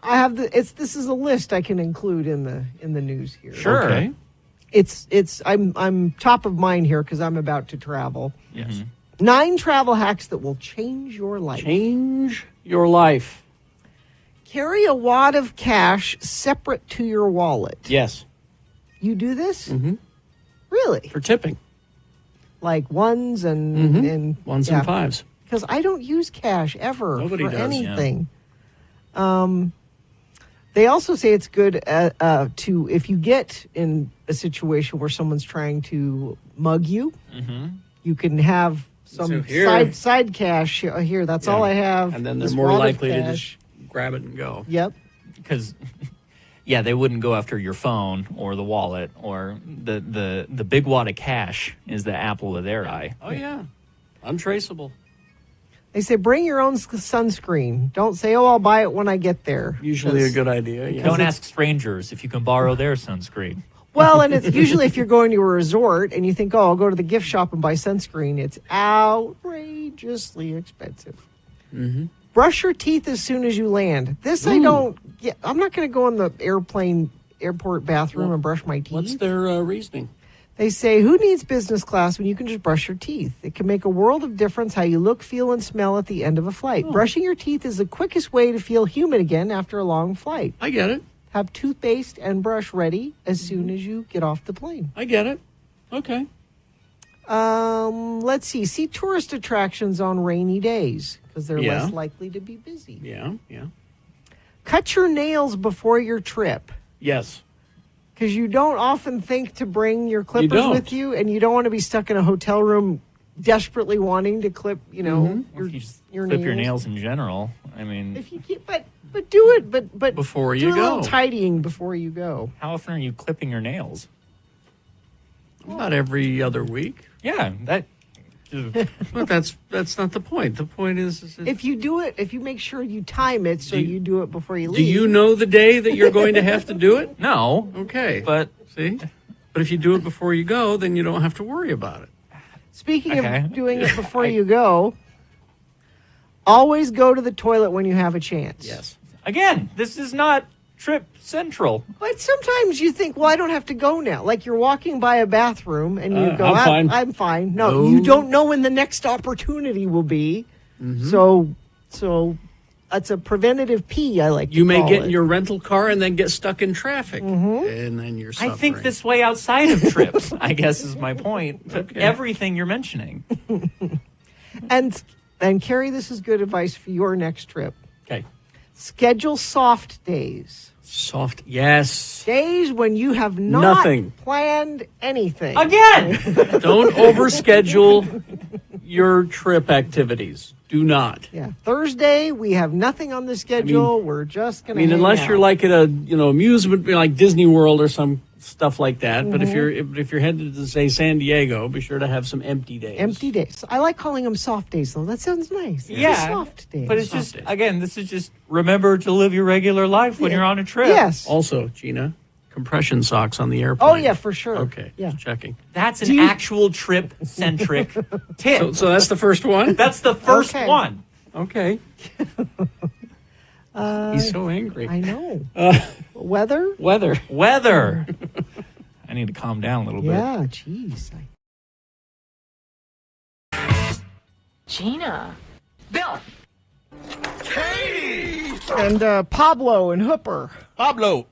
I have this is a list I can include in the news here. Sure. Okay. I'm top of mind here because I'm about to travel. Yes. 9 travel hacks that will change your life. Change your life. Carry a wad of cash separate to your wallet. Yes. You do this? Mm-hmm. Really? For tipping. Like ones and Ones and fives. Because I don't use cash ever Nobody for does, anything. They also say it's good to, if you get in a situation where someone's trying to mug you, you can have some side cash here. That's all I have. And then they're this more wad of likely to cash. just grab it and go. Yep. Because, yeah, they wouldn't go after your phone or the wallet or the big wad of cash is the apple of their eye. Oh, yeah. Untraceable. They say bring your own sunscreen. Don't say, oh, I'll buy it when I get there. Usually a good idea. Yeah. Don't ask strangers if you can borrow their sunscreen. Well, and it's usually if you're going to a resort and you think, oh, I'll go to the gift shop and buy sunscreen, it's outrageously expensive. Mm-hmm. Brush your teeth as soon as you land. This I don't get. I'm not going to go in the airport bathroom and brush my teeth. What's their reasoning? They say, who needs business class when you can just brush your teeth? It can make a world of difference how you look, feel, and smell at the end of a flight. Oh. Brushing your teeth is the quickest way to feel human again after a long flight. I get it. Have toothpaste and brush ready as soon as you get off the plane. I get it. Okay. Let's see. See tourist attractions on rainy days because they're less likely to be busy. Yeah. Cut your nails before your trip. Yes. Because you don't often think to bring your clippers with you, and you don't want to be stuck in a hotel room desperately wanting to clip, your clip your nails in general. I mean, if you keep, but do it, but before do you a go, little tidying before you go. How often are you clipping your nails? About every other week. Yeah, that. But that's not the point. The point is if you do it, if you make sure you time it so you do it before you leave. Do you know the day that you're going to have to do it? No. Okay. But see, but if you do it before you go, then you don't have to worry about it. Speaking of doing it before you go, always go to the toilet when you have a chance. Yes. Again, this is not trip central. But sometimes you think, well, I don't have to go now. Like you're walking by a bathroom and you go, I'm fine. No, you don't know when the next opportunity will be. Mm-hmm. So that's a preventative pee, I like to call it. You may get in your rental car and then get stuck in traffic. Mm-hmm. And then you're suffering. I think this way outside of trips, I guess is my point. Okay. Everything you're mentioning. And Carrie, this is good advice for your next trip. Okay. Schedule soft days. Soft, yes. Days when you have not planned anything. Again! Don't overschedule your trip activities. Do not. Yeah. Thursday, we have nothing on the schedule. We're just going to unless you're like at a, amusement, like Disney World or some stuff like that. Mm-hmm. But if you're headed to, say, San Diego, be sure to have some empty days. Empty days. I like calling them soft days, though. That sounds nice. Yeah. Soft days. But it's just, again, this is just remember to live your regular life when you're on a trip. Yes. Also, Gina, compression socks on the airplane. Oh, yeah, for sure. Okay. Yeah. Just checking. That's an actual trip-centric tip. So that's the first one? That's the first one. Okay. He's so angry. I know. Weather. I need to calm down a little bit. Yeah, jeez. Gina. Bill. Katie. And Pablo and Hooper. Hooper.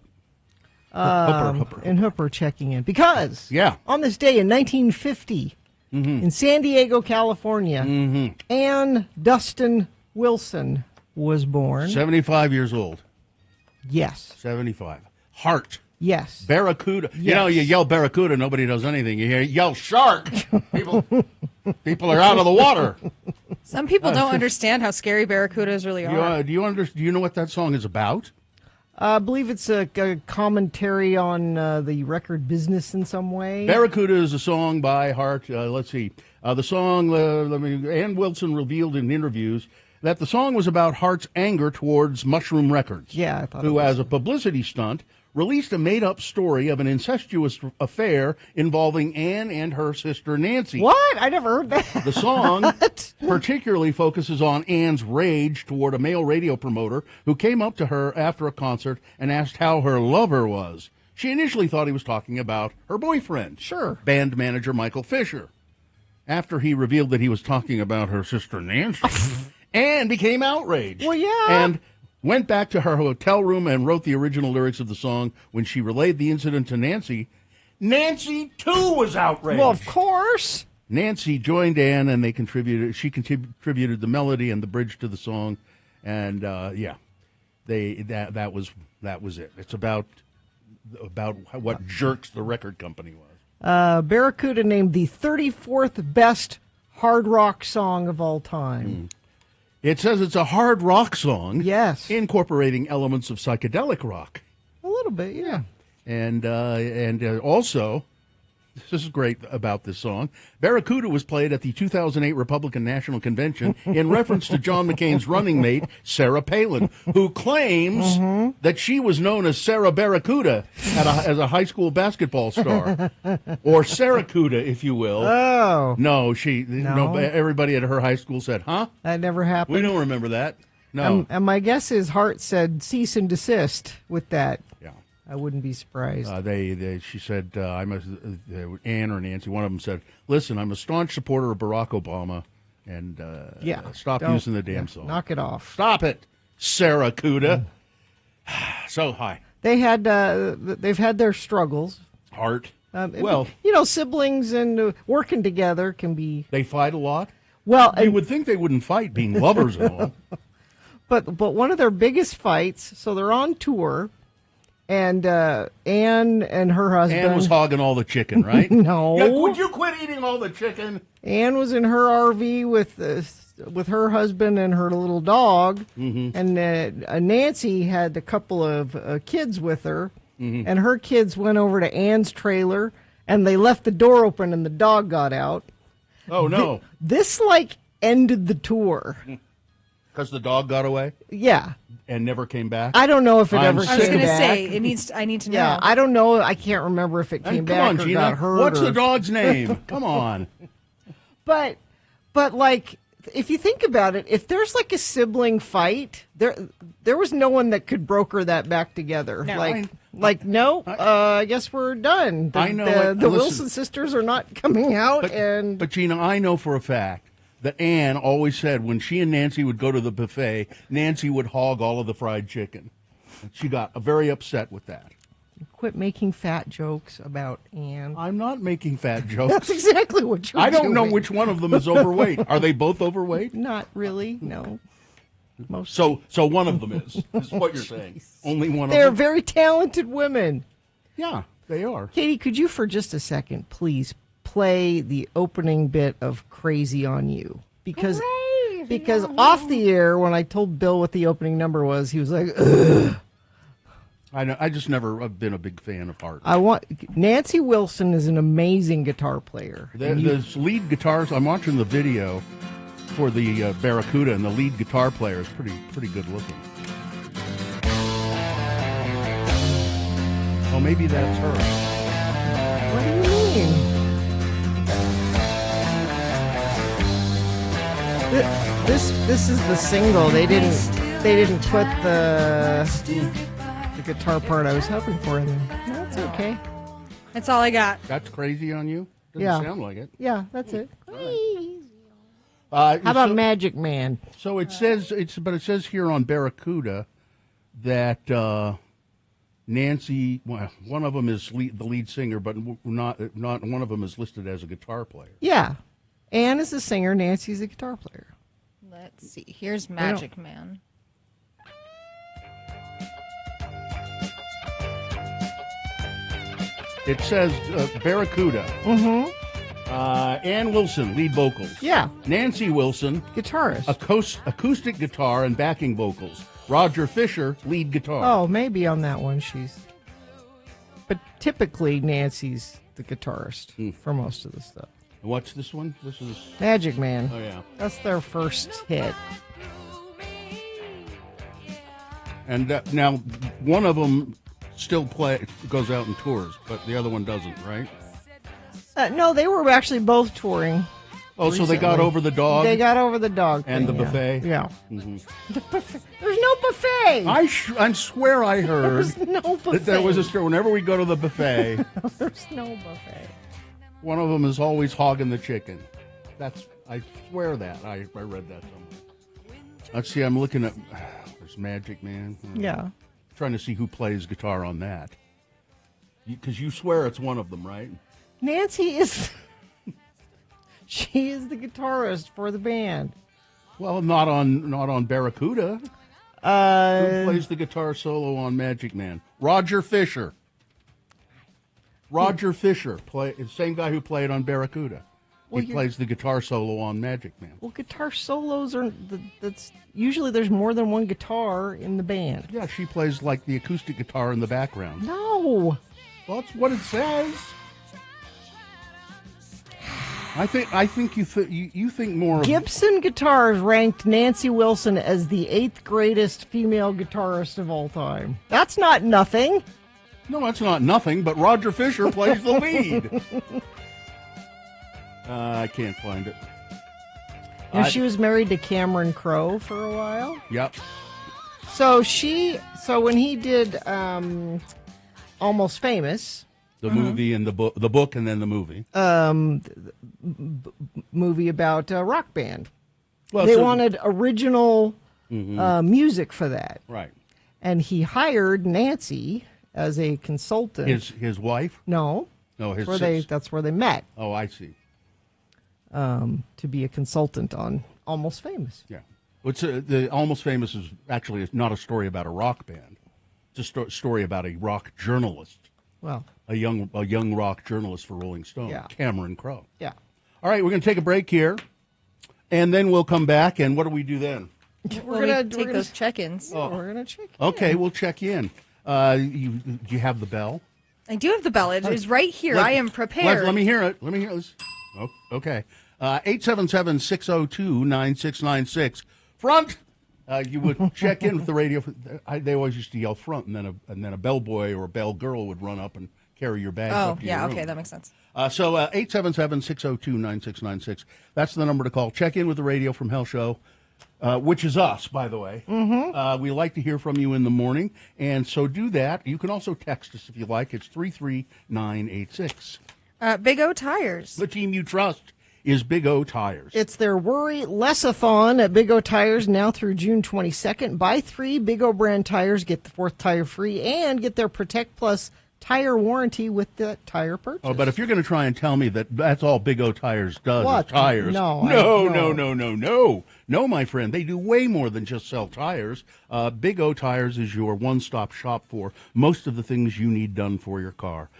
And Hooper checking in. Because on this day in 1950, in San Diego, California, Ann Dustin Wilson was born. 75 years old. Yes. 75. Heart. Yes. Barracuda. Yes. You yell barracuda, nobody does anything. You yell shark. People are out of the water. Some people don't understand how scary barracudas really are. Do you know what that song is about? I believe it's a commentary on the record business in some way. Barracuda is a song by Hart. Let's see. The song, Ann Wilson revealed in interviews that the song was about Hart's anger towards Mushroom Records. Yeah, I thought who, as a publicity stunt, released a made-up story of an incestuous affair involving Ann and her sister Nancy. What? I never heard that. The song particularly focuses on Ann's rage toward a male radio promoter who came up to her after a concert and asked how her lover was. She initially thought he was talking about her boyfriend, Sure, band manager Michael Fisher. After he revealed that he was talking about her sister Nancy, Ann became outraged. Well, yeah. And went back to her hotel room and wrote the original lyrics of the song. When she relayed the incident to Nancy, Nancy, too, was outraged. Well, of course. Nancy joined Ann, and they contributed. She contributed the melody and the bridge to the song, and that was it. It's about what jerks the record company was. Barracuda named the 34th best hard rock song of all time. It says it's a hard rock song. Yes. Incorporating elements of psychedelic rock. A little bit, yeah. And also, this is great about this song, Barracuda was played at the 2008 Republican National Convention in reference to John McCain's running mate, Sarah Palin, who claims that she was known as Sarah Barracuda as a high school basketball star. Or Sarracuda, if you will. Oh. No, everybody at her high school said, huh? That never happened. We don't remember that. No. And my guess is Hart said cease and desist with that. Yeah. I wouldn't be surprised. She said, Ann or Nancy, one of them said, listen, I'm a staunch supporter of Barack Obama, and stop using the damn song. Knock it off. Stop it, Sarah Cuda. So, hi. They've had their struggles. Hart. Siblings and working together can be... They fight a lot? Well, you would think they wouldn't fight, being lovers and all. But one of their biggest fights, so they're on tour... And Ann and her husband... Ann was hogging all the chicken, right? No. Yeah, would you quit eating all the chicken? Ann was in her RV with her husband and her little dog. Mm-hmm. And Nancy had a couple of kids with her. Mm-hmm. And her kids went over to Ann's trailer, and they left the door open, and the dog got out. Oh, no. This ended the tour. Because the dog got away? Yeah. And never came back? I don't know if it ever came back. I was going to say, I need to know. Yeah, I don't know. I can't remember if it came back on, or Gina. got hurt. What's the dog's name? Come on. But if you think about it, if there's a sibling fight, there was no one that could broker that back together. No. I guess we're done. The Wilson sisters are not coming out. But Gina, I know for a fact that Ann always said when she and Nancy would go to the buffet, Nancy would hog all of the fried chicken. And she got very upset with that. Quit making fat jokes about Ann. I'm not making fat jokes. That's exactly what you're doing. I don't know which one of them is overweight. Are they both overweight? Not really, no. So one of them is what you're saying. Only one of them? They're very talented women. Yeah, they are. Katie, could you for just a second, please, play the opening bit of Crazy on You? Because off the air, when I told Bill what the opening number was, he was like, ugh. I know. I just never have been a big fan of Hart. Nancy Wilson is an amazing guitar player. The lead guitars, I'm watching the video for the Barracuda, and the lead guitar player is pretty good looking. Oh, maybe that's her. What do you mean? This is the single. They didn't put the guitar part I was hoping for in there. That's okay. That's all I got. That's Crazy on You? Doesn't sound like it. Yeah, that's it. How about Magic Man? So it says it says here on Barracuda that Nancy, one of them is the lead singer, but not one of them is listed as a guitar player. Yeah, Ann is the singer. Nancy's the guitar player. Let's see. Here's Magic Man. It says Barracuda. Mm-hmm. Ann Wilson, lead vocals. Yeah. Nancy Wilson, guitarist. Acoustic guitar and backing vocals. Roger Fisher, lead guitar. Oh, maybe on that one but typically Nancy's the guitarist for most of the stuff. What's this one? This is Magic Man. Oh, yeah. That's their first hit. And now one of them still goes out and tours, but the other one doesn't, right? No, they were actually both touring. Oh, recently. so they got over the dog? They got over the dog and thing, the buffet? Yeah. Mm-hmm. The buffet. There's no buffet. I swear I heard There's no buffet. that there was a store. Whenever we go to the buffet, there's no buffet. One of them is always hogging the chicken. I swear that. I read that somewhere. Let's see, I'm looking at, there's Magic Man. Yeah. Trying to see who plays guitar on that. Because you swear it's one of them, right? Nancy is, she is the guitarist for the band. Well, not on Barracuda. Who plays the guitar solo on Magic Man? Roger Fisher. Roger Fisher, same guy who played on Barracuda. He plays the guitar solo on Magic Man. Well, guitar solos are that's usually there's more than one guitar in the band. Yeah, she plays like the acoustic guitar in the background. No, well, that's what it says. I think you think more of Gibson Guitars ranked Nancy Wilson as the 8th greatest female guitarist of all time. That's not nothing. No, that's not nothing, but Roger Fisher plays the lead. I can't find it. She was married to Cameron Crowe for a while. Yep. So when he did Almost Famous, the movie and the book and then the movie. Movie about a rock band. Well, they wanted original music for that. Right. And he hired Nancy as a consultant. His wife? No. No, his that's where they met. Oh, I see. To be a consultant on Almost Famous. Yeah. The Almost Famous is actually not a story about a rock band. It's a story about a rock journalist. Well, a young rock journalist for Rolling Stone, yeah. Cameron Crowe. Yeah. All right, we're going to take a break here, and then we'll come back. And what do we do then? We're going to take those check-ins. Oh, we're going to check in. Okay, we'll check in. Do you have the bell? I do have the bell. It is right here. I am prepared. Let me hear it. Let me hear this. Oh, okay. 877-602-9696. Front. You would check in with the radio. They always used to yell front, and then a bellboy or a bell girl would run up and carry your bags up to your room. Okay, that makes sense. So 877-602-9696. That's the number to call. Check in with the radio from Hell Show, which is us, by the way. Mm-hmm. We like to hear from you in the morning, and so do that. You can also text us if you like. It's 33986. Big O Tires. The team you trust is Big O Tires. It's their Worry Less-a-thon at Big O Tires now through June 22nd. Buy 3 Big O brand tires, get the 4th tire free, and get their Protect Plus tire warranty with the tire purchase. Oh, but if you're going to try and tell me that that's all Big O Tires does What? is tires. No, my friend. They do way more than just sell tires. Big O Tires is your one-stop shop for most of the things you need done for your car.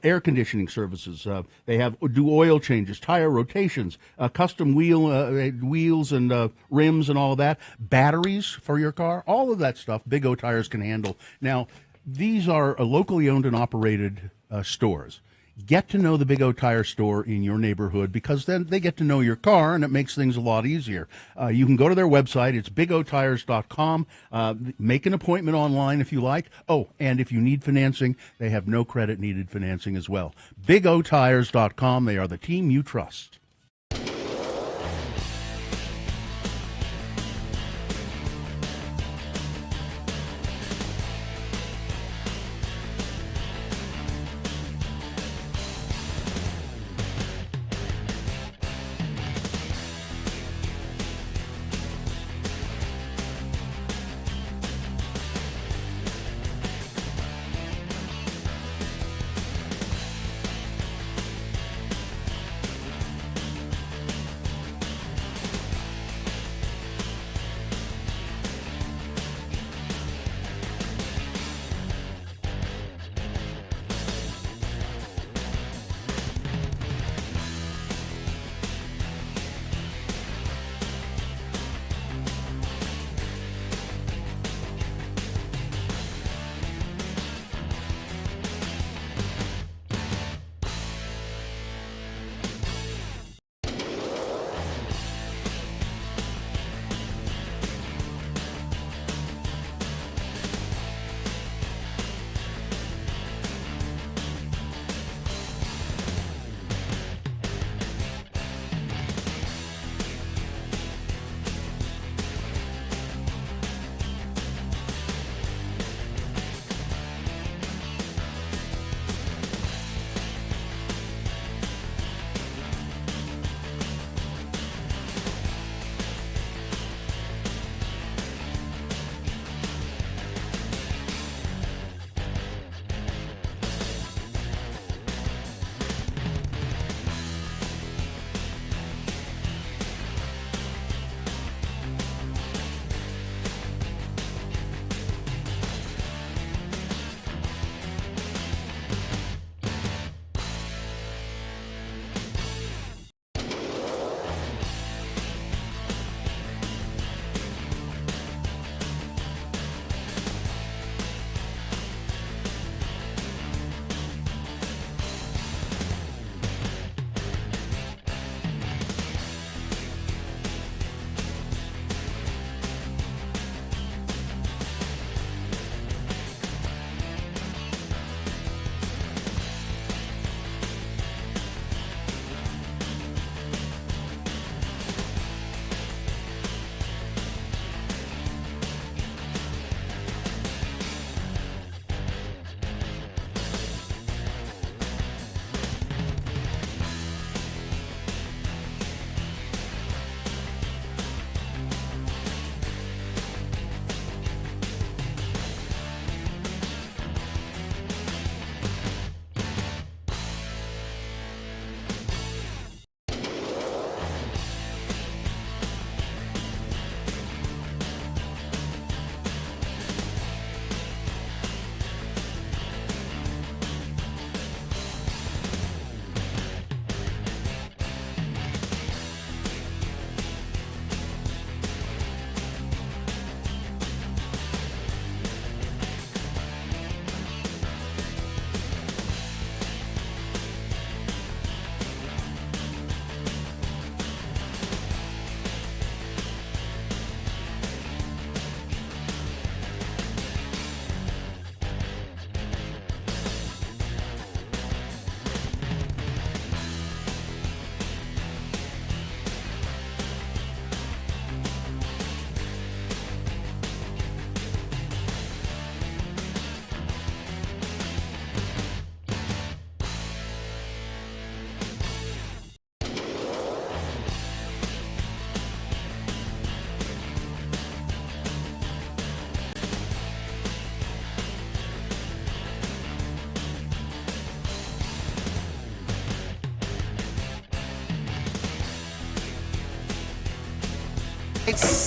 Air conditioning services. They do oil changes, tire rotations, custom wheels and rims and all of that. Batteries for your car. All of that stuff Big O Tires can handle. Now, these are locally owned and operated stores. Get to know the Big O Tire store in your neighborhood because then they get to know your car and it makes things a lot easier. You can go to their website. It's bigotires.com. Make an appointment online if you like. Oh, and if you need financing, they have no credit needed financing as well. bigotires.com. They are the team you trust.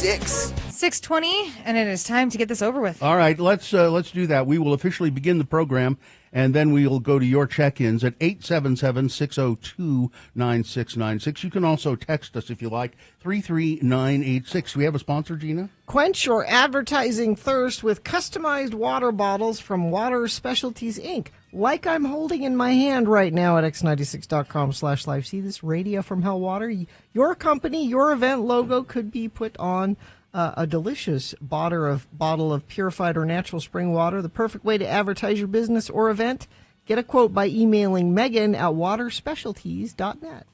It's 6:20, and it is time to get this over with. All right, let's do that. We will officially begin the program, and then we will go to your check-ins at 877-602-9696. You can also text us if you like, 33986. Do we have a sponsor, Gina? Quench your advertising thirst with customized water bottles from Water Specialties, Inc., like I'm holding in my hand right now at x96.com/live. See this Radio from Hell water? Your company, your event logo could be put on a delicious bottle of purified or natural spring water, the perfect way to advertise your business or event. Get a quote by emailing Megan at waterspecialties.net.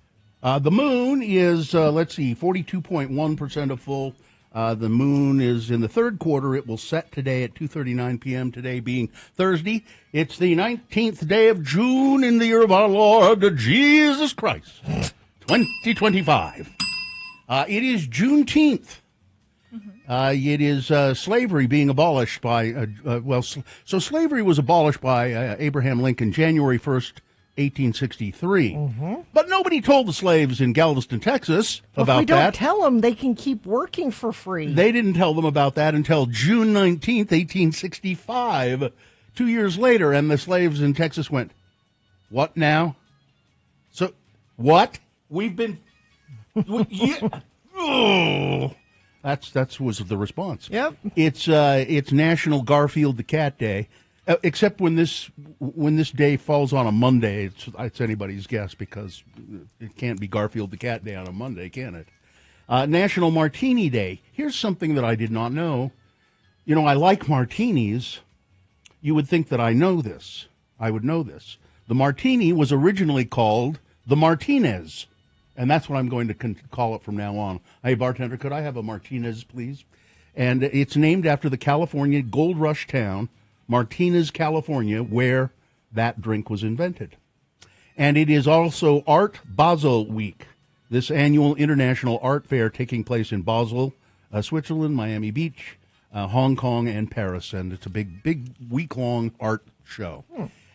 The moon is, 42.1% of full. The moon is in the third quarter. It will set today at 2:39 p.m., today being Thursday. It's the 19th day of June in the year of our Lord Jesus Christ, 2025. It is Juneteenth. It is slavery being abolished by, so slavery was abolished by Abraham Lincoln January 1st, 1863. But nobody told the slaves in Galveston, Texas about that. If we don't tell them, they can keep working for free. They didn't tell them about that until June 19th, 1865, 2 years later, and the slaves in Texas went, what now? So, what? We've been... yeah. Oh. That was the response. Yep. It's National Garfield the Cat Day, except when this day falls on a Monday. It's anybody's guess because it can't be Garfield the Cat Day on a Monday, can it? National Martini Day. Here's something that I did not know. You know, I like martinis. You would think that I know this. I would know this. The martini was originally called the Martinez. And that's what I'm going to call it from now on. Hey, bartender, could I have a Martinez, please? And it's named after the California gold rush town, Martinez, California, where that drink was invented. And it is also Art Basel Week, this annual international art fair taking place in Basel, Switzerland, Miami Beach, Hong Kong, and Paris. And it's a big week-long art show.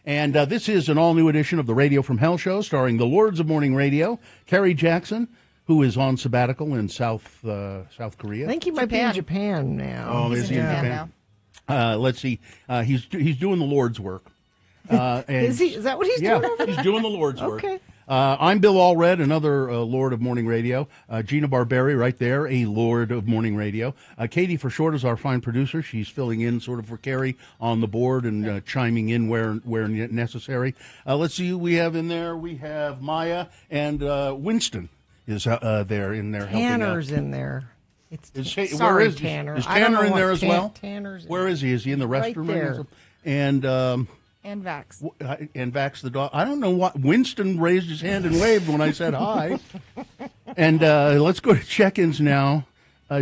And this is an all-new edition of the Radio from Hell show starring the Lords of Morning Radio, Kerry Jackson, who is on sabbatical in South Korea. I think he might be in Japan now. Oh, is he in Japan now? Let's see. He's doing the Lord's work. Is that what he's doing over there? He's doing the Lord's work. Okay. I'm Bill Allred, another Lord of Morning Radio. Gina Barberi, right there, a Lord of Morning Radio. Katie, for short, is our fine producer. She's filling in sort of for Carrie on the board and chiming in where necessary. Let's see who we have in there. We have Maya and Winston is there in there helping out. Tanner's in there. Where is Tanner. Is Tanner in there as well? Tanner's where is he? Is he in the restroom? Right there. And Vax. And Vax the dog. I don't know what. Winston raised his hand and waved when I said hi. And let's go to check-ins now.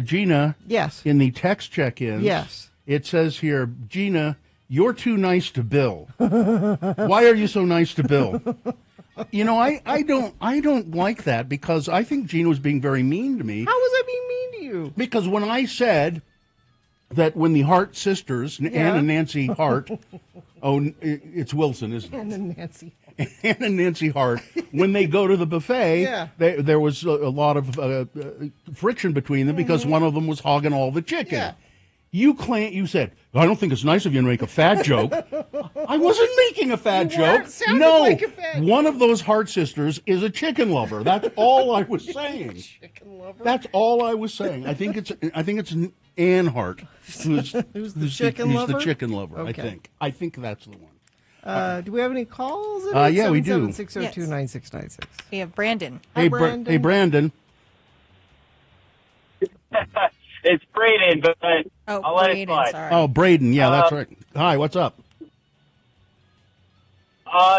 Gina. Yes. In the text check-ins. Yes. It says here, Gina, you're too nice to Bill. Why are you so nice to Bill? You know, I don't like that because I think Gina was being very mean to me. How was I being mean to you? Because when I said that when the Hart sisters, Ann and Nancy Hart, it's Wilson, isn't it? Ann and Nancy Hart, when they go to the buffet, there was a lot of friction between them because one of them was hogging all the chicken. Yeah. You said, I don't think it's nice of you to make a fat joke. I wasn't making a fat joke. No, like a fat one of those Hart sisters is a chicken lover. That's all I was saying. Chicken lover? That's all I was saying. I think it's Ann Hart who's the chicken lover. Okay. I think that's the one. Do we have any calls? Yeah, we do. 602-9696. We have Brandon. Hey, Brandon. Hey, Brandon. It's Braden, but I'll let it slide. Sorry. Oh, Braden. Yeah, that's right. Hi, what's up?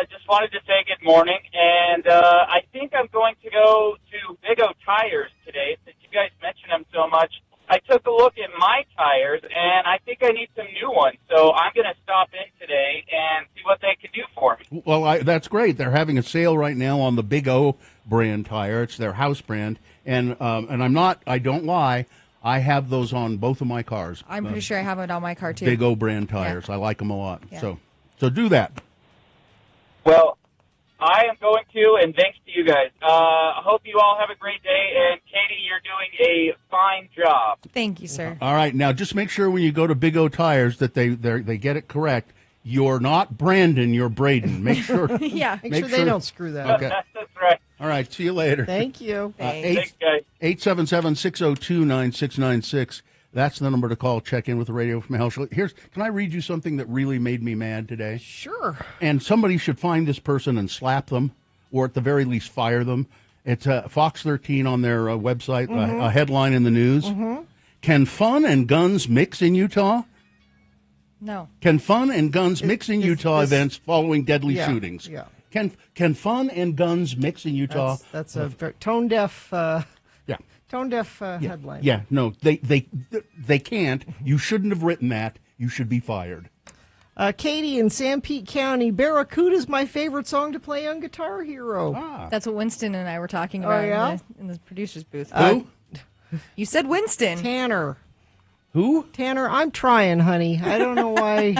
Just wanted to say good morning, and I think I'm going to go to Big O Tires today since you guys mentioned them so much. I took a look at my tires, and I think I need some new ones. So I'm going to stop in today and see what they can do for me. Well, that's great. They're having a sale right now on the Big O brand tire. It's their house brand, and I don't lie. I have those on both of my cars. I'm pretty sure I have it on my car too. Big O brand tires. Yeah. I like them a lot. Yeah. So do that. Well, I am going to, and thanks to you guys. I hope you all have a great day, and Katie, you're doing a fine job. Thank you, sir. All right, now just make sure when you go to Big O Tires that they get it correct. You're not Brandon, you're Braden. Make sure. Yeah, make sure they don't screw that up. Okay. That's right. All right, see you later. Thank you. Thanks, guys. 877-602-9696. That's the number to call. Check in with the Radio from Hell. Can I read you something that really made me mad today? Sure. And somebody should find this person and slap them, or at the very least fire them. It's Fox 13 on their website, a headline in the news. Mm-hmm. Can fun and guns mix in Utah? No. Can fun and guns mix in Utah events following deadly shootings? Yeah. Can fun and guns mix in Utah? That's a tone-deaf headline. Yeah, no, they can't. You shouldn't have written that. You should be fired. Katie in San Pete County, Barracuda's my favorite song to play on Guitar Hero. That's what Winston and I were talking about in the producer's booth. Who? You said Winston. Tanner. Who? Tanner, I'm trying, honey. I don't know why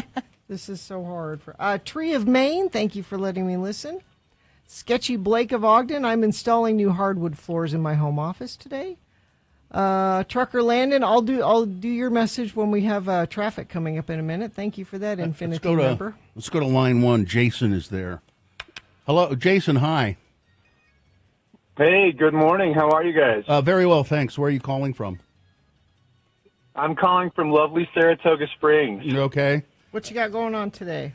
this is so hard. Tree of Maine, thank you for letting me listen. Sketchy Blake of Ogden, I'm installing new hardwood floors in my home office today. Trucker Landon, I'll do your message when we have traffic coming up in a minute. Thank you for that, Infinity member. Let's go to line one. Jason is there. Hello, Jason, hi. Hey, good morning. How are you guys? Very well, thanks. Where are you calling from? I'm calling from lovely Saratoga Springs. You okay? What you got going on today?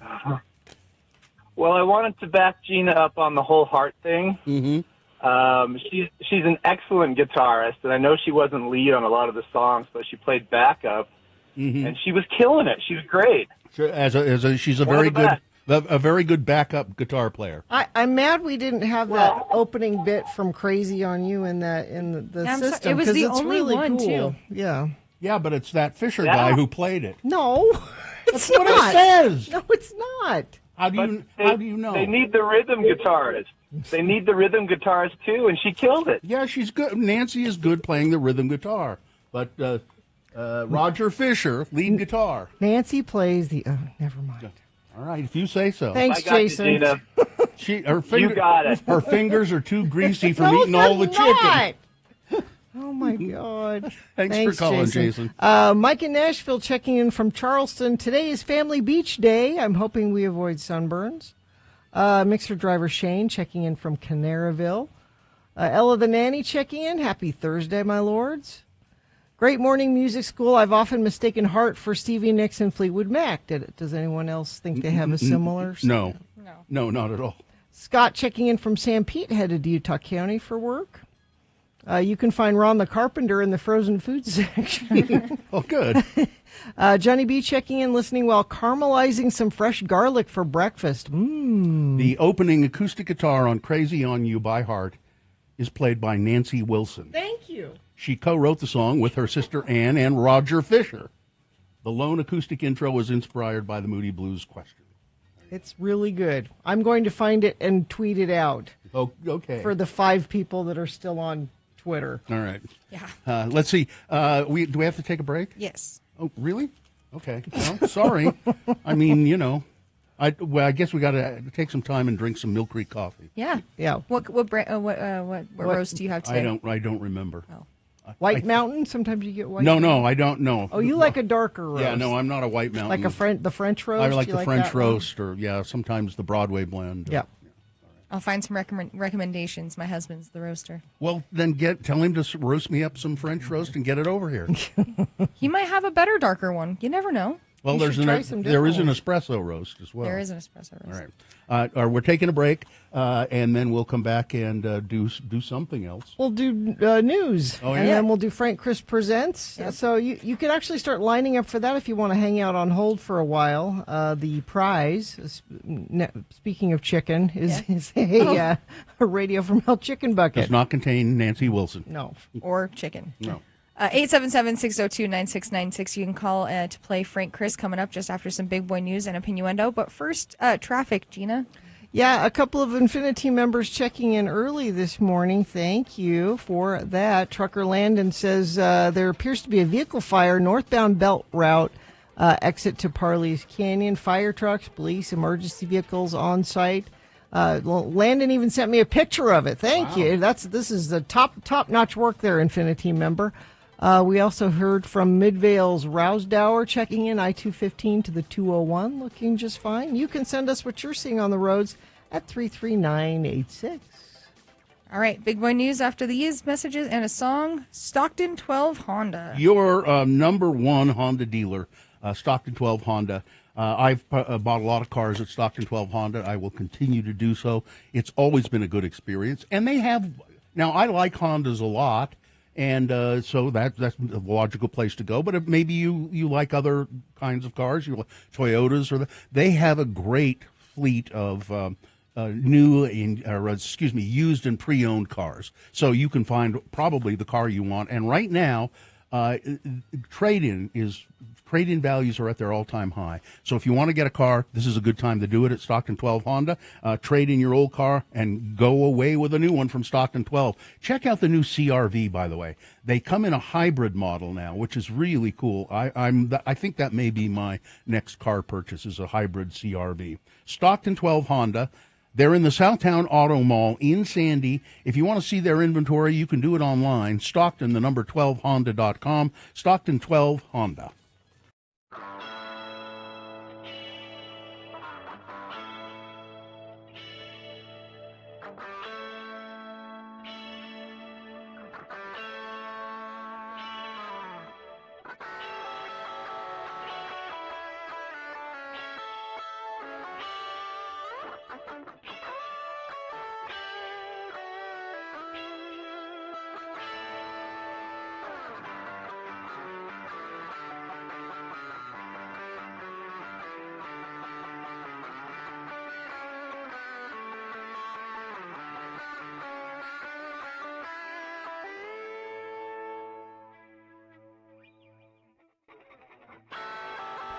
Well, I wanted to back Gina up on the whole heart thing. Mm-hmm. She's an excellent guitarist, and I know she wasn't lead on a lot of the songs, but she played backup, and she was killing it. She was great. She's a very good backup guitar player. I'm mad we didn't have that opening bit from "Crazy on You" in the system. It was the it's only really one cool. too. Yeah. Yeah, but it's that Fisher guy who played it. No, it's That's what not. it says. No, it's not. How do you know? They need the rhythm guitarist. They need the rhythm guitarist too, and she killed it. Yeah, she's good. Nancy is good playing the rhythm guitar, but Roger Fisher, lead guitar. Nancy plays the. Oh, never mind. All right, if you say so. Thanks, Jason. You, Gina. You got it. Her fingers are too greasy from eating all the chicken. Oh, my God. Thanks for calling, Jason. Mike in Nashville checking in from Charleston. Today is Family Beach Day. I'm hoping we avoid sunburns. Mixer driver Shane checking in from Canaraville. Ella the Nanny checking in. Happy Thursday, my lords. Great Morning Music School. I've often mistaken Heart for Stevie Nicks and Fleetwood Mac. Does anyone else think they have a similar? No, not at all. Scott checking in from San Pete, headed to Utah County for work. You can find Ron the Carpenter in the frozen food section. Oh, good. Johnny B checking in, listening while caramelizing some fresh garlic for breakfast. The opening acoustic guitar on Crazy on You by Heart is played by Nancy Wilson. Thank you. She co-wrote the song with her sister Ann and Roger Fisher. The lone acoustic intro was inspired by the Moody Blues question. It's really good. I'm going to find it and tweet it out. Oh, okay. For the 5 people that are still on Twitter. All right. Yeah. Let's see. Do we have to take a break? Yes. Oh, really? Okay. Well, sorry. I mean, I guess we got to take some time and drink some Mill Creek coffee. Yeah. Yeah. What roast do you have today? I don't remember. Oh. White Mountain? Sometimes you get White No, Mountain? no, I don't know. Oh, you like a darker roast. Yeah, no, I'm not a White Mountain. Like the French roast? I like the French that roast or, sometimes the Broadway blend. Yeah. I'll find some recommendations. My husband's the roaster. Well, then tell him to roast me up some French roast and get it over here. He might have a better, darker one. You never know. Well, there is an espresso roast as well. There is an espresso roast. All right. We're taking a break, and then we'll come back and do something else. We'll do news, and then we'll do Frank Chris Presents. Yep. So you can actually start lining up for that if you want to hang out on hold for a while. The prize, speaking of chicken, is a Radio from Hell chicken bucket. Does not contain Nancy Wilson. No. Or chicken. No. 877-602-9696. You can call to play Frank Chris coming up just after some big boy news and a Pinuendo. But first, traffic, Gina. Yeah, a couple of Infinity members checking in early this morning. Thank you for that. Trucker Landon says there appears to be a vehicle fire northbound belt route exit to Parley's Canyon. Fire trucks, police, emergency vehicles on site. Landon even sent me a picture of it. Thank you. This is the top-notch work there, Infinity member. We also heard from Midvale's Rousdower checking in I-215 to the 201, looking just fine. You can send us what you're seeing on the roads at 33986. All right, big boy news after these messages and a song, Stockton 12 Honda. Your number one Honda dealer, Stockton 12 Honda. I've bought a lot of cars at Stockton 12 Honda. I will continue to do so. It's always been a good experience. And they have, now I like Hondas a lot, and so that's a logical place to go. But if maybe you like other kinds of cars, you like Toyotas, they have a great fleet of used and pre-owned cars. So you can find probably the car you want. And right now, trade-in values are at their all-time high. So if you want to get a car, this is a good time to do it at Stockton 12 Honda. Trade in your old car and go away with a new one from Stockton 12. Check out the new CR-V, by the way. They come in a hybrid model now, which is really cool. I think that may be my next car purchase, is a hybrid CR-V. Stockton 12 Honda. They're in the Southtown Auto Mall in Sandy. If you want to see their inventory, you can do it online. Stockton, the number 12honda.com. Stockton 12 Honda.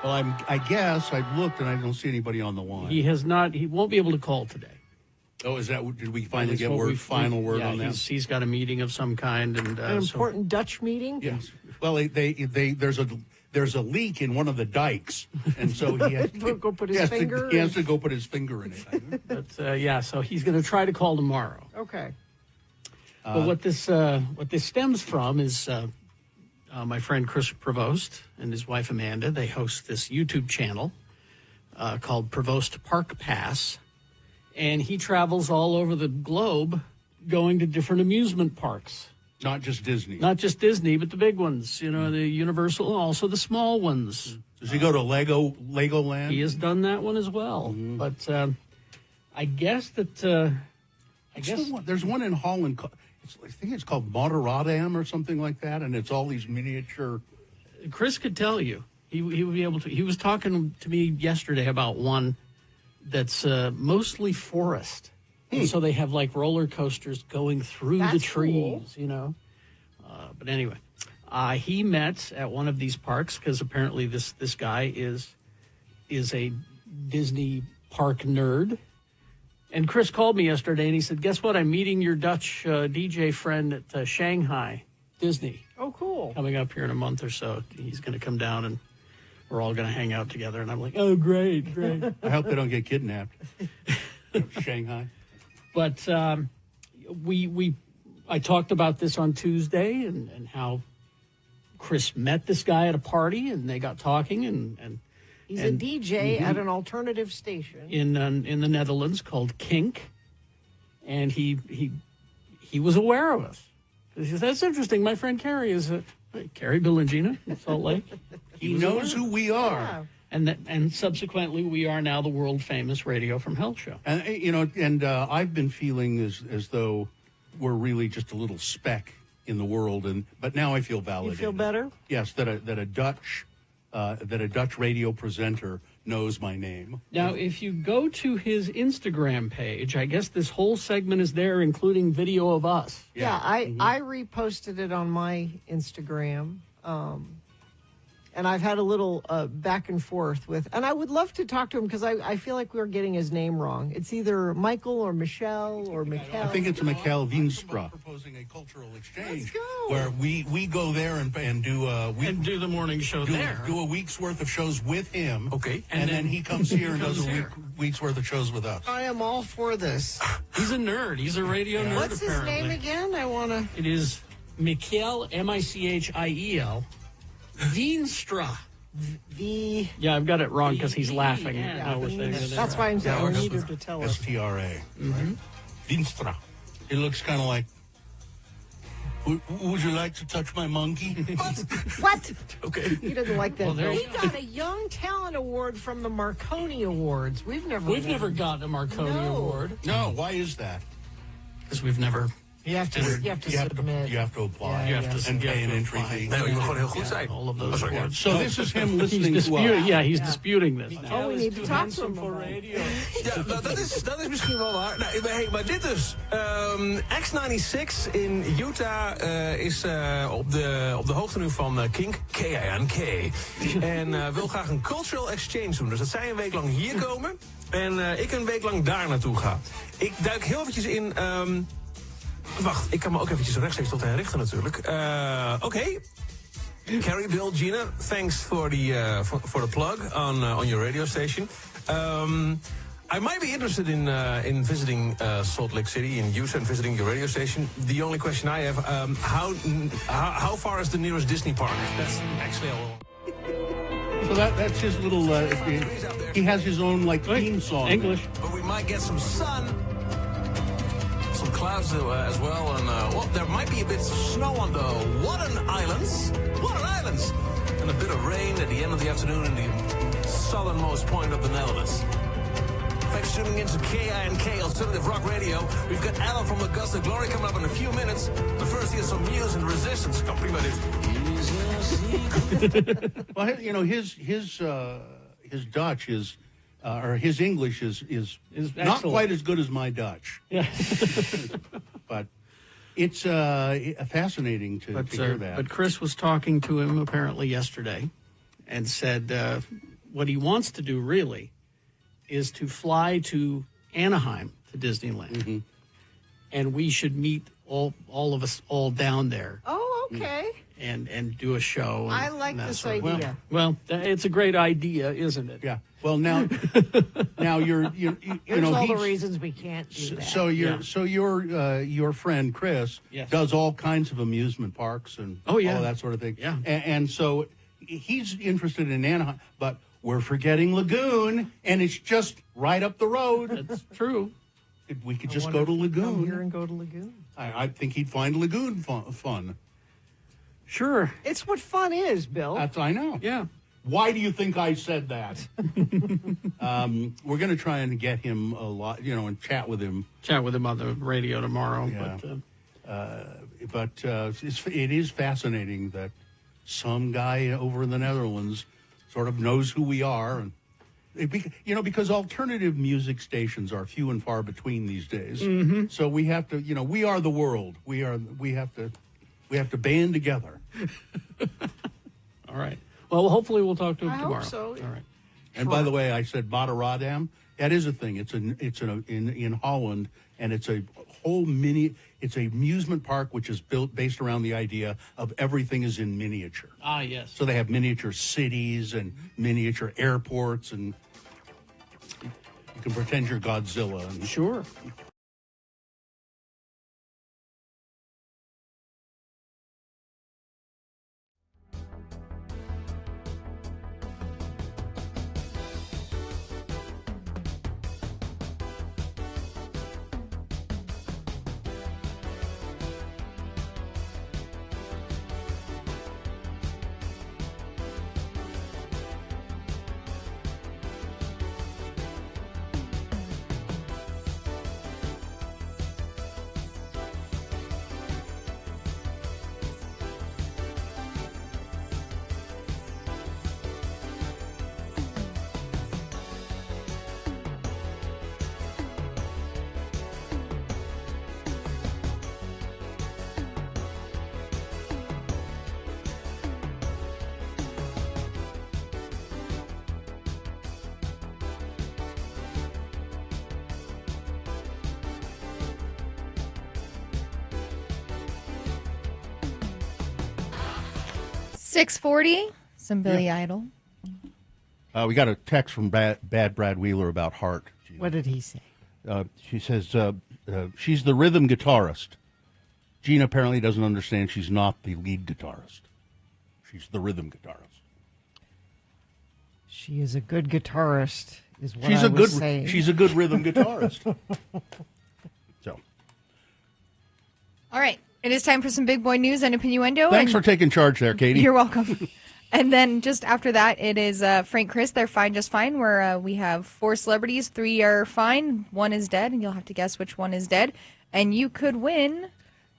Well, I guess I've looked and I don't see anybody on the line. He has not. He won't be able to call today. Oh, is that? Did we finally get final word on that? He's got a meeting of some kind, and an important Dutch meeting. Yes. Well, there's a leak in one of the dikes, and so he has to go put his finger. He has to go put his finger in it. But so he's going to try to call tomorrow. Okay. But what this stems from is. My friend Chris Provost and his wife Amanda, they host this YouTube channel called Provost Park Pass, and he travels all over the globe going to different amusement parks. Not just Disney. Not just Disney, but the big ones, the Universal, and also the small ones. Does he go to Legoland? He has done that one as well. Mm-hmm. But I guess that... there's one in Holland... I think it's called Rotterdam or something like that, and it's all these miniature. Chris could tell you. He would be able to. He was talking to me yesterday about one that's mostly forest, and so they have like roller coasters going through the trees. Cool. But anyway, he met at one of these parks because apparently this guy is a Disney park nerd. And Chris called me yesterday, and he said, guess what? I'm meeting your Dutch DJ friend at Shanghai Disney. Oh, cool. Coming up here in a month or so. He's going to come down, and we're all going to hang out together. And I'm like, oh, great. I hope they don't get kidnapped. Shanghai. But I talked about this on Tuesday and how Chris met this guy at a party, and they got talking, and he's a DJ at an alternative station in the Netherlands called Kink, and he was aware of us. He said, "That's interesting. My friend Carrie is Carrie Billingina in Salt Lake. He knows who we are, and subsequently we are now the world famous Radio from Hell show. And I've been feeling as though we're really just a little speck in the world, but now I feel validated. You feel better? Yes, that a Dutch radio presenter knows my name. Now, if you go to his Instagram page, I guess this whole segment is there, including video of us. Yeah, I reposted it on my Instagram. And I've had a little back and forth with, and I would love to talk to him because I feel like we're getting his name wrong. It's either Michael or Michelle or Mikkel. I think it's Mikkel Wienstra. Proposing a cultural exchange where we go there and do the morning show there. Do a week's worth of shows with him. Okay, and then he comes here and does a week's worth of shows with us. I am all for this. He's a nerd. He's a radio nerd. What's his name again? I want to. It is Mikkel, Michiel. Wienstra. Yeah, I've got it wrong because he's laughing. That's why I'm saying I needed to tell us. STRA. Right? Wienstra. It looks kind of like, would you like to touch my monkey? What? Okay. He doesn't like that. Well, he got a Young Talent Award from the Marconi Awards. We've never gotten a Marconi Award. No, why is that? Because we've never... You have to submit. You have to apply. And pay an entry fee. Nee, je moet gewoon heel goed zijn. All of those awards. So this is him listening to us. Yeah, he's disputing this. Oh, we need to talk to him for radio. Ja, dat is misschien wel waar. Nou, maar dit dus. X96 in Utah is op de hoogte nu van Kink, K-I-N-K. En wil graag een cultural exchange doen. Dus dat zij een week lang hier komen. En ik een week lang daar naartoe ga. Ik duik heel eventjes in... Wacht, ik kan me ook eventjes rechtstreeks tot hen richten natuurlijk. Oké. Carrie, Bill, Gina, thanks for the plug on your radio station. I might be interested in visiting Salt Lake City in Utah and visiting your radio station. The only question I have, how far is the nearest Disney park? That's actually all. So that's his little. He has his own theme song. English. But we might get some sun. Some clouds as well, and there might be a bit of snow on the Wadden Islands. And a bit of rain at the end of the afternoon in the southernmost point of the Netherlands. Thanks for tuning in to KINK Alternative Rock Radio. We've got Alan from Augusta Glory coming up in a few minutes. But first, here's some Muse and Resistance. Come prima dit. Well, his Dutch is... or his English is not quite as good as my Dutch. Yeah. But it's fascinating to hear that. But Chris was talking to him apparently yesterday and said what he wants to do really is to fly to Anaheim to Disneyland. And we should meet all of us all down there. Oh, okay. And do a show. I like this idea. Well, it's a great idea, isn't it? Yeah. Well, now you There's know all the reasons we can't do that. So your friend Chris does all kinds of amusement parks and all of that sort of thing. Yeah. And so he's interested in Anaheim, but we're forgetting Lagoon, and it's just right up the road. That's true. We could just go to Lagoon. Come here and go to Lagoon. I think he'd find Lagoon fun. Sure. It's what fun is, Bill. I know. Yeah. Why do you think I said that? We're going to try and get him a lot, and chat with him. Chat with him on the radio tomorrow. Yeah. But it is fascinating that some guy over in the Netherlands sort of knows who we are. And because alternative music stations are few and far between these days. Mm-hmm. So we have to, we are the world. We have to band together. All right. Well, hopefully we'll talk to him tomorrow. I hope so. All right. And by the way, I said Rotterdam. That is a thing. It's in Holland, and it's a whole it's a amusement park which is based around the idea of everything is in miniature. Ah, yes. So they have miniature cities and miniature airports, and you can pretend you're Godzilla. Sure. 6:40. Some Billy Idol. We got a text from Bad Brad Wheeler about Hart. What did he say? She says she's the rhythm guitarist. Gene apparently doesn't understand she's not the lead guitarist. She's the rhythm guitarist. She is a good guitarist, is what I was saying. She's a good rhythm guitarist. So. All right. It is time for some big boy news and innuendo. Thanks for taking charge there, Katie. You're welcome. And then just after that, it is Frank Chris, They're Fine Just Fine, where we have 4 celebrities, 3 are fine, 1 is dead, and you'll have to guess which one is dead. And you could win...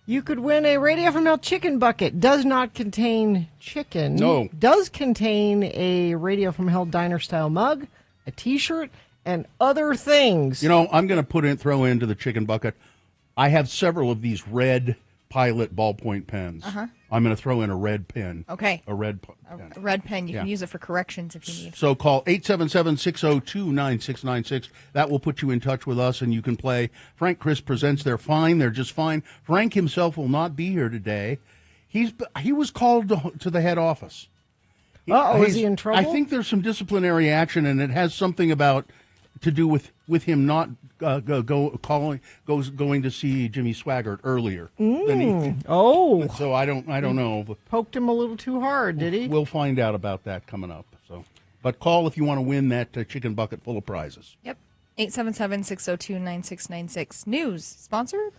You could win a Radio from Hell chicken bucket. Does not contain chicken. No. Does contain a Radio from Hell diner-style mug, a T-shirt, and other things. You know, I'm going to throw into the chicken bucket. I have several of these red Pilot ballpoint pens. I'm going to throw in a red pen. Okay. A red pen. A red pen. You can use it for corrections if you need. So call 877-602-9696. That will put you in touch with us, and you can play Frank Chris Presents They're Fine. They're Just Fine. Frank himself will not be here today. He was called to the head office. Is he in trouble? I think there's some disciplinary action, and it has something to do with him not going to see Jimmy Swaggart earlier. So I don't know. Poked him a little too hard, did he? We'll find out about that coming up. So, but call if you want to win that chicken bucket full of prizes. Yep. 877-602-9696. News sponsored.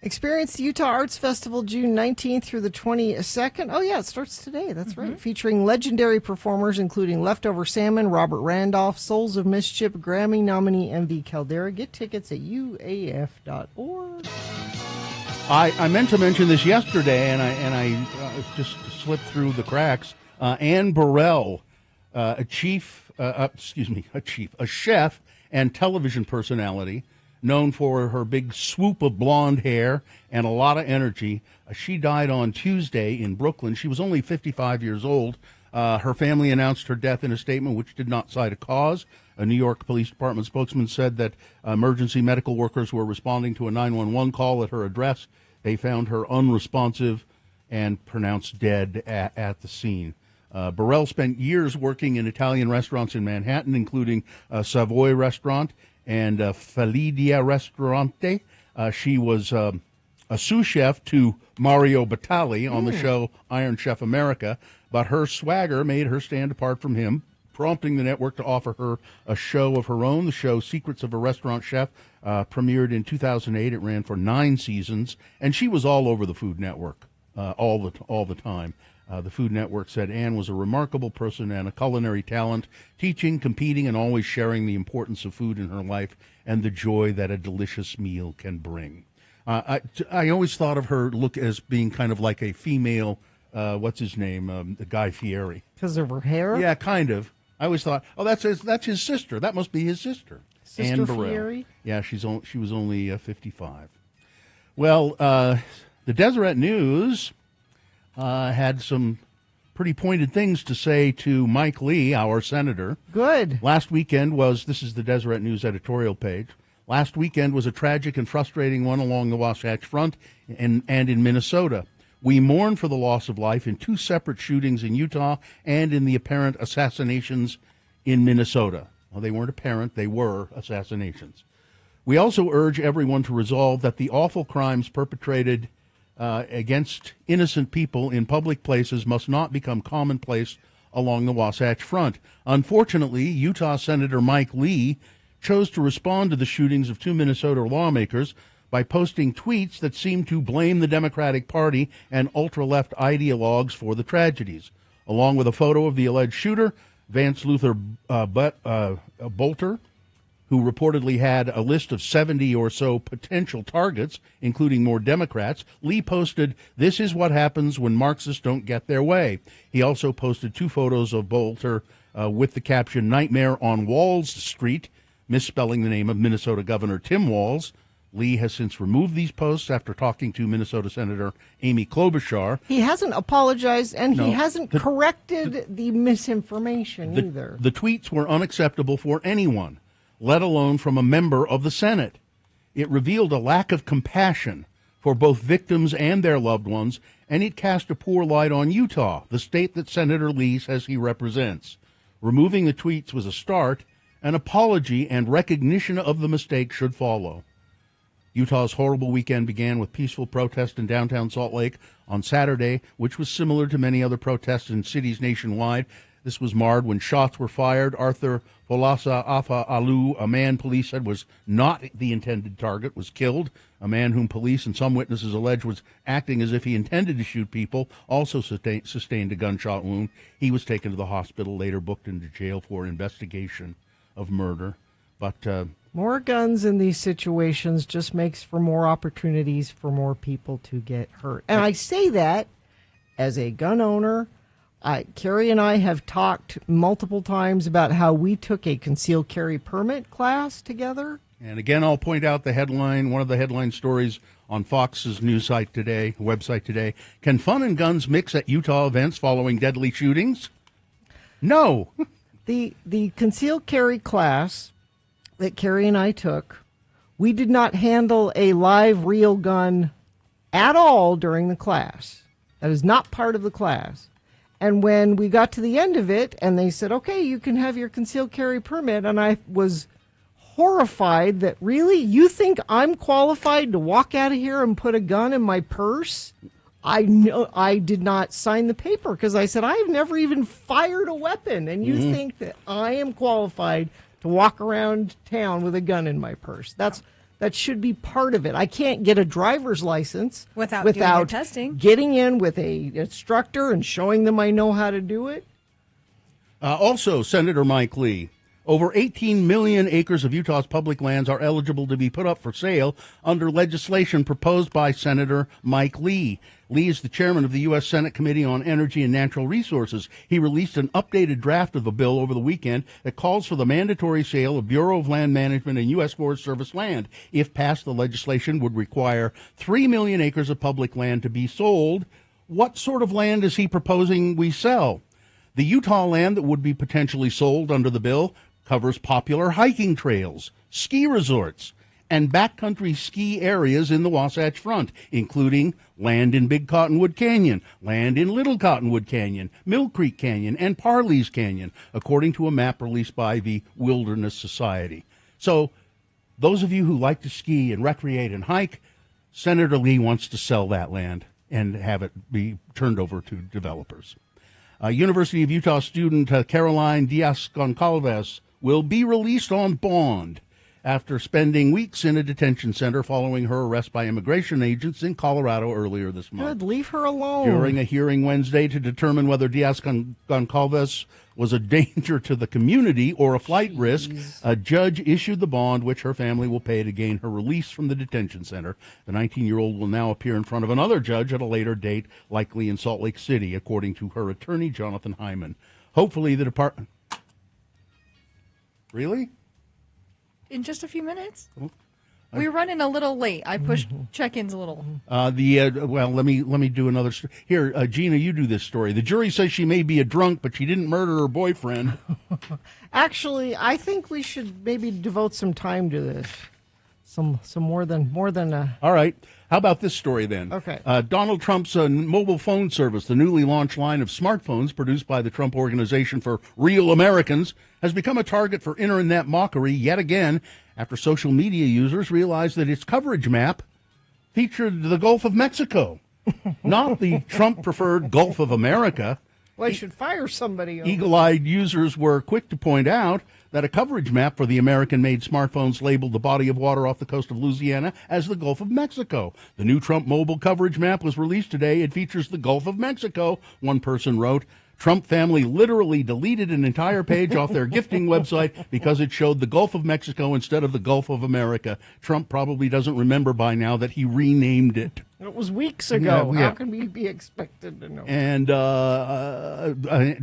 Experience the Utah Arts Festival June 19th through the 22nd. Oh, yeah, it starts today. That's right. Featuring legendary performers including Leftover Salmon, Robert Randolph, Souls of Mischief, Grammy nominee MV Caldera. Get tickets at uaf.org. I meant to mention this yesterday, and I just slipped through the cracks. Anne Burrell, a chef and television personality, known for her big swoop of blonde hair and a lot of energy. She died on Tuesday in Brooklyn. She was only 55 years old. Her family announced her death in a statement which did not cite a cause. A New York Police Department spokesman said that emergency medical workers were responding to a 911 call at her address. They found her unresponsive and pronounced dead at the scene. Burrell spent years working in Italian restaurants in Manhattan, including Savoy Restaurant and Felidia Ristorante. She was a sous chef to Mario Batali on the show Iron Chef America, but her swagger made her stand apart from him, prompting the network to offer her a show of her own. The show Secrets of a Restaurant Chef premiered in 2008. It ran for 9 seasons, and she was all over the Food Network all the time. The Food Network said Anne was a remarkable person and a culinary talent, teaching, competing, and always sharing the importance of food in her life and the joy that a delicious meal can bring. I always thought of her look as being kind of like a female, what's his name, Guy Fieri. Because of her hair? Yeah, kind of. I always thought, that's his sister. That must be his sister. Sister Anne Burrell. Fieri? Yeah, she was only 55. Well, the Deseret News had some pretty pointed things to say to Mike Lee, our senator. Good. This is the Deseret News editorial page. Last weekend was a tragic and frustrating one along the Wasatch Front and in Minnesota. We mourn for the loss of life in 2 separate shootings in Utah and in the apparent assassinations in Minnesota. Well, they weren't apparent, they were assassinations. We also urge everyone to resolve that the awful crimes perpetrated against innocent people in public places must not become commonplace along the Wasatch Front. Unfortunately, Utah Senator Mike Lee chose to respond to the shootings of 2 Minnesota lawmakers by posting tweets that seemed to blame the Democratic Party and ultra-left ideologues for the tragedies. Along with a photo of the alleged shooter, Vance Luther Bolter, who reportedly had a list of 70 or so potential targets, including more Democrats, Lee posted, "This is what happens when Marxists don't get their way." He also posted 2 photos of Bolter with the caption, "Nightmare on Walls Street," misspelling the name of Minnesota Governor Tim Walz. Lee has since removed these posts after talking to Minnesota Senator Amy Klobuchar. He hasn't apologized, and he hasn't corrected the misinformation either. The tweets were unacceptable for anyone, let alone from a member of the Senate. It revealed a lack of compassion for both victims and their loved ones, and it cast a poor light on Utah, the state that Senator Lee says he represents. Removing the tweets was a start. An apology and recognition of the mistake should follow. Utah's horrible weekend began with peaceful protest in downtown Salt Lake on Saturday, which was similar to many other protests in cities nationwide. This was marred when shots were fired. Arthur Folasa Afa Alu, a man police said was not the intended target, was killed. A man whom police and some witnesses allege was acting as if he intended to shoot people also sustained a gunshot wound. He was taken to the hospital, later booked into jail for investigation of murder. But more guns in these situations just makes for more opportunities for more people to get hurt. And I say that as a gun owner. Carrie and I have talked multiple times about how we took a concealed carry permit class together. And again, I'll point out the headline, one of the headline stories on Fox's news site today, website today. Can fun and guns mix at Utah events following deadly shootings? No. The concealed carry class that Carrie and I took, we did not handle a live real gun at all during the class. That is not part of the class. And when we got to the end of it and they said, okay, you can have your concealed carry permit, and I was horrified that, really, you think I'm qualified to walk out of here and put a gun in my purse? I did not sign the paper because I said, I've never even fired a weapon, and you think that I am qualified to walk around town with a gun in my purse. That should be part of it. I can't get a driver's license without doing your testing. Getting in with a instructor and showing them I know how to do it. Also, Senator Mike Lee, over 18 million acres of Utah's public lands are eligible to be put up for sale under legislation proposed by Senator Mike Lee. Lee is the chairman of the U.S. Senate Committee on Energy and Natural Resources. He released an updated draft of the bill over the weekend that calls for the mandatory sale of Bureau of Land Management and U.S. Forest Service land. If passed, the legislation would require 3 million acres of public land to be sold. What sort of land is he proposing we sell? The Utah land that would be potentially sold under the bill covers popular hiking trails, ski resorts, and backcountry ski areas in the Wasatch Front, including land in Big Cottonwood Canyon, land in Little Cottonwood Canyon, Mill Creek Canyon, and Parley's Canyon, according to a map released by the Wilderness Society. So those of you who like to ski and recreate and hike, Senator Lee wants to sell that land and have it be turned over to developers. University of Utah student Caroline Diaz-Goncalves will be released on bond after spending weeks in a detention center following her arrest by immigration agents in Colorado earlier this month. Good, leave her alone. During a hearing Wednesday to determine whether Diaz-Goncalves was a danger to the community or a flight risk, a judge issued the bond, which her family will pay to gain her release from the detention center. The 19-year-old will now appear in front of another judge at a later date, likely in Salt Lake City, according to her attorney, Jonathan Hyman. Hopefully the department... Really? In just a few minutes? We're running a little late. I pushed check-ins a little. Well, let me do another story. Here, Gina, you do this story. The jury says she may be a drunk, but she didn't murder her boyfriend. Actually, I think we should maybe devote some time to this. Some more than All right. How about this story then? Okay. Donald Trump's mobile phone service, the newly launched line of smartphones produced by the Trump Organization for Real Americans, has become a target for internet mockery yet again after social media users realized that its coverage map featured the Gulf of Mexico, not the Trump-preferred Gulf of America. Well, I should fire somebody. Eagle-eyed users were quick to point out that a coverage map for the American-made smartphones labeled the body of water off the coast of Louisiana as the Gulf of Mexico. The new Trump mobile coverage map was released today. It features the Gulf of Mexico, one person wrote. Trump family literally deleted an entire page off their gifting website because it showed the Gulf of Mexico instead of the Gulf of America. Trump probably doesn't remember by now that he renamed it. It was weeks ago. Yeah. How can we be expected to know? And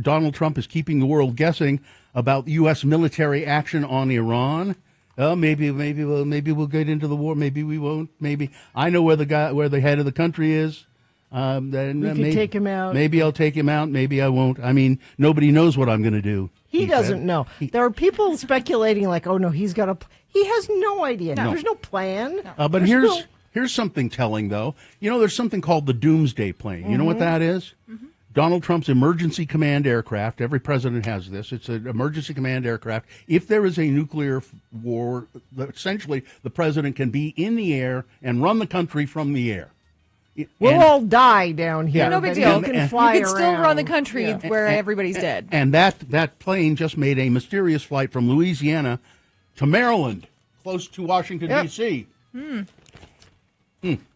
Donald Trump is keeping the world guessing about U.S. military action on Iran. Maybe we'll get into the war. Maybe we won't. Maybe I know where the head of the country is. Then we can take him out. Maybe I'll take him out. Maybe I won't. I mean, nobody knows what I'm going to do. He doesn't know. There are people speculating like, oh no, he has no idea. No. There's no plan. But here's Here's something telling, though. There's something called the Doomsday Plane. You know what that is? Mm-hmm. Donald Trump's emergency command aircraft. Every president has this. It's an emergency command aircraft. If there is a nuclear war, essentially the president can be in the air and run the country from the air. We'll all die down here. Yeah, no big deal. You can fly still run the country where everybody's dead. And that plane just made a mysterious flight from Louisiana to Maryland, close to Washington, D.C.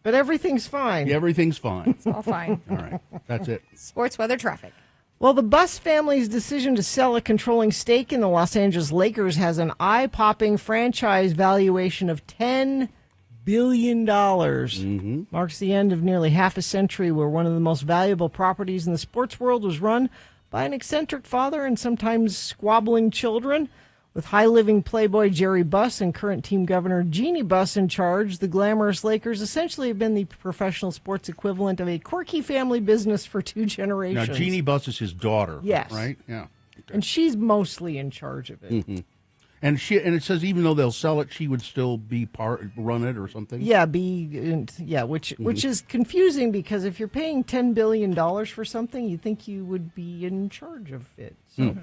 But everything's fine. Yeah, everything's fine. It's all fine. All right. That's it. Sports, weather, traffic. Well, the Buss family's decision to sell a controlling stake in the Los Angeles Lakers has an eye-popping franchise valuation of $10 billion. Mm-hmm. Marks the end of nearly half a century where one of the most valuable properties in the sports world was run by an eccentric father and sometimes squabbling children. With high-living playboy Jerry Buss and current team governor Jeannie Buss in charge, the glamorous Lakers essentially have been the professional sports equivalent of a quirky family business for 2 generations. Now, Jeannie Buss is his daughter, yes, right? Yeah. Okay. And she's mostly in charge of it. Mm-hmm. And it says even though they'll sell it, she would still be run it or something. Yeah, which is confusing because if you're paying $10 billion for something, you think you would be in charge of it. So.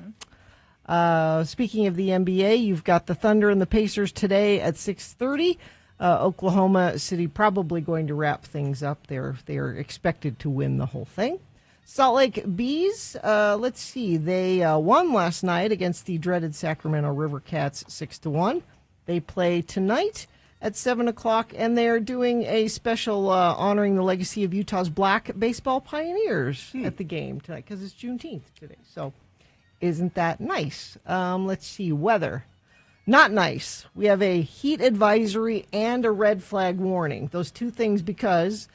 Speaking of the NBA, you've got the Thunder and the Pacers today at 6:30. Oklahoma City probably going to wrap things up. They're expected to win the whole thing. Salt Lake Bees, let's see, they won last night against the dreaded Sacramento River Cats 6-1. They play tonight at 7 o'clock, and they're doing a special honoring the legacy of Utah's black baseball pioneers at the game tonight because it's Juneteenth today. So isn't that nice? Let's see, weather. Not nice. We have a heat advisory and a red flag warning. Those two things because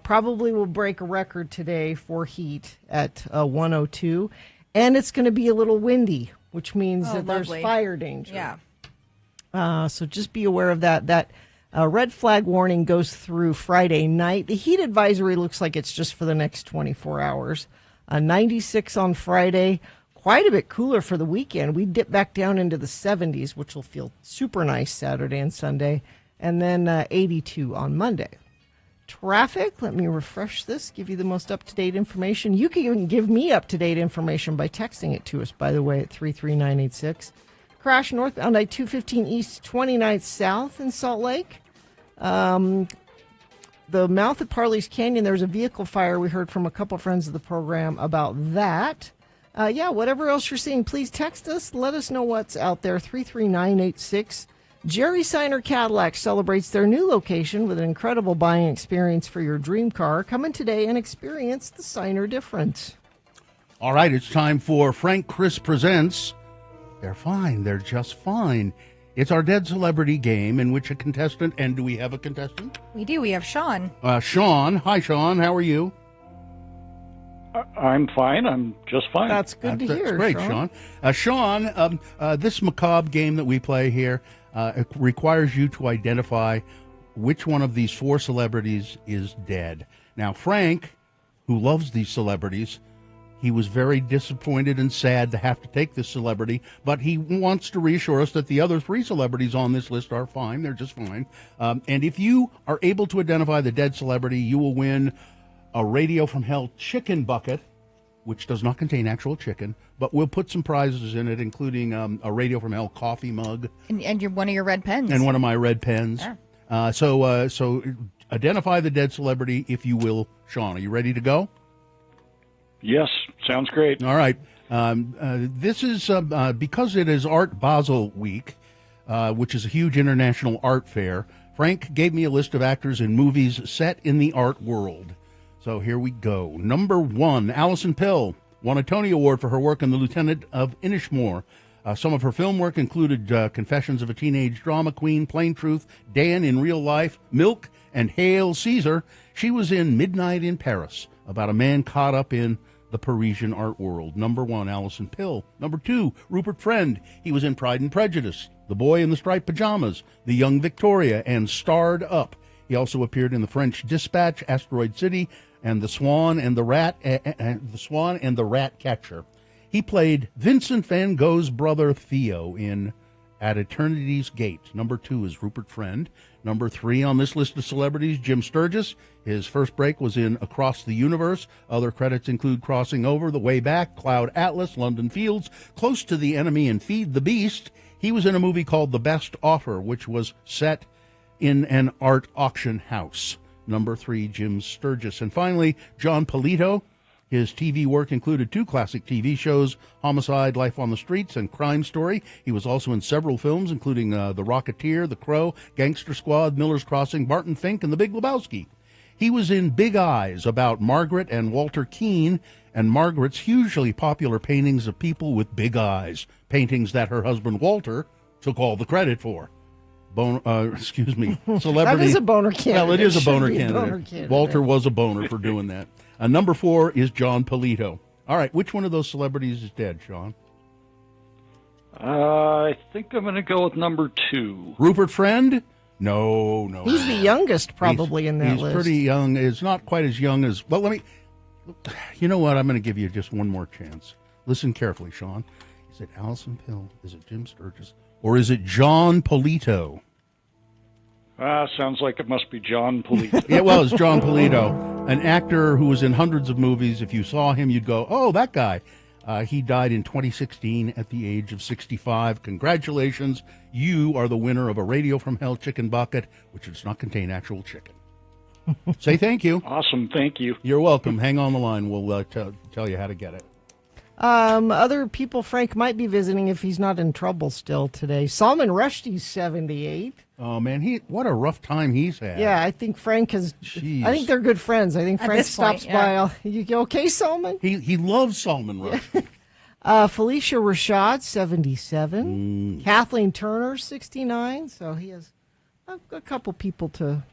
probably will break a record today for heat at 102. And it's going to be a little windy, which means that there's fire danger. Yeah. So just be aware of that. That red flag warning goes through Friday night. The heat advisory looks like it's just for the next 24 hours. 96 on Friday. Quite a bit cooler for the weekend. We dip back down into the 70s, which will feel super nice Saturday and Sunday, and then 82 on Monday. Traffic, let me refresh this, give you the most up-to-date information. You can even give me up-to-date information by texting it to us, by the way, at 33986. Crash northbound I-215 East, 29th South in Salt Lake. The mouth of Parley's Canyon, there was a vehicle fire. We heard from a couple friends of the program about that. Whatever else you're seeing, please text us. Let us know what's out there. 33986. Jerry Seiner Cadillac celebrates their new location with an incredible buying experience for your dream car. Come in today and experience the Seiner difference. All right, it's time for Frank Chris Presents. They're fine. They're just fine. It's our Dead Celebrity game in which a contestant, and do we have a contestant? We do. We have Sean. Sean. Hi, Sean. How are you? I'm fine. I'm just fine. That's good to hear. That's great, Sean. Sean, this macabre game that we play here it requires you to identify which one of these 4 celebrities is dead. Now, Frank, who loves these celebrities, he was very disappointed and sad to have to take this celebrity, but he wants to reassure us that the other 3 celebrities on this list are fine. They're just fine. And if you are able to identify the dead celebrity, you will win a Radio from Hell chicken bucket, which does not contain actual chicken, but we'll put some prizes in it, including a Radio from Hell coffee mug. And one of your red pens. And one of my red pens. Yeah. So identify the dead celebrity, if you will. Sean, are you ready to go? Yes, sounds great. All right. This is because it is Art Basel Week, which is a huge international art fair. Frank gave me a list of actors in movies set in the art world. So here we go. Number 1, Alison Pill won a Tony Award for her work in The Lieutenant of Inishmore. Some of her film work included Confessions of a Teenage Drama Queen, Plain Truth, Dan in Real Life, Milk, and Hail Caesar. She was in Midnight in Paris, about a man caught up in the Parisian art world. Number 1, Alison Pill. Number 2, Rupert Friend. He was in Pride and Prejudice, The Boy in the Striped Pajamas, The Young Victoria, and Starred Up. He also appeared in The French Dispatch, Asteroid City, and The Swan and the Rat Catcher. He played Vincent van Gogh's brother Theo in At Eternity's Gate. Number 2 is Rupert Friend. Number 3 on this list of celebrities, Jim Sturgis. His first break was in Across the Universe. Other credits include Crossing Over, The Way Back, Cloud Atlas, London Fields, Close to the Enemy, and Feed the Beast. He was in a movie called The Best Offer, which was set in an art auction house. Number 3, Jim Sturgis. And finally, John Polito. His TV work included 2 classic TV shows, Homicide, Life on the Streets, and Crime Story. He was also in several films, including The Rocketeer, The Crow, Gangster Squad, Miller's Crossing, Barton Fink, and The Big Lebowski. He was in Big Eyes about Margaret and Walter Keane, and Margaret's hugely popular paintings of people with big eyes, paintings that her husband Walter took all the credit for. Celebrity. That is a boner candidate. Well, it is a boner candidate. Walter was a boner for doing that. Number 4 is John Polito. All right, which one of those celebrities is dead, Sean? I think I'm going to go with number 2. Rupert Friend? No. He's the youngest probably in that list. He's pretty young. It's not quite as young as... Well, you know what? I'm going to give you just one more chance. Listen carefully, Sean. Is it Alison Pill? Is it Jim Sturgis? Or is it John Polito? Sounds like it must be John Polito. It was John Polito, an actor who was in hundreds of movies. If you saw him, you'd go, oh, that guy. He died in 2016 at the age of 65. Congratulations. You are the winner of a Radio from Hell chicken bucket, which does not contain actual chicken. Say thank you. Awesome. Thank you. You're welcome. Hang on the line. We'll tell you how to get it. Other people Frank might be visiting if he's not in trouble still today. Salman Rushdie's 78. Oh, man, what a rough time he's had. Yeah, I think Frank has... Jeez. I think they're good friends. I think Frank stops by. You okay, Salman? He loves Salman Rushdie. Felicia Rashad, 77. Kathleen Turner, 69. So he has a couple people to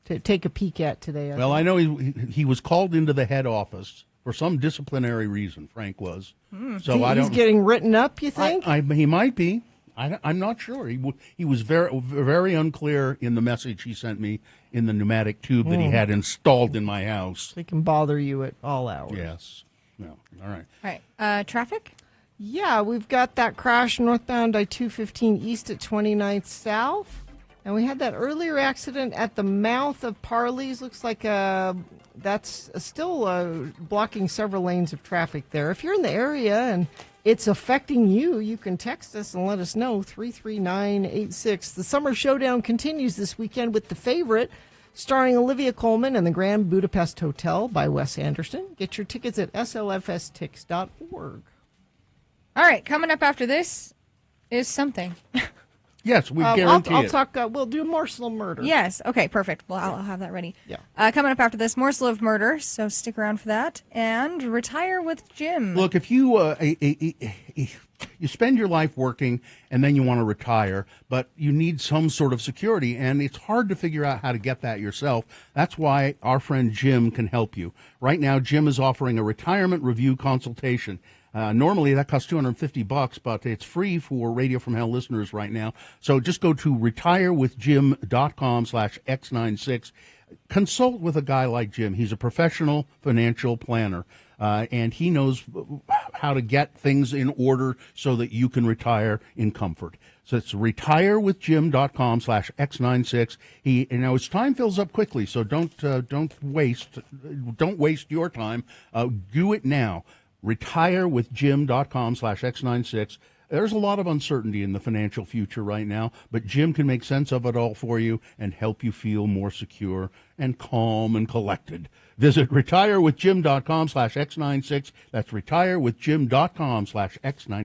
take a peek at today. I know he was called into the head office for some disciplinary reason, Frank was. So he's getting written up, you think? He might be. I'm not sure. He was very, very unclear in the message he sent me in the pneumatic tube that he had installed in my house. They can bother you at all hours. Yes. No. All right. All right. Traffic? Yeah, we've got that crash northbound I-215 east at 29th South. And we had that earlier accident at the mouth of Parley's. Looks like that's still blocking several lanes of traffic there. If you're in the area and it's affecting you, you can text us and let us know, 33986. The Summer Showdown continues this weekend with The Favorite, starring Olivia Colman and the Grand Budapest Hotel by Wes Anderson. Get your tickets at slfstix.org. All right, coming up after this is something. Yes, we guarantee I'll talk. We'll do Morsel Murder. Yes. Okay. Perfect. Well, I'll have that ready. Yeah. Coming up after this, Morsel of Murder. So stick around for that. And Retire with Jim. Look, if you you spend your life working and then you want to retire, but you need some sort of security, and it's hard to figure out how to get that yourself. That's why our friend Jim can help you. Right now, Jim is offering a retirement review consultation. Normally that costs $250, but it's free for Radio from Hell listeners right now. So just go to retirewithjim.com/X96. Consult with a guy like Jim. He's a professional financial planner, and he knows how to get things in order so that you can retire in comfort. So it's retirewithjim.com/X96. His time fills up quickly, so don't waste your time. Do it now. retirewithjim.com/X96. There's a lot of uncertainty in the financial future right now, but Jim can make sense of it all for you and help you feel more secure and calm and collected. Visit retirewithjim.com/X96. That's retirewithjim.com/X96.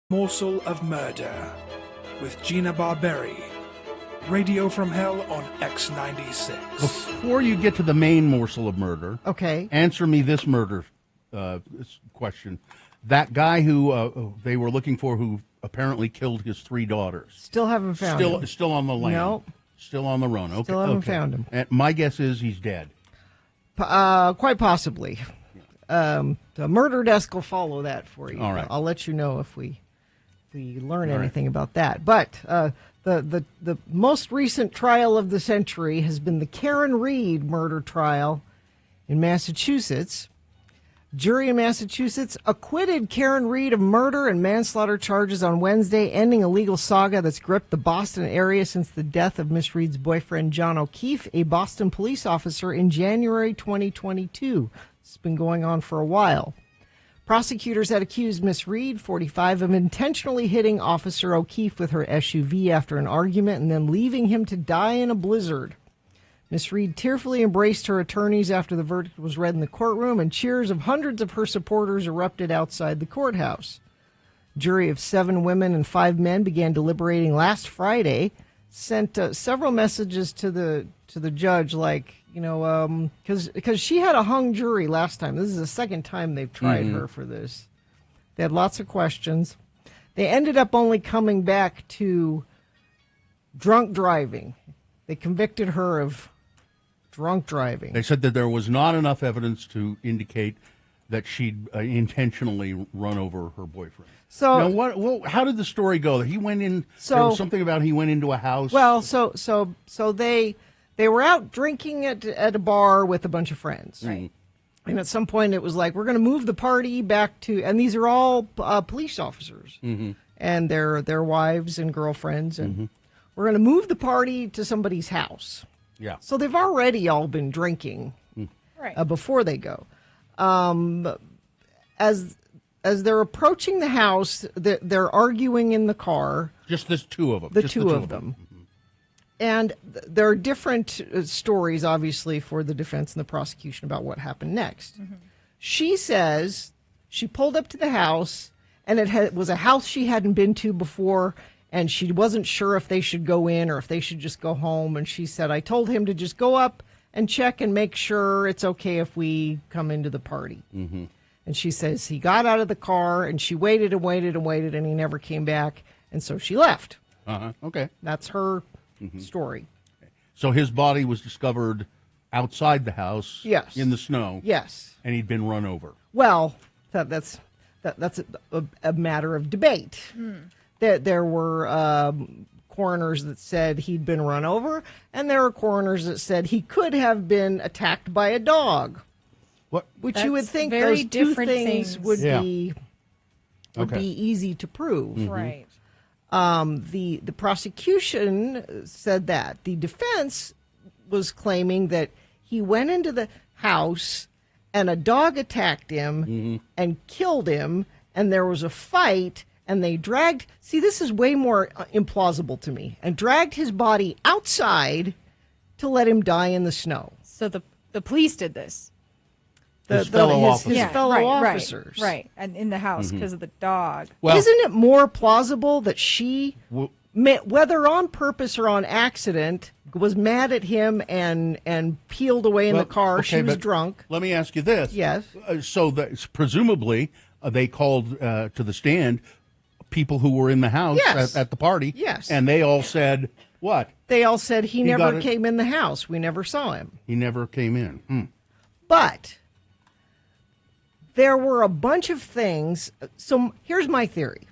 Morsel of Murder with Gina Barberi. Radio from Hell on X96. Before you get to the main morsel of murder, okay, answer me this murder question. That guy who they were looking for, who apparently killed his 3 daughters. Still haven't found him. Still on the lam. No. Still on the run. Okay. Still haven't found him. And my guess is he's dead. Quite possibly. The murder desk will follow that for you. All right. I'll let you know if we learn anything about that. But the most recent trial of the century has been the Karen Reed murder trial in Massachusetts. Jury in Massachusetts acquitted Karen Reed of murder and manslaughter charges on Wednesday, ending a legal saga that's gripped the Boston area since the death of Miss Reed's boyfriend, John O'Keefe, a Boston police officer, in January 2022. It's been going on for a while. Prosecutors had accused Miss Reed, 45, of intentionally hitting Officer O'Keefe with her SUV after an argument and then leaving him to die in a blizzard. Miss Reed tearfully embraced her attorneys after the verdict was read in the courtroom, and cheers of hundreds of her supporters erupted outside the courthouse. A jury of 7 women and 5 men began deliberating last Friday, sent several messages to the judge, like, because she had a hung jury last time. This is the second time they've tried her for this. They had lots of questions. They ended up only coming back to drunk driving. They convicted her of drunk driving. They said that there was not enough evidence to indicate that she'd intentionally run over her boyfriend. So now, how did the story go? He went in. There was something about he went into a house. Well, so they were out drinking at a bar with a bunch of friends. Right. And at some point it was like, we're going to move the party back to, and these are all police officers and their wives and girlfriends, and we're going to move the party to somebody's house. Yeah. So they've already all been drinking before they go. As they're approaching the house, they're arguing in the car. Just the 2 of them. The two of them. And there are different stories, obviously, for the defense and the prosecution about what happened next. She says she pulled up to the house, and it was a house she hadn't been to before, and she wasn't sure if they should go in or if they should just go home. And she said, I told him to just go up and check and make sure it's okay if we come into the party. And she says he got out of the car, and she waited and waited and waited, and he never came back, and so she left. Okay. That's her story. So his body was discovered outside the house. Yes. In the snow. Yes. And he'd been run over. Well, that's a matter of debate. There were coroners that said he'd been run over, and there were coroners that said he could have been attacked by a dog. What? Which you would think very those 2 different things would be easy to prove. Right. The prosecution said that. The defense was claiming that he went into the house and a dog attacked him and killed him, and there was a fight, and they dragged... See, this is way more implausible to me. And dragged his body outside to let him die in the snow. So the police did this. His fellow officers. Right, and in the house because of the dog. Well, isn't it more plausible that she, whether on purpose or on accident, was mad at him and peeled away in the car? She was drunk. Let me ask you this. Yes. So that presumably they called to the stand people who were in the house at the party. Yes. And they all said what? They all said he never came in the house. We never saw him. He never came in. But there were a bunch of things. So here's my theory.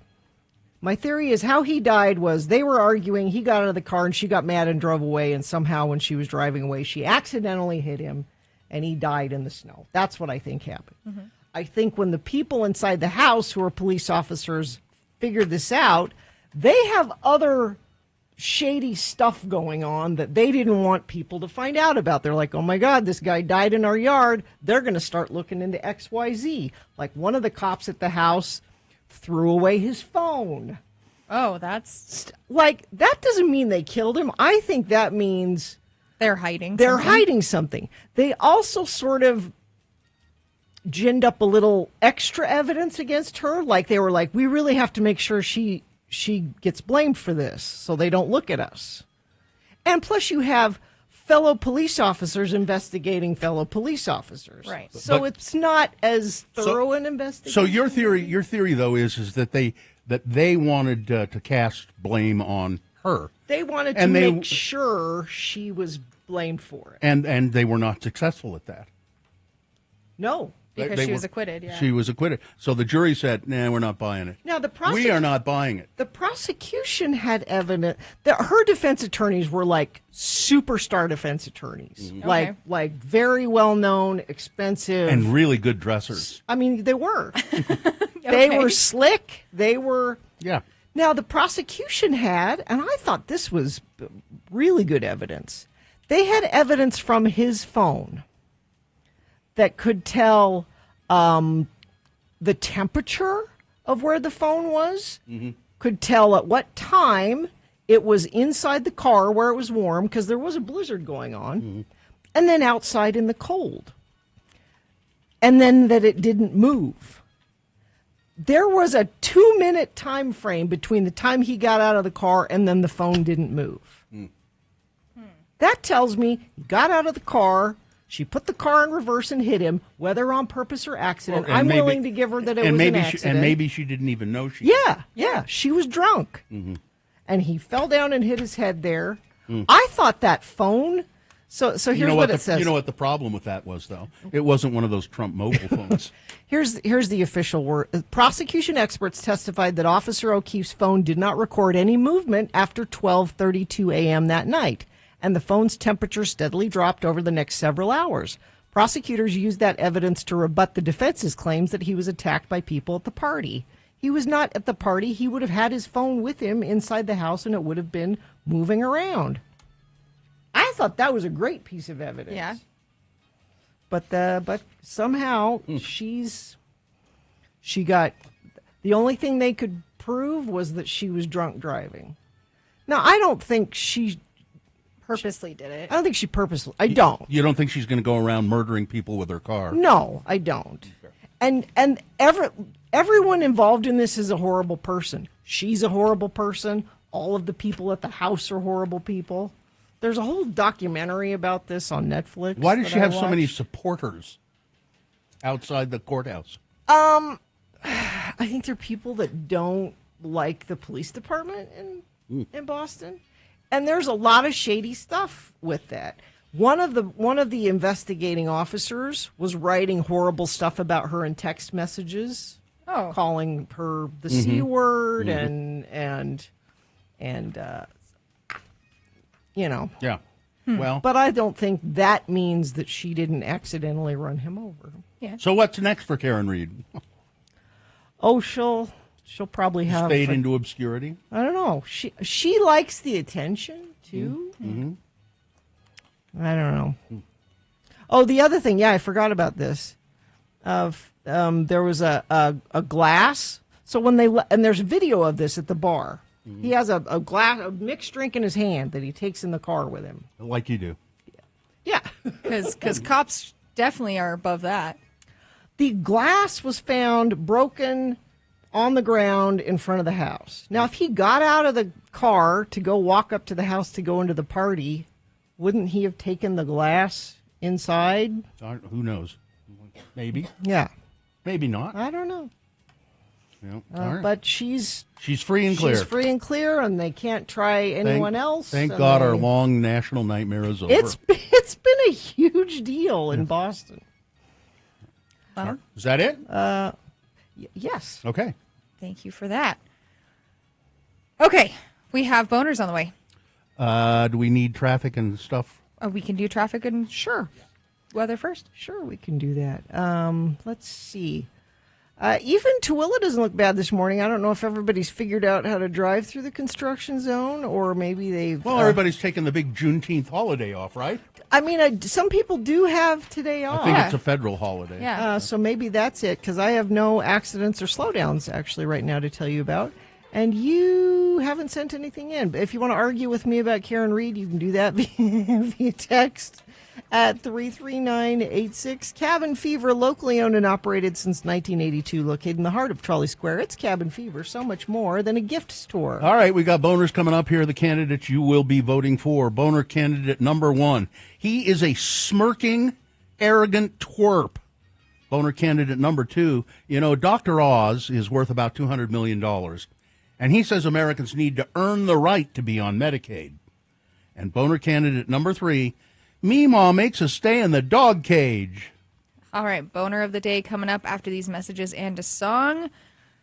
My theory is how he died was they were arguing. He got out of the car and she got mad and drove away. And somehow when she was driving away, she accidentally hit him and he died in the snow. That's what I think happened. I think when the people inside the house who are police officers figured this out, they have other shady stuff going on that they didn't want people to find out about. They're like, oh my God, this guy died in our yard. They're going to start looking into XYZ. Like one of the cops at the house threw away his phone. Oh, that's... Like, that doesn't mean they killed him. I think that means... They're hiding something. They also sort of ginned up a little extra evidence against her. Like they were like, we really have to make sure she gets blamed for this so they don't look at us. And plus you have fellow police officers investigating fellow police officers. Right. So it's not as thorough an investigation. So your theory though is that they wanted to cast blame on her. They wanted to make sure she was blamed for it. And they were not successful at that. No. Because she was acquitted, yeah. She was acquitted. So the jury said, nah, we're not buying it. Now, we are not buying it. The prosecution had evidence that her defense attorneys were like superstar defense attorneys. Mm-hmm. Like very well-known, expensive. And really good dressers. I mean, they were. They were slick. They were. Yeah. Now, the prosecution had, and I thought this was really good evidence, they had evidence from his phone that could tell the temperature of where the phone was, could tell at what time it was inside the car where it was warm, because there was a blizzard going on, and then outside in the cold. And then that it didn't move. There was a 2-minute time frame between the time he got out of the car and then the phone didn't move. That tells me he got out of the car. She put the car in reverse and hit him, whether on purpose or accident. I'm willing to give her that it was an accident. And maybe she didn't even know she Yeah. She was drunk. And he fell down and hit his head there. I thought that phone... So here's what it says. You know what the problem with that was, though? It wasn't one of those Trump mobile phones. Here's the official word. Prosecution experts testified that Officer O'Keefe's phone did not record any movement after 12:32 a.m. that night, and the phone's temperature steadily dropped over the next several hours. Prosecutors used that evidence to rebut the defense's claims that he was attacked by people at the party. He was not at the party. He would have had his phone with him inside the house, and it would have been moving around. I thought that was a great piece of evidence. Yeah. But somehow she got, the only thing they could prove was that she was drunk driving. Now, I don't think she purposely did it. I don't think she purposely. I don't. You don't think she's going to go around murdering people with her car? No, I don't. And everyone involved in this is a horrible person. She's a horrible person. All of the people at the house are horrible people. There's a whole documentary about this on Netflix. Why does she have so many supporters outside the courthouse? I think they're people that don't like the police department in Boston, and there's a lot of shady stuff with that. One of the investigating officers was writing horrible stuff about her in text messages, calling her the C word and you know. Yeah. Well, but I don't think that means that she didn't accidentally run him over. Yeah. So what's next for Karen Reed? Oh, she'll probably have fade into obscurity. I don't know. She likes the attention too. I don't know. Oh, the other thing, I forgot about this. There was a glass. So when there's video of this at the bar. He has a glass, a mixed drink in his hand that he takes in the car with him. Like you do. Yeah. Because cops definitely are above that. The glass was found broken on the ground in front of the house. Now, if he got out of the car to go walk up to the house to go into the party, wouldn't he have taken the glass inside? Who knows? Maybe. Yeah. Maybe not. I don't know. Yeah. Right. But she's free and clear. She's free and clear, and they can't try anyone else. Thank God our long national nightmare is over. It's been a huge deal in Boston. Well, is that it? Yes. Okay. Thank you for that. Okay, we have boners on the way. Do we need traffic and stuff? We can do traffic and weather first. Sure, we can do that. Let's see. Even Tooele doesn't look bad this morning. I don't know if everybody's figured out how to drive through the construction zone, or maybe they've... Well, everybody's taking the big Juneteenth holiday off, right? I mean, some people do have today off. I think it's a federal holiday. Yeah. So maybe that's it, because I have no accidents or slowdowns, actually, right now to tell you about. And you haven't sent anything in. But if you want to argue with me about Karen Reed, you can do that via text at 33986. Cabin Fever, locally owned and operated since 1982, located in the heart of Trolley Square. It's Cabin Fever, so much more than a gift store. All right, we got boners coming up here, the candidates you will be voting for. Boner candidate number 1. He is a smirking, arrogant twerp. Boner candidate number 2. You know, Dr. Oz is worth about $200 million. And he says Americans need to earn the right to be on Medicaid. And boner candidate number 3, Meemaw makes us stay in the dog cage. All right, boner of the day coming up after these messages and a song.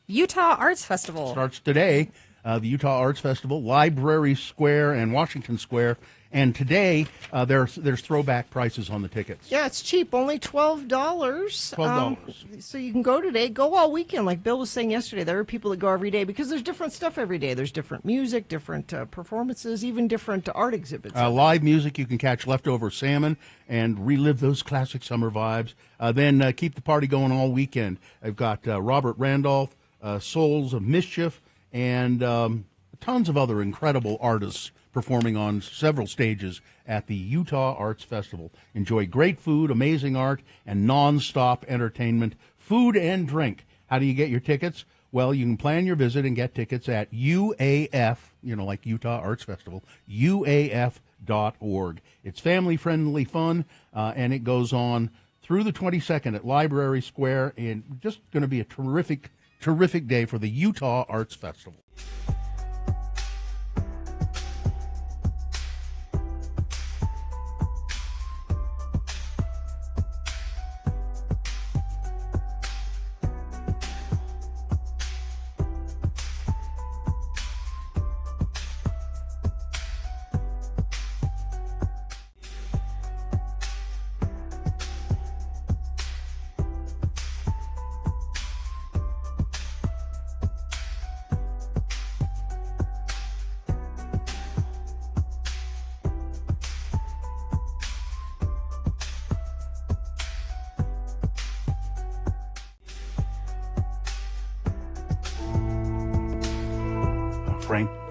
Utah Arts Festival. Starts today, the Utah Arts Festival, Library Square and Washington Square. And today, there's throwback prices on the tickets. Yeah, it's cheap, only $12. $12. So you can go today, go all weekend. Like Bill was saying yesterday, there are people that go every day because there's different stuff every day. There's different music, different performances, even different art exhibits. Live music, you can catch leftover salmon and relive those classic summer vibes. Then keep the party going all weekend. I've got Robert Randolph, Souls of Mischief, and tons of other incredible artists performing on several stages at the Utah Arts Festival. Enjoy great food, amazing art, and non-stop entertainment, food and drink. How do you get your tickets? Well, you can plan your visit and get tickets at UAF, like Utah Arts Festival, UAF.org. It's family-friendly fun, and it goes on through the 22nd at Library Square, and just going to be a terrific, terrific day for the Utah Arts Festival.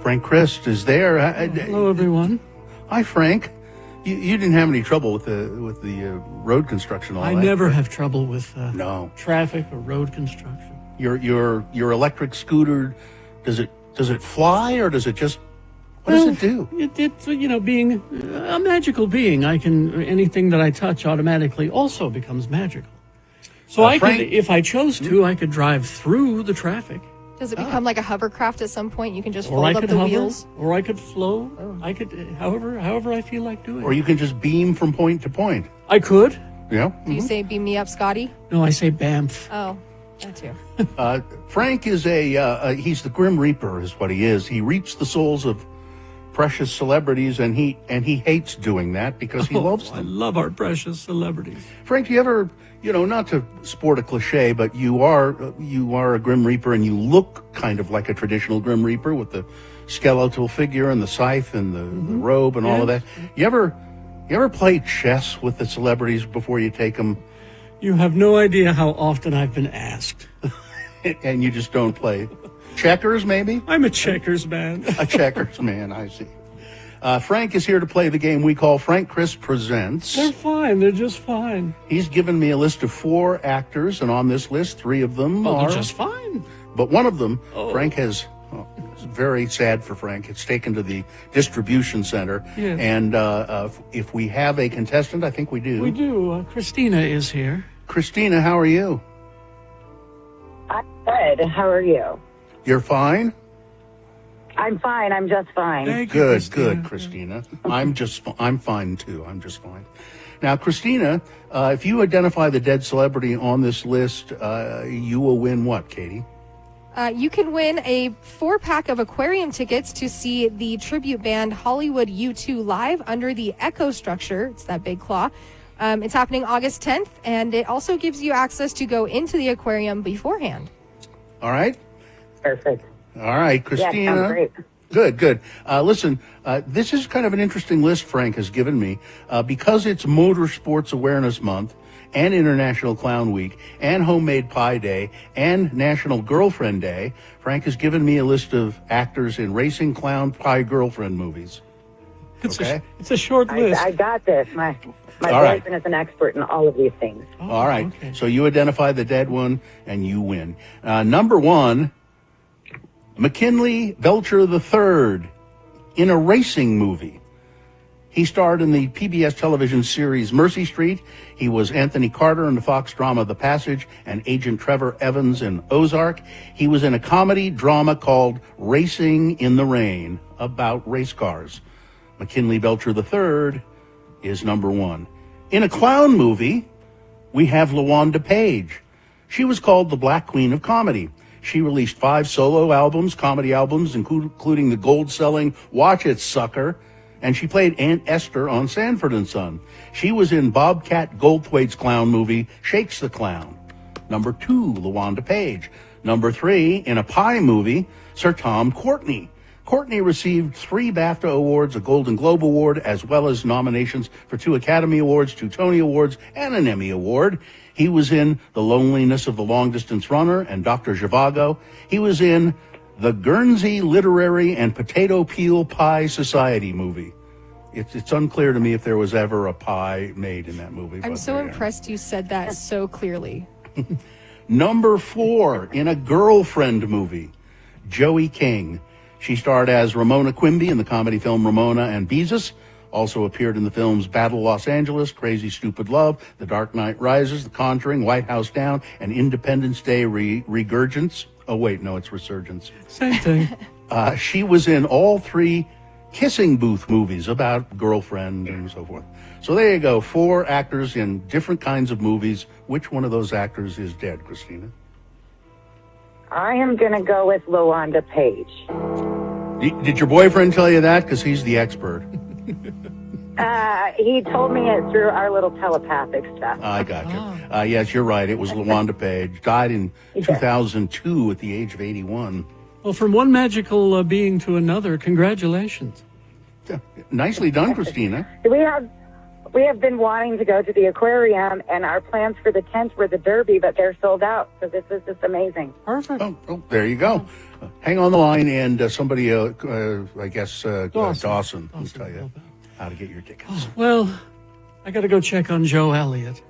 Frank Christ is there. Hello, everyone. Hi, Frank. You didn't have any trouble with the road construction, all I that? never have trouble with no traffic or road construction. Your electric scooter, does it fly or does it just? What does it do? It's being a magical being. Anything that I touch automatically also becomes magical. So if I chose to, I could drive through the traffic. Does it become like a hovercraft at some point? You can just fold up the wheels? Or I could flow. I could, however I feel like doing. Or you can just beam from point to point. I could. Yeah. Do you say beam me up, Scotty? No, I say Banff. Oh, that too. Frank is he's the Grim Reaper is what he is. He reaps the souls of precious celebrities, and he hates doing that because he loves them. I love our precious celebrities. Frank, do you ever, not to sport a cliche, but you are a Grim Reaper, and you look kind of like a traditional Grim Reaper with the skeletal figure and the scythe and the robe and all of that. You ever play chess with the celebrities before you take them? You have no idea how often I've been asked. And you just don't play. Checkers, maybe? I'm a checkers man. A checkers man, I see. Frank is here to play the game we call Frank Chris Presents. They're fine. They're just fine. He's given me a list of 4 actors, and on this list, 3 of them are... they're just fine. But one of them, Frank has... it's very sad for Frank. It's taken to the distribution center. Yes. And if we have a contestant, I think we do. We do. Christina is here. Christina, how are you? I'm good. How are you? You're fine? I'm fine. I'm just fine. Thank you, Good, Christina. I'm fine too. I'm just fine. Now, Christina, if you identify the dead celebrity on this list, you will win what, Katie? You can win a 4-pack of aquarium tickets to see the tribute band Hollywood U2 live under the Echo structure. It's that big claw. It's happening August 10th, and it also gives you access to go into the aquarium beforehand. All right. Perfect. All right, Christina. Yeah, sounds great. Good. Listen, this is kind of an interesting list Frank has given me because it's Motorsports Awareness Month and International Clown Week and Homemade Pie Day and National Girlfriend Day. Frank has given me a list of actors in racing, clown, pie, girlfriend movies. Okay? It's a short list. I got this. My All right. boyfriend is an expert in all of these things. All right. So you identify the dead one, and you win. Number 1, McKinley Belcher III in a racing movie. He starred in the PBS television series Mercy Street. He was Anthony Carter in the Fox drama The Passage and Agent Trevor Evans in Ozark. He was in a comedy drama called Racing in the Rain about race cars. McKinley Belcher III is number 1. In a clown movie, we have LaWanda Page. She was called the Black Queen of Comedy. She released 5 solo albums, comedy albums, including the gold-selling Watch It, Sucker, and she played Aunt Esther on Sanford and Son. She was in Bobcat Goldthwait's clown movie, Shakes the Clown. Number 2, LaWanda Page. Number 3, in a Pie movie, Sir Tom Courtenay. Courtenay received 3 BAFTA awards, a Golden Globe Award, as well as nominations for 2 Academy Awards, 2 Tony Awards, and an Emmy Award. He was in The Loneliness of the Long-Distance Runner and Dr. Zhivago. He was in the Guernsey Literary and Potato Peel Pie Society movie. It's unclear to me if there was ever a pie made in that movie. I'm so impressed you said that so clearly. Number 4, in a girlfriend movie, Joey King. She starred as Ramona Quimby in the comedy film Ramona and Beezus, also appeared in the films Battle Los Angeles, Crazy Stupid Love, The Dark Knight Rises, The Conjuring, White House Down, and Independence Day Regurgence. Oh, wait, no, it's Resurgence. Same thing. She was in all 3 Kissing Booth movies about girlfriend and so forth. So there you go, 4 actors in different kinds of movies. Which one of those actors is dead, Christina? I am going to go with LaWanda Page. Did your boyfriend tell you that? Because he's the expert. He told me it through our little telepathic stuff. I got you. Yes, you're right. It was LaWanda Page. Died in 2002 at the age of 81. Well, from one magical being to another, congratulations. Nicely done, Christina. We have been wanting to go to the aquarium, and our plans for the 10th were the Derby, but they're sold out. So this is just amazing. Perfect. Oh, there you go. Hang on the line, and somebody, I guess, Dawson will tell you how to get your tickets. Well, I got to go check on Joe Elliott.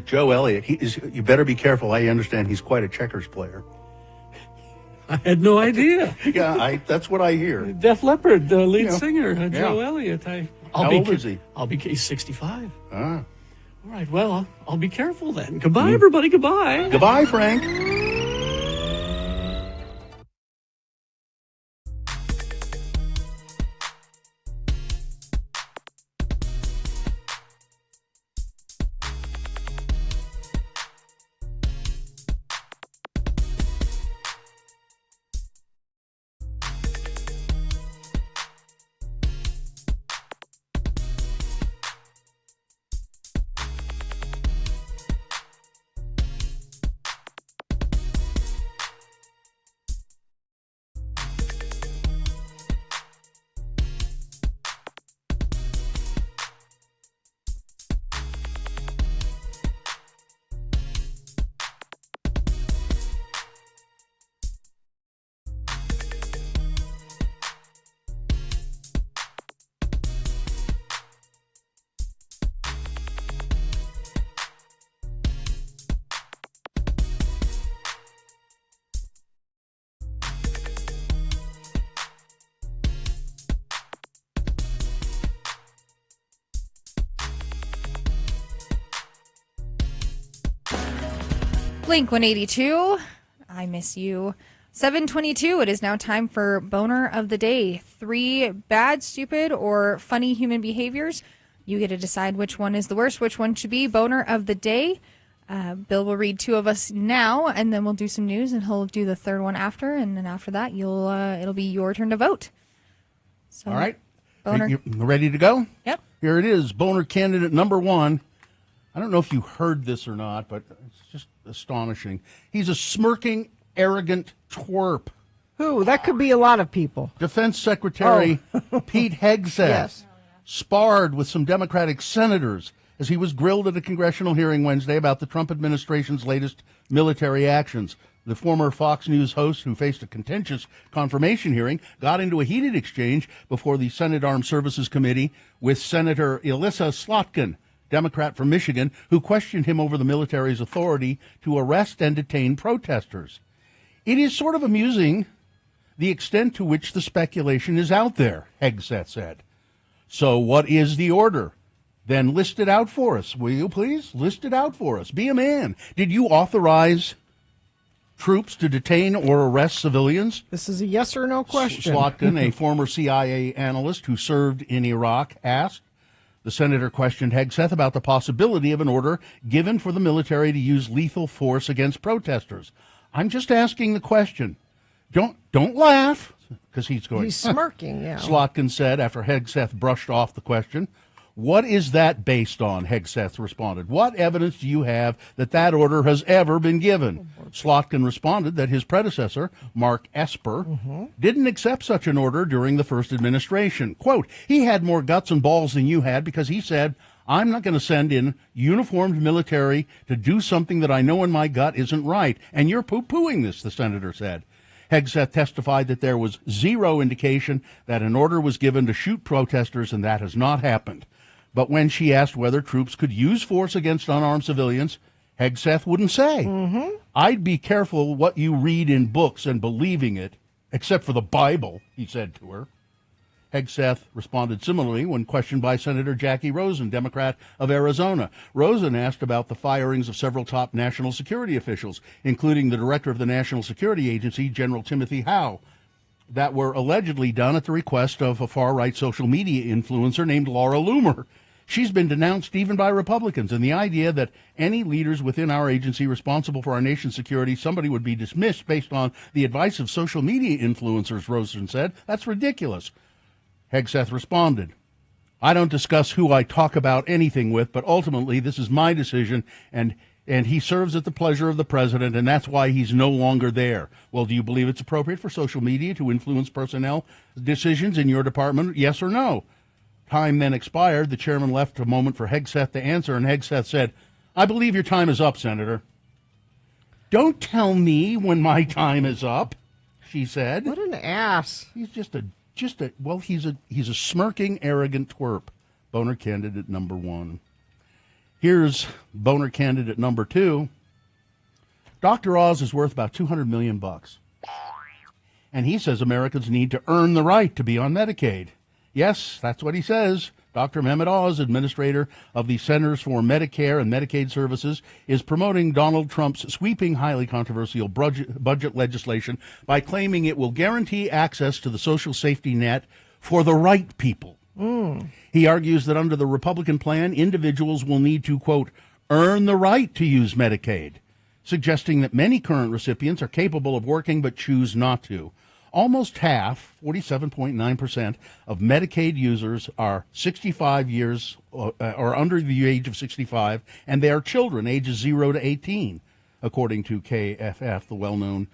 Joe Elliott. You better be careful. I understand he's quite a checkers player. I had no idea. Yeah, that's what I hear. Def Leppard, the lead singer, Joe Elliott. How old is he? He's 65. Ah. All right, well, I'll be careful then. Goodbye, everybody. Goodbye. Goodbye, Frank. Blink 182, I miss you. 7:22, it is now time for Boner of the Day. 3 bad, stupid, or funny human behaviors. You get to decide which one is the worst, which one should be Boner of the Day. Bill will read 2 of us now, and then we'll do some news, and he'll do the 3rd one after, and then after that, it'll be your turn to vote. So, all right. Boner. You ready to go? Yep. Here it is, Boner candidate number 1. I don't know if you heard this or not, but it's just astonishing. He's a smirking, arrogant twerp. Who? That could be a lot of people. Defense Secretary Pete Hegseth sparred with some Democratic senators as he was grilled at a congressional hearing Wednesday about the Trump administration's latest military actions. the former Fox News host who faced a contentious confirmation hearing, got into a heated exchange before the Senate Armed Services Committee with Senator Elissa Slotkin, Democrat from Michigan, who questioned him over the military's authority to arrest and detain protesters. It is sort of amusing the extent to which the speculation is out there, Hegseth said. So what is the order? Then list it out for us, will you please? List it out for us. Be a man. Did you authorize troops to detain or arrest civilians? This is a yes or no question. Slotkin, a former CIA analyst who served in Iraq, asked. The senator questioned Hegseth about the possibility of an order given for the military to use lethal force against protesters. I'm just asking the question. Don't laugh, because he's smirking, yeah. Slotkin said after Hegseth brushed off the question. What is that based on? Hegseth responded. What evidence do you have that order has ever been given? Slotkin responded that his predecessor, Mark Esper, didn't accept such an order during the first administration. Quote, he had more guts and balls than you had because he said, I'm not going to send in uniformed military to do something that I know in my gut isn't right. And you're poo-pooing this, the senator said. Hegseth testified that there was zero indication that an order was given to shoot protesters, and that has not happened. But when she asked whether troops could use force against unarmed civilians, Hegseth wouldn't say. I'd be careful what you read in books and believing it, except for the Bible, he said to her. Hegseth responded similarly when questioned by Senator Jackie Rosen, Democrat of Arizona. Rosen asked about the firings of several top national security officials, including the director of the National Security Agency, General Timothy Howe, that were allegedly done at the request of a far-right social media influencer named Laura Loomer. She's been denounced even by Republicans, and the idea that any leaders within our agency responsible for our nation's security, somebody would be dismissed based on the advice of social media influencers, Rosen said, that's ridiculous. Hegseth responded, I don't discuss who I talk about anything with, but ultimately this is my decision, and he serves at the pleasure of the president, and that's why he's no longer there. Well, do you believe it's appropriate for social media to influence personnel decisions in your department, yes or no? Time then expired. The chairman left a moment for Hegseth to answer, and Hegseth said, I believe your time is up, Senator. Don't tell me when my time is up, she said. What an ass. He's he's a smirking, arrogant twerp. Boner candidate number one. Here's boner candidate number two. Dr. Oz is worth about $200 million. And he says Americans need to earn the right to be on Medicaid. Yes, that's what he says. Dr. Mehmet Oz, administrator of the Centers for Medicare and Medicaid Services, is promoting Donald Trump's sweeping, highly controversial budget legislation by claiming it will guarantee access to the social safety net for the right people. He argues that under the Republican plan, individuals will need to, quote, earn the right to use Medicaid, suggesting that many current recipients are capable of working but choose not to. Almost half, 47.9%, of Medicaid users are 65 years or under the age of 65, and they are children ages 0 to 18, according to KFF, the well-known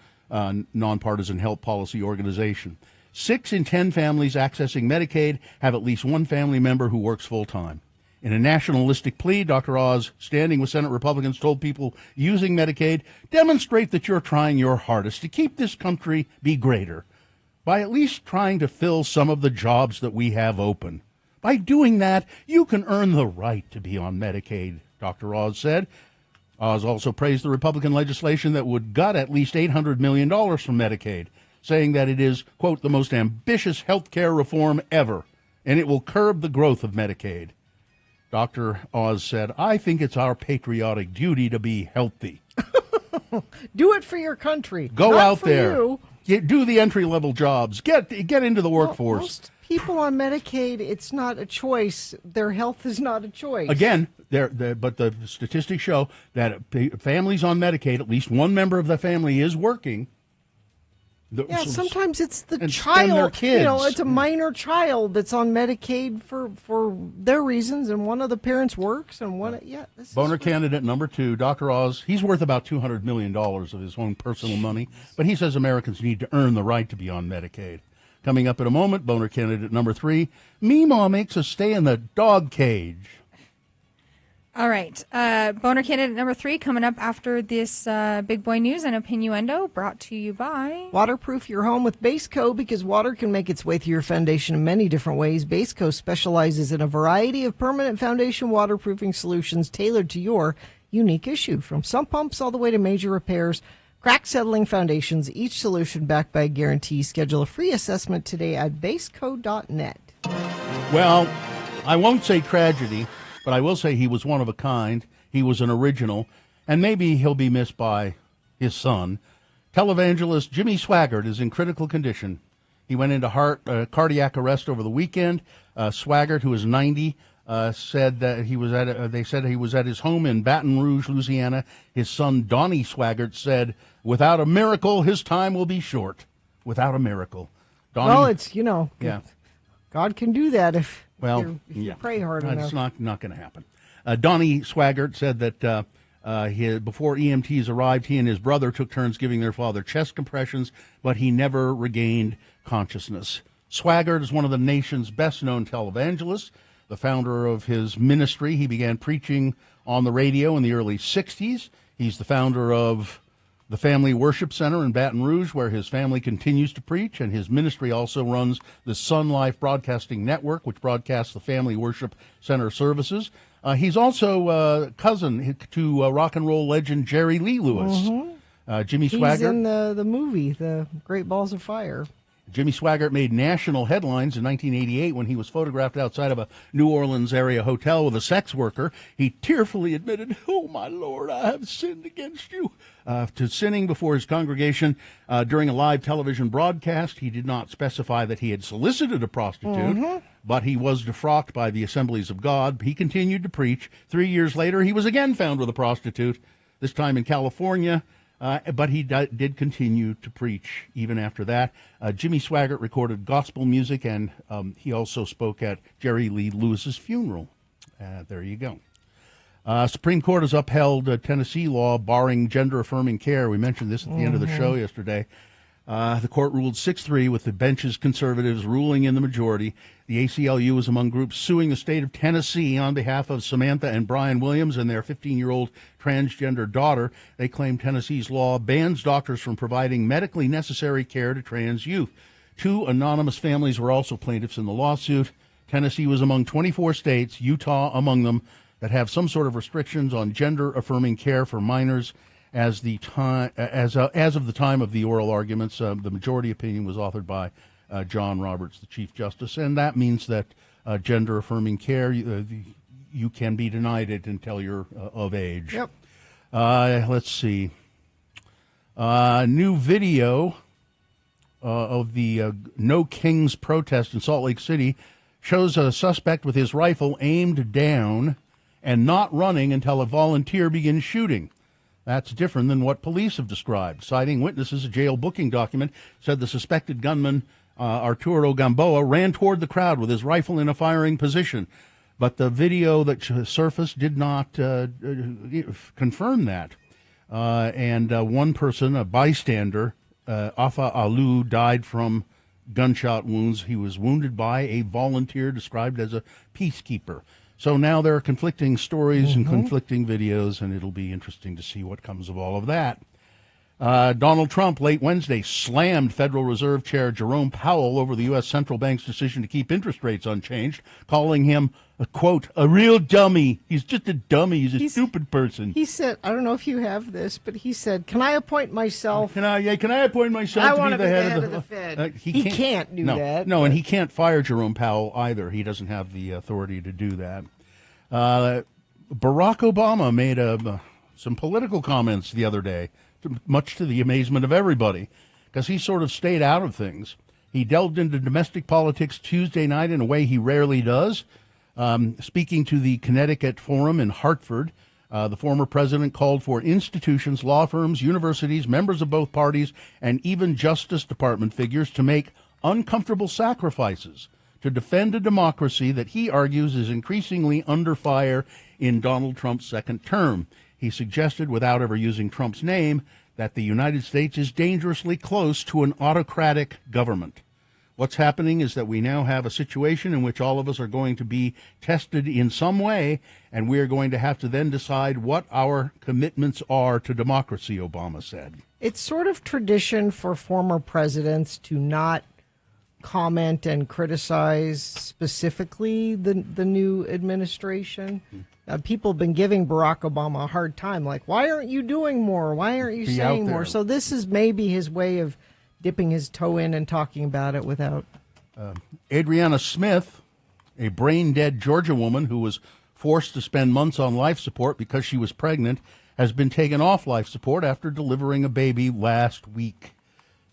nonpartisan health policy organization. 6 in 10 families accessing Medicaid have at least one family member who works full-time. In a nationalistic plea, Dr. Oz, standing with Senate Republicans, told people using Medicaid, demonstrate that you're trying your hardest to keep this country be greater by at least trying to fill some of the jobs that we have open. By doing that, you can earn the right to be on Medicaid, Dr. Oz said. Oz also praised the Republican legislation that would gut at least $800 million from Medicaid, saying that it is, quote, the most ambitious health care reform ever, and it will curb the growth of Medicaid. Dr. Oz said, I think it's our patriotic duty to be healthy. Do it for your country. Go Not out for there. You. Do the entry-level jobs. Get into the workforce. Most people on Medicaid, it's not a choice. Their health is not a choice. Again, but the statistics show that families on Medicaid, at least one member of the family is working. Sometimes it's the child. Their kids. It's a minor child that's on Medicaid for their reasons, and one of the parents works, and one. Boner candidate number 2, Dr. Oz. He's worth about $200 million of his own personal money, but he says Americans need to earn the right to be on Medicaid. Coming up in a moment, boner candidate number 3. Meemaw makes us stay in the dog cage. All right. Boner candidate number 3 coming up after this big boy news and Opinioendo, brought to you by... Waterproof your home with Baseco, because water can make its way through your foundation in many different ways. Baseco specializes in a variety of permanent foundation waterproofing solutions tailored to your unique issue, from sump pumps all the way to major repairs, crack settling foundations, each solution backed by a guarantee. Schedule a free assessment today at baseco.net. Well, I won't say tragedy, but I will say he was one of a kind. He was an original, and maybe he'll be missed by his son. Televangelist Jimmy Swaggart is in critical condition. He went into cardiac arrest over the weekend. Swaggart, who is 90, said that they said he was at his home in Baton Rouge, Louisiana. His son, Donnie Swaggart, said, "Without a miracle, his time will be short." Without a miracle. Donnie, well, it's, yeah. God can do that if you pray hard enough. It's not going to happen. Donnie Swaggart said that before EMTs arrived, he and his brother took turns giving their father chest compressions, but he never regained consciousness. Swaggart is one of the nation's best-known televangelists. The founder of his ministry, he began preaching on the radio in the early 60s. He's the founder of the Family Worship Center in Baton Rouge, where his family continues to preach, and his ministry also runs the Sun Life Broadcasting Network, which broadcasts the Family Worship Center services. He's also cousin to rock and roll legend Jerry Lee Lewis. Mm-hmm. Jimmy Swaggart. He's in the movie, The Great Balls of Fire. Jimmy Swaggart made national headlines in 1988 when he was photographed outside of a New Orleans area hotel with a sex worker. He tearfully admitted, "Oh, my Lord, I have sinned against you," to sinning before his congregation during a live television broadcast. He did not specify that he had solicited a prostitute, but he was defrocked by the Assemblies of God. He continued to preach. 3 years later, he was again found with a prostitute, this time in California. But he did continue to preach even after that. Jimmy Swaggart recorded gospel music, and he also spoke at Jerry Lee Lewis's funeral. There you go. Supreme Court has upheld a Tennessee law barring gender-affirming care. We mentioned this at the end of the show yesterday. The court ruled 6-3 with the bench's conservatives ruling in the majority. The ACLU is among groups suing the state of Tennessee on behalf of Samantha and Brian Williams and their 15-year-old transgender daughter. They claim Tennessee's law bans doctors from providing medically necessary care to trans youth. 2 anonymous families were also plaintiffs in the lawsuit. Tennessee was among 24 states, Utah among them, that have some sort of restrictions on gender-affirming care for minors. As of the time of the oral arguments, the majority opinion was authored by John Roberts, the Chief Justice, and that means that gender-affirming care, you can be denied it until you're of age. Yep. Let's see. New video of the No Kings protest in Salt Lake City shows a suspect with his rifle aimed down and not running until a volunteer begins shooting. That's different than what police have described. Citing witnesses, a jail booking document said the suspected gunman, Arturo Gamboa, ran toward the crowd with his rifle in a firing position. But the video that surfaced did not confirm that. And one person, a bystander, Afa Alu, died from gunshot wounds. He was wounded by a volunteer described as a peacekeeper. So now there are conflicting stories and conflicting videos, and it'll be interesting to see what comes of all of that. Donald Trump, late Wednesday, slammed Federal Reserve Chair Jerome Powell over the U.S. Central Bank's decision to keep interest rates unchanged, calling him, quote, a real dummy. He's just a dummy. He's a stupid person. He said, I don't know if you have this, but he said, can I appoint myself? Can I appoint myself to be the head of the Fed? He can't do that. No, and he can't fire Jerome Powell either. He doesn't have the authority to do that. Barack Obama made some political comments the other day, much to the amazement of everybody, because he sort of stayed out of things. He delved into domestic politics Tuesday night in a way he rarely does. Speaking to the Connecticut Forum in Hartford, the former president called for institutions, law firms, universities, members of both parties, and even Justice Department figures to make uncomfortable sacrifices to defend a democracy that he argues is increasingly under fire in Donald Trump's second term. He suggested, without ever using Trump's name, that the United States is dangerously close to an autocratic government. What's happening is that we now have a situation in which all of us are going to be tested in some way, and we are going to have to then decide what our commitments are to democracy, Obama said. It's sort of tradition for former presidents to not comment and criticize specifically the new administration. People have been giving Barack Obama a hard time, like, why aren't you doing more? Why aren't you saying more? So this is maybe his way of dipping his toe in and talking about it without... Adriana Smith, a brain-dead Georgia woman who was forced to spend months on life support because she was pregnant, has been taken off life support after delivering a baby last week.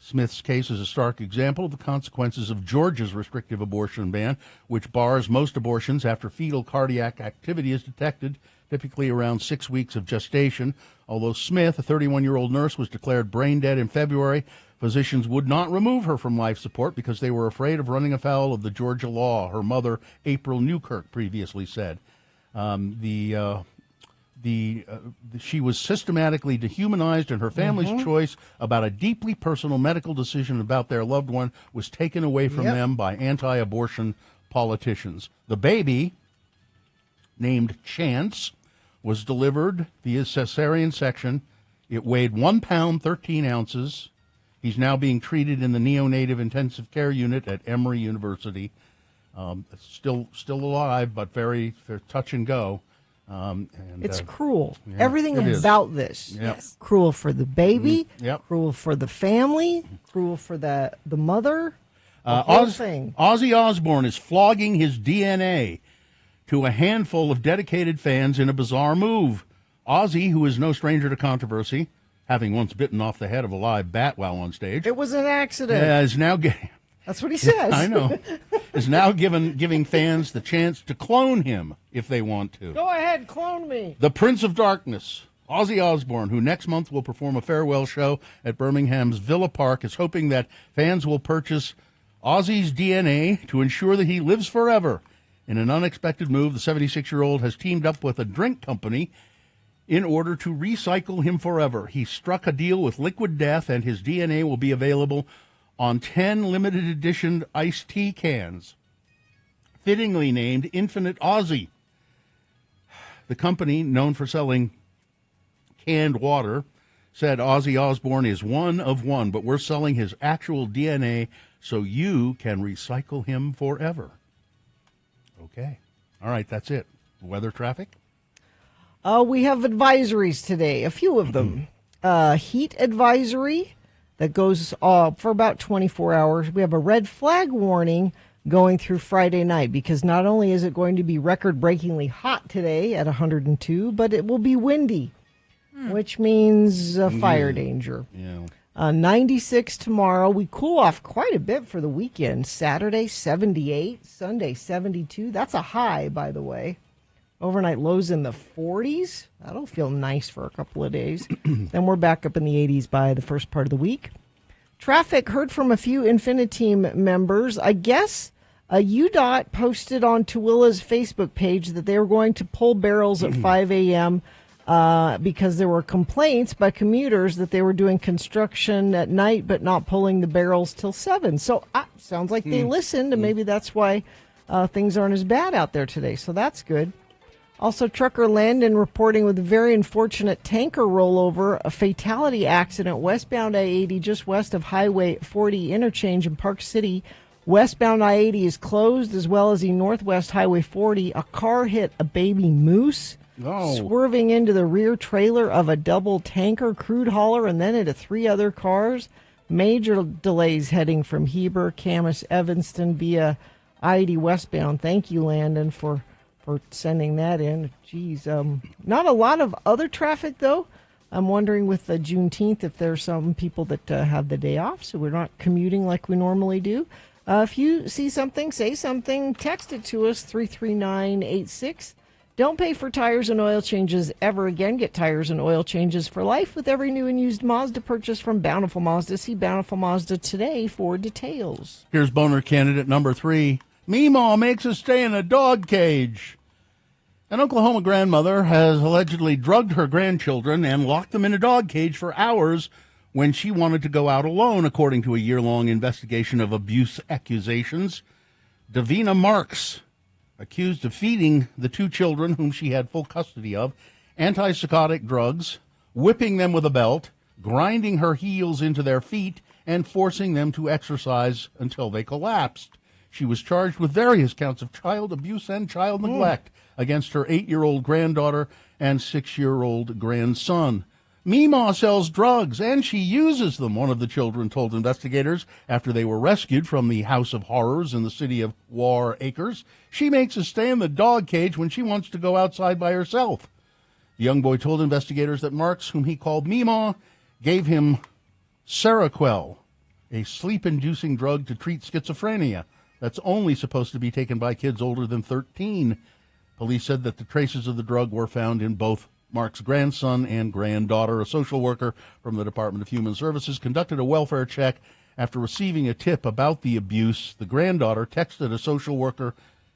Smith's case is a stark example of the consequences of Georgia's restrictive abortion ban, which bars most abortions after fetal cardiac activity is detected, typically around 6 weeks of gestation. Although Smith, a 31-year-old nurse, was declared brain dead in February, physicians would not remove her from life support because they were afraid of running afoul of the Georgia law, her mother, April Newkirk, previously said. She was systematically dehumanized, and her family's choice about a deeply personal medical decision about their loved one was taken away from them by anti-abortion politicians. The baby, named Chance, was delivered via cesarean section. It weighed 1 pound, 13 ounces. He's now being treated in the neonatal intensive care unit at Emory University. Still alive, but very touch and go. It's cruel. Yeah, Everything about this. Yes. Cruel for the baby, cruel for the family, cruel for the mother. The whole thing. Ozzy Osbourne is flogging his DNA to a handful of dedicated fans in a bizarre move. Ozzy, who is no stranger to controversy, having once bitten off the head of a live bat while on stage. It was an accident. Is now That's what he says. I know. Is now giving fans the chance to clone him if they want to. Go ahead, clone me. The Prince of Darkness, Ozzy Osbourne, who next month will perform a farewell show at Birmingham's Villa Park, is hoping that fans will purchase Ozzy's DNA to ensure that he lives forever. In an unexpected move, the 76-year-old has teamed up with a drink company in order to recycle him forever. He struck a deal with Liquid Death, and his DNA will be available on 10 limited edition iced tea cans, fittingly named Infinite Ozzy. The company, known for selling canned water, said Ozzy Osbourne is one of one, but we're selling his actual DNA so you can recycle him forever. Okay. All right, that's it. Weather, traffic? We have advisories today, a few of them. Heat advisory that goes for about 24 hours. We have a red flag warning going through Friday night because not only is it going to be record-breakingly hot today at 102, but it will be windy, which means fire danger. Yeah. 96 tomorrow. We cool off quite a bit for the weekend. Saturday, 78. Sunday, 72. That's a high, by the way. Overnight lows in the 40s. That'll feel nice for a couple of days. Then we're back up in the 80s by the first part of the week. Traffic, heard from a few Infiniteam members. I guess UDOT posted on Tooele's Facebook page that they were going to pull barrels at 5 a.m. Because there were complaints by commuters that they were doing construction at night but not pulling the barrels till 7. So sounds like they listened, and maybe that's why things aren't as bad out there today. So that's good. Also, trucker Landon reporting with a very unfortunate tanker rollover, a fatality accident westbound I-80 just west of Highway 40 interchange in Park City. Westbound I-80 is closed, as well as the northwest Highway 40. A car hit a baby moose, swerving into the rear trailer of a double tanker crude hauler and then into 3 other cars. Major delays heading from Heber, Camas, Evanston via I-80 westbound. Thank you, Landon, for sending that in. Geez, not a lot of other traffic, though. I'm wondering with the Juneteenth if there's some people that have the day off, so we're not commuting like we normally do. If you see something, say something, text it to us, 33986. Don't pay for tires and oil changes ever again. Get tires and oil changes for life with every new and used Mazda purchase from Bountiful Mazda. See Bountiful Mazda today for details. Here's boner candidate number 3. Meemaw makes us stay in a dog cage. An Oklahoma grandmother has allegedly drugged her grandchildren and locked them in a dog cage for hours when she wanted to go out alone, according to a year-long investigation of abuse accusations. Davina Marks, accused of feeding the 2 children whom she had full custody of antipsychotic drugs, whipping them with a belt, grinding her heels into their feet, and forcing them to exercise until they collapsed. She was charged with various counts of child abuse and child neglect against her 8-year-old granddaughter and 6-year-old grandson. Meemaw sells drugs, and she uses them, one of the children told investigators after they were rescued from the House of Horrors in the city of War Acres. She makes us stay in the dog cage when she wants to go outside by herself. The young boy told investigators that Marks, whom he called Meemaw, gave him Seroquel, a sleep-inducing drug to treat schizophrenia that's only supposed to be taken by kids older than 13. Police said that the traces of the drug were found in both Mark's grandson and granddaughter. A social worker from the Department of Human Services conducted a welfare check after receiving a tip about the abuse. The granddaughter texted a social worker,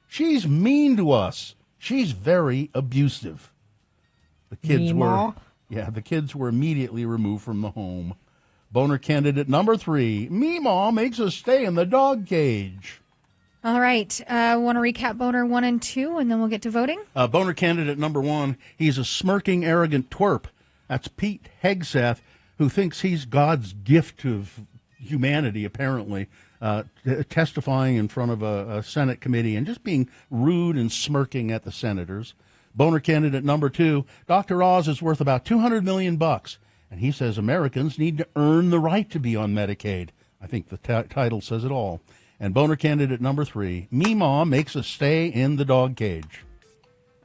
"She's mean to us. She's very abusive." The kids were immediately removed from the home. Boner candidate number 3, Meemaw makes us stay in the dog cage. All right. Want to recap Boner 1 and 2, and then we'll get to voting? Boner candidate number 1, he's a smirking, arrogant twerp. That's Pete Hegseth, who thinks he's God's gift to humanity, apparently, testifying in front of a Senate committee and just being rude and smirking at the senators. Boner candidate number 2, Dr. Oz is worth about $200 million, and he says Americans need to earn the right to be on Medicaid. I think the title says it all. And Boner candidate number 3, Meemaw makes us stay in the dog cage.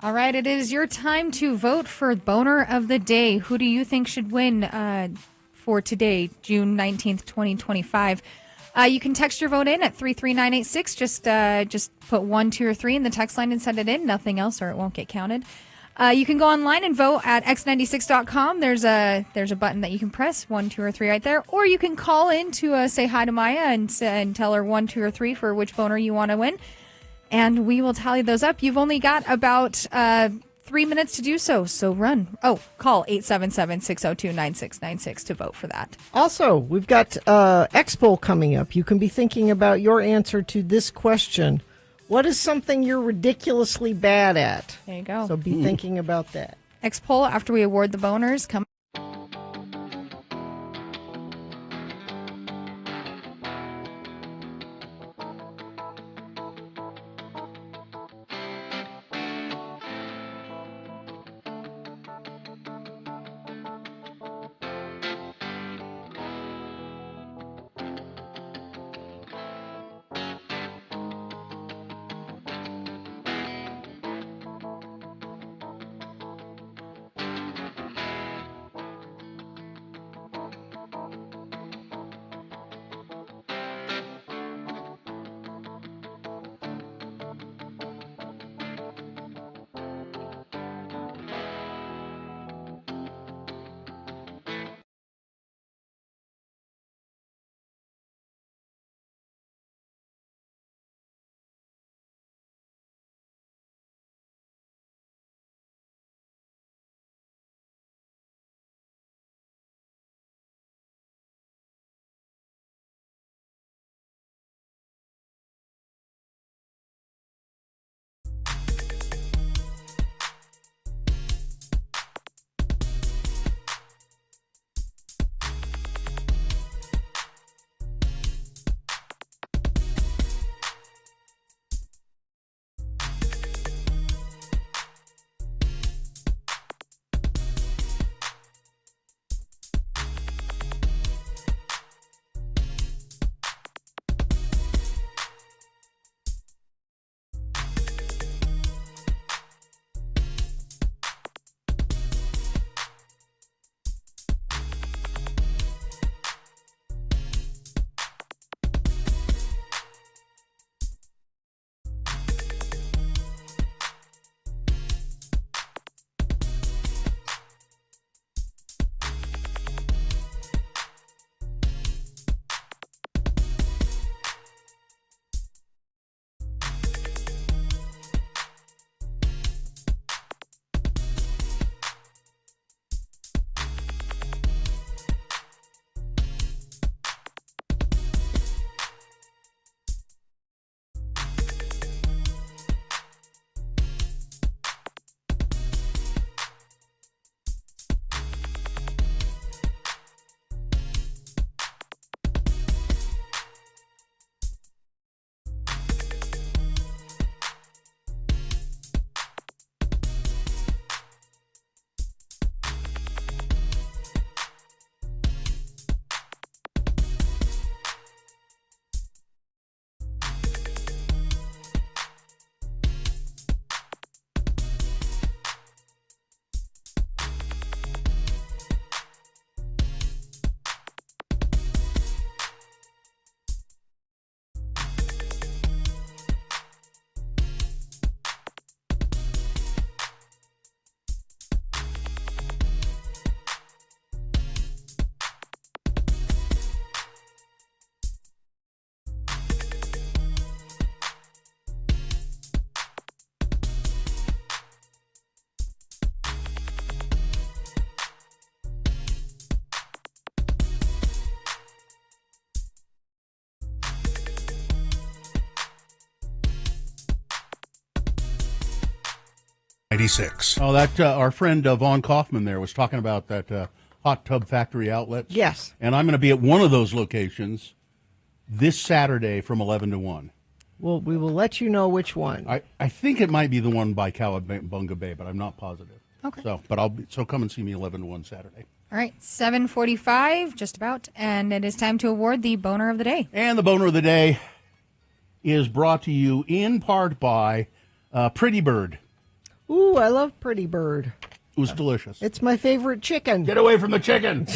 All right, it is your time to vote for Boner of the Day. Who do you think should win for today, June 19th, 2025? You can text your vote in at 33986. Just put 1, 2, or 3 in the text line and send it in. Nothing else, or it won't get counted. You can go online and vote at x96.com. There's a button that you can press, 1, 2, or 3 right there. Or you can call in to say hi to Maya and tell her 1, 2, or 3 for which boner you want to win. And we will tally those up. You've only got about 3 minutes to do so. So run. Oh, call 877-602-9696 to vote for that. Also, we've got X-Poll coming up. You can be thinking about your answer to this question. What is something you're ridiculously bad at? There you go. So be thinking about that. X-Poll after we award the boners. Come. X96. Oh, that our friend Vaughn Kaufman there was talking about that hot tub factory outlet. Yes. And I'm going to be at one of those locations this Saturday from 11 to 1. Well, we will let you know which one. I think it might be the one by Cowabunga Bay, but I'm not positive. Okay. So come and see me 11 to 1 Saturday. All right, 7:45, just about, and it is time to award the boner of the day. And the boner of the day is brought to you in part by Pretty Bird. Ooh, I love Pretty Bird. It was delicious. It's my favorite chicken. Get away from the chicken.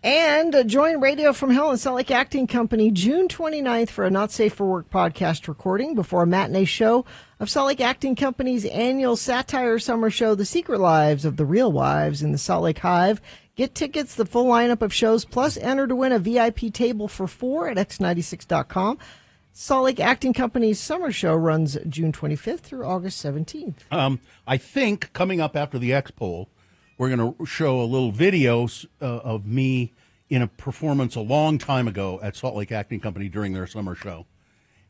And join Radio from Hell and Salt Lake Acting Company June 29th for a Not Safe for Work podcast recording before a matinee show of Salt Lake Acting Company's annual satire summer show, The Secret Lives of the Real Wives in the Salt Lake Hive. Get tickets, the full lineup of shows, plus enter to win a VIP table for 4 at x96.com. Salt Lake Acting Company's summer show runs June 25th through August 17th. I think coming up after the Expo, we're going to show a little video of me in a performance a long time ago at Salt Lake Acting Company during their summer show.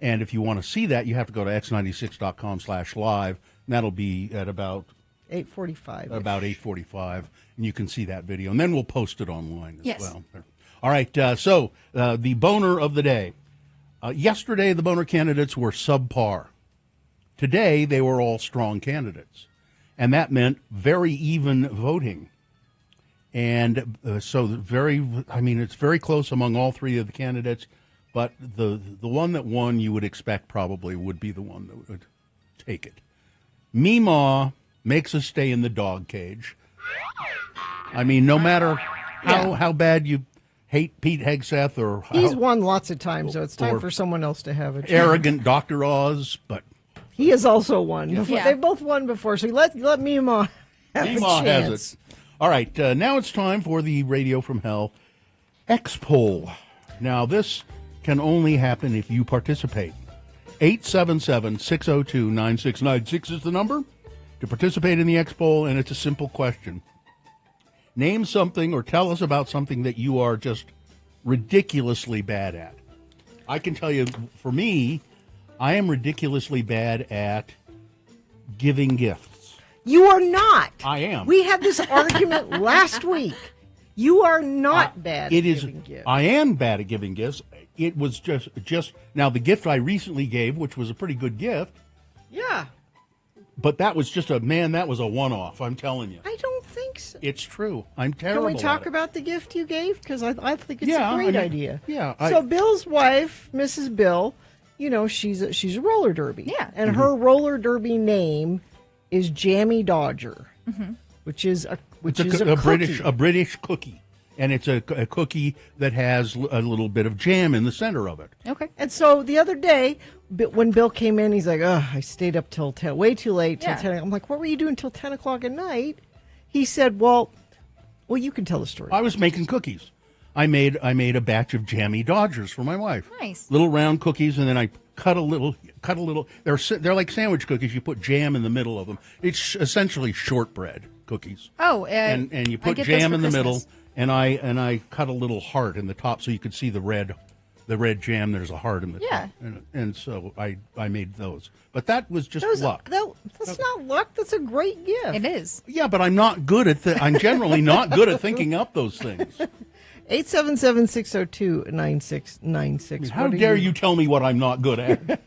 And if you want to see that, you have to go to x96.com/live. And that'll be at about 8:45. About 8:45, and you can see that video. And then we'll post it online as well. All right, so the boner of the day. Yesterday, the boner candidates were subpar. Today, they were all strong candidates. And that meant very even voting. And so it's very close among all three of the candidates, but the one that won you would expect probably would be the one that would take it. Meemaw makes us stay in the dog cage. I mean, no matter how bad you hate Pete Hegseth or... He's won lots of times, so it's time for someone else to have it. Arrogant Dr. Oz, but... He has also won. Yeah. They've both won before, so let Meemaw have a chance. Meemaw has it. All right, now it's time for the Radio from Hell X-Poll. Now, this can only happen if you participate. 877-602-9696 is the number to participate in the X-Poll, and it's a simple question. Name something or tell us about something that you are just ridiculously bad at. I can tell you, for me, I am ridiculously bad at giving gifts. You are not. I am. We had this argument last week. You are not bad at giving gifts. I am bad at giving gifts. It was just now the gift I recently gave, which was a pretty good gift. Yeah. But that was just that was a one-off, I'm telling you. I don't think so. It's true. I'm terrible Can we talk at it. about the gift you gave? Because I think it's a great idea. Yeah. So Bill's wife, Mrs. Bill, she's a roller derby. Yeah. And her roller derby name is Jammy Dodger, which is a British cookie. And it's a cookie that has a little bit of jam in the center of it. Okay. And so the other day, when Bill came in, he's like, I stayed up till 10, way too late, till 10. I'm like, what were you doing till 10 o'clock at night? He said, well, you can tell the story. I was making cookies. I made a batch of Jammy Dodgers for my wife. Nice. Little round cookies, and then I cut a little. They're like sandwich cookies. You put jam in the middle of them. It's essentially shortbread cookies. Oh, and you put jam in the middle, and I cut a little heart in the top so you could see the red jam. There's a heart in the top. And so I made those. But that was just luck. That's not luck. That's a great gift. It is. Yeah, but I'm not good at I'm generally not good at thinking up those things. 877-602-9696. How dare you tell me what I'm not good at?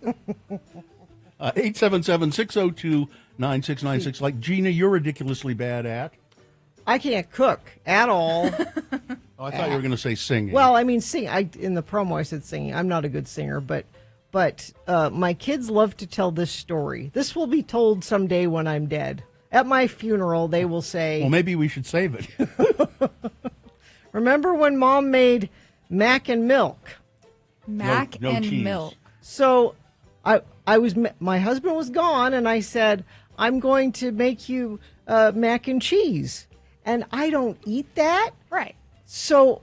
877-602-9696. Like, Gina, you're ridiculously bad at. I can't cook at all. Oh, I thought you were going to say singing. Well, I mean, in the promo I said singing. I'm not a good singer, but my kids love to tell this story. This will be told someday when I'm dead. At my funeral, they will say... Well, maybe we should save it. Remember when Mom made mac and milk? Mac no and cheese. milk. So my husband was gone, and I said, I'm going to make you mac and cheese. And I don't eat that. Right. So,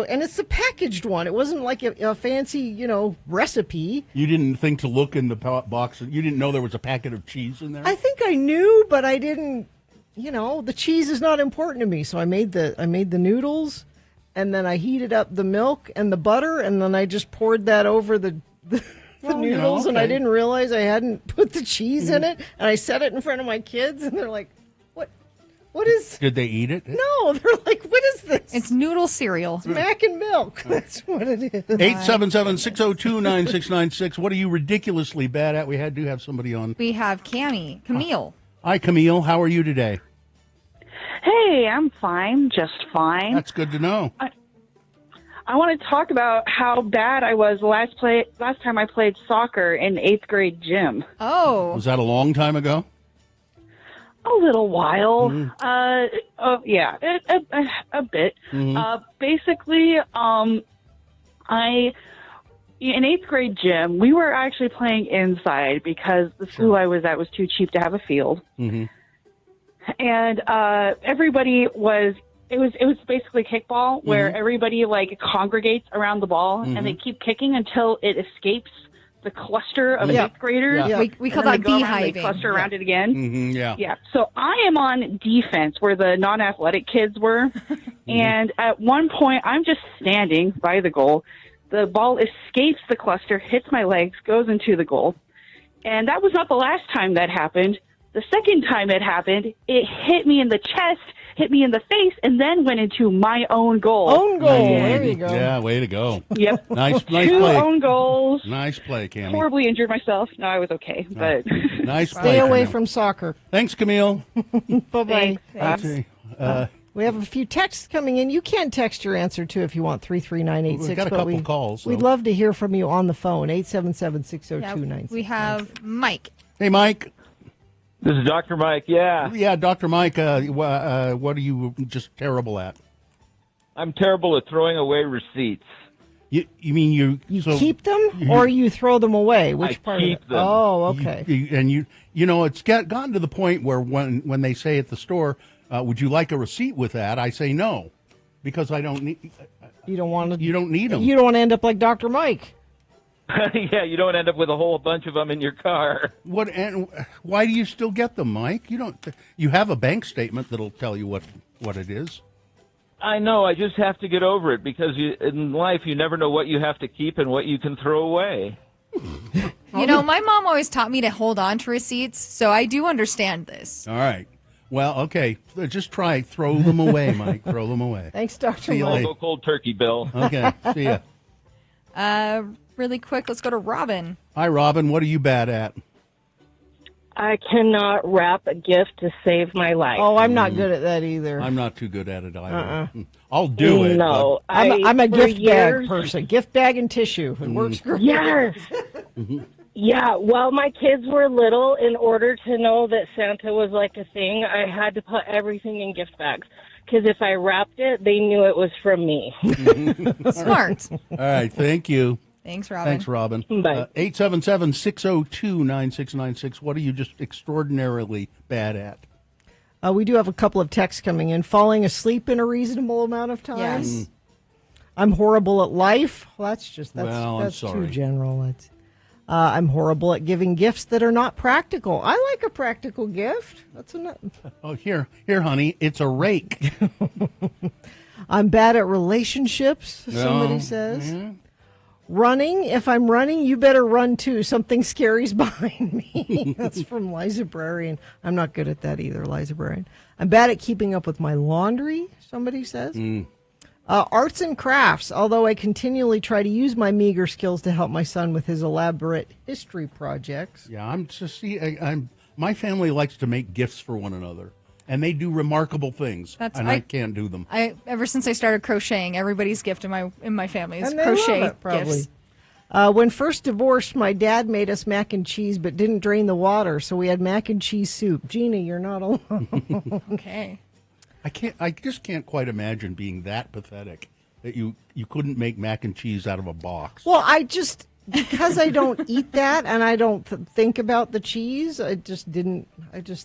and it's the packaged one. It wasn't like a fancy, recipe. You didn't think to look in the box. You didn't know there was a packet of cheese in there? I think I knew, but I didn't, the cheese is not important to me. So I made the noodles, and then I heated up the milk and the butter, and then I just poured that over the the noodles, and I didn't realize I hadn't put the cheese in it, and I set it in front of my kids, and they're like, what is... Did they eat it? No, they're like, what is this? It's noodle cereal. It's mac and milk. That's what it is. 877-602-9696. What are you ridiculously bad at? We do have somebody on. We have Camille. Hi, Camille. How are you today? Hey, I'm fine. Just fine. That's good to know. I want to talk about how bad I was last time I played soccer in 8th grade gym. Oh. Was that a long time ago? A little while. Yeah, a bit. Basically, in 8th grade gym, we were actually playing inside because the school I was at was too cheap to have a field. And everybody was... It was basically kickball where everybody congregates around the ball and they keep kicking until it escapes the cluster of 8th graders. Yeah. We call that beehiving. They cluster around it again. Yeah. So I am on defense where the non-athletic kids were. And at one point, I'm just standing by the goal. The ball escapes the cluster, hits my legs, goes into the goal. And that was not the last time that happened. The second time it happened, it hit me in the chest, hit me in the face, and then went into my own goal. Own goal. There you go. Yeah, way to go. Yep. Nice 2 play. own goals. Nice play, Camille. Horribly injured myself. No, I was okay. But Nice play. Stay away Camille. from soccer. Thanks, Camille. Bye-bye. Thanks. We have a few texts coming in. You can text your answer, too, if you want, 33986. We've got a couple calls. We'd love to hear from you on the phone, 877-602-9696. We have Mike. Hey, Mike. This is Dr. Mike, yeah. Yeah, Dr. Mike, what are you just terrible at? I'm terrible at throwing away receipts. You mean you keep them or you throw them away? Which part keep of it? them. Oh, okay. It's gotten to the point where when they say at the store, would you like a receipt with that? I say no, because I don't need. You don't want to. You don't need them. You don't want to end up like Dr. Mike. Yeah, you don't end up with a whole bunch of them in your car. What? And why do you still get them, Mike? You don't. You have a bank statement that'll tell you what it is. I know. I just have to get over it because in life you never know what you have to keep and what you can throw away. My mom always taught me to hold on to receipts, so I do understand this. All right. Well, okay. Just try. Throw them away, Mike. Throw them away. Thanks, Dr. I'll Mike. go cold turkey, Bill. Okay. See ya. Really quick, let's go to Robin. Hi, Robin. What are you bad at? I cannot wrap a gift to save my life. Oh, I'm not good at that either. I'm not too good at it either. I'll do it. No, I'm a gift bag person. Gift bag and tissue. It works great. Yes. Yeah, while my kids were little, in order to know that Santa was like a thing, I had to put everything in gift bags. Because if I wrapped it, they knew it was from me. Smart. All right. Thank you. Thanks, Robin. Thanks, Robin. Bye. 877-602-9696. What are you just extraordinarily bad at? We do have a couple of texts coming in. Falling asleep in a reasonable amount of time. Yes. I'm horrible at life. Well, that's too sorry. general. I'm horrible at giving gifts that are not practical. I like a practical gift. That's enough. Oh, here, honey. It's a rake. I'm bad at relationships, somebody says. Yeah. Running. If I'm running, you better run too. Something scary's behind me. That's from Liza Brarian. I'm not good at that either, Liza Brarian. I'm bad at keeping up with my laundry, somebody says. Arts and crafts, although I continually try to use my meager skills to help my son with his elaborate history projects. Yeah, my family likes to make gifts for one another, and they do remarkable things, I can't do them. Ever since I started crocheting, everybody's gift in my family is And they crochet love it, probably. gifts. When first divorced, my dad made us mac and cheese, but didn't drain the water, so we had mac and cheese soup. Gina, you're not alone. Okay. I just can't quite imagine being that pathetic that you couldn't make mac and cheese out of a box. Well, because I don't eat that and I don't think about the cheese, I just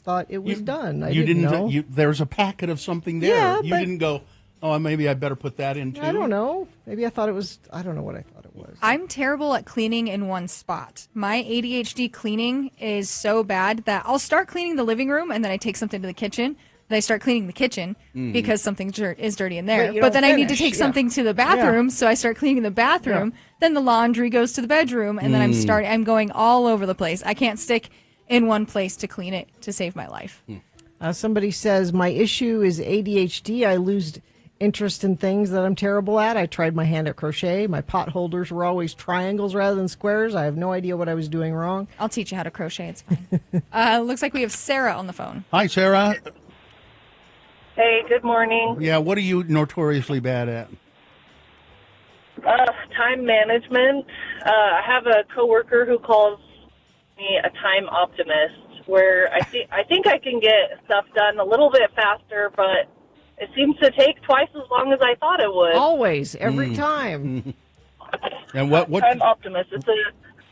thought it was done. I didn't know. There's a packet of something there. Yeah, you didn't go, oh, maybe I better put that in too. I don't know. Maybe I thought it was, I don't know what I thought it was. I'm terrible at cleaning in one spot. My ADHD cleaning is so bad that I'll start cleaning the living room and then I take something to the kitchen. Then I start cleaning the kitchen because something is dirty in there. But you But don't then I need to finish, take yeah. something to the bathroom, so I start cleaning the bathroom. Then the laundry goes to the bedroom, and then I'm going all over the place. I can't stick in one place to clean it to save my life. Somebody says, my issue is ADHD. I lose interest in things that I'm terrible at. I tried my hand at crochet. My pot holders were always triangles rather than squares. I have no idea what I was doing wrong. I'll teach you how to crochet. It's fine. Looks like we have Sarah on the phone. Hi, Sarah. Hey, good morning. Yeah, what are you notoriously bad at? Time management. I have a coworker who calls me a time optimist, where I think I can get stuff done a little bit faster, but it seems to take twice as long as I thought it would. Always, every time. And what Time optimist. It's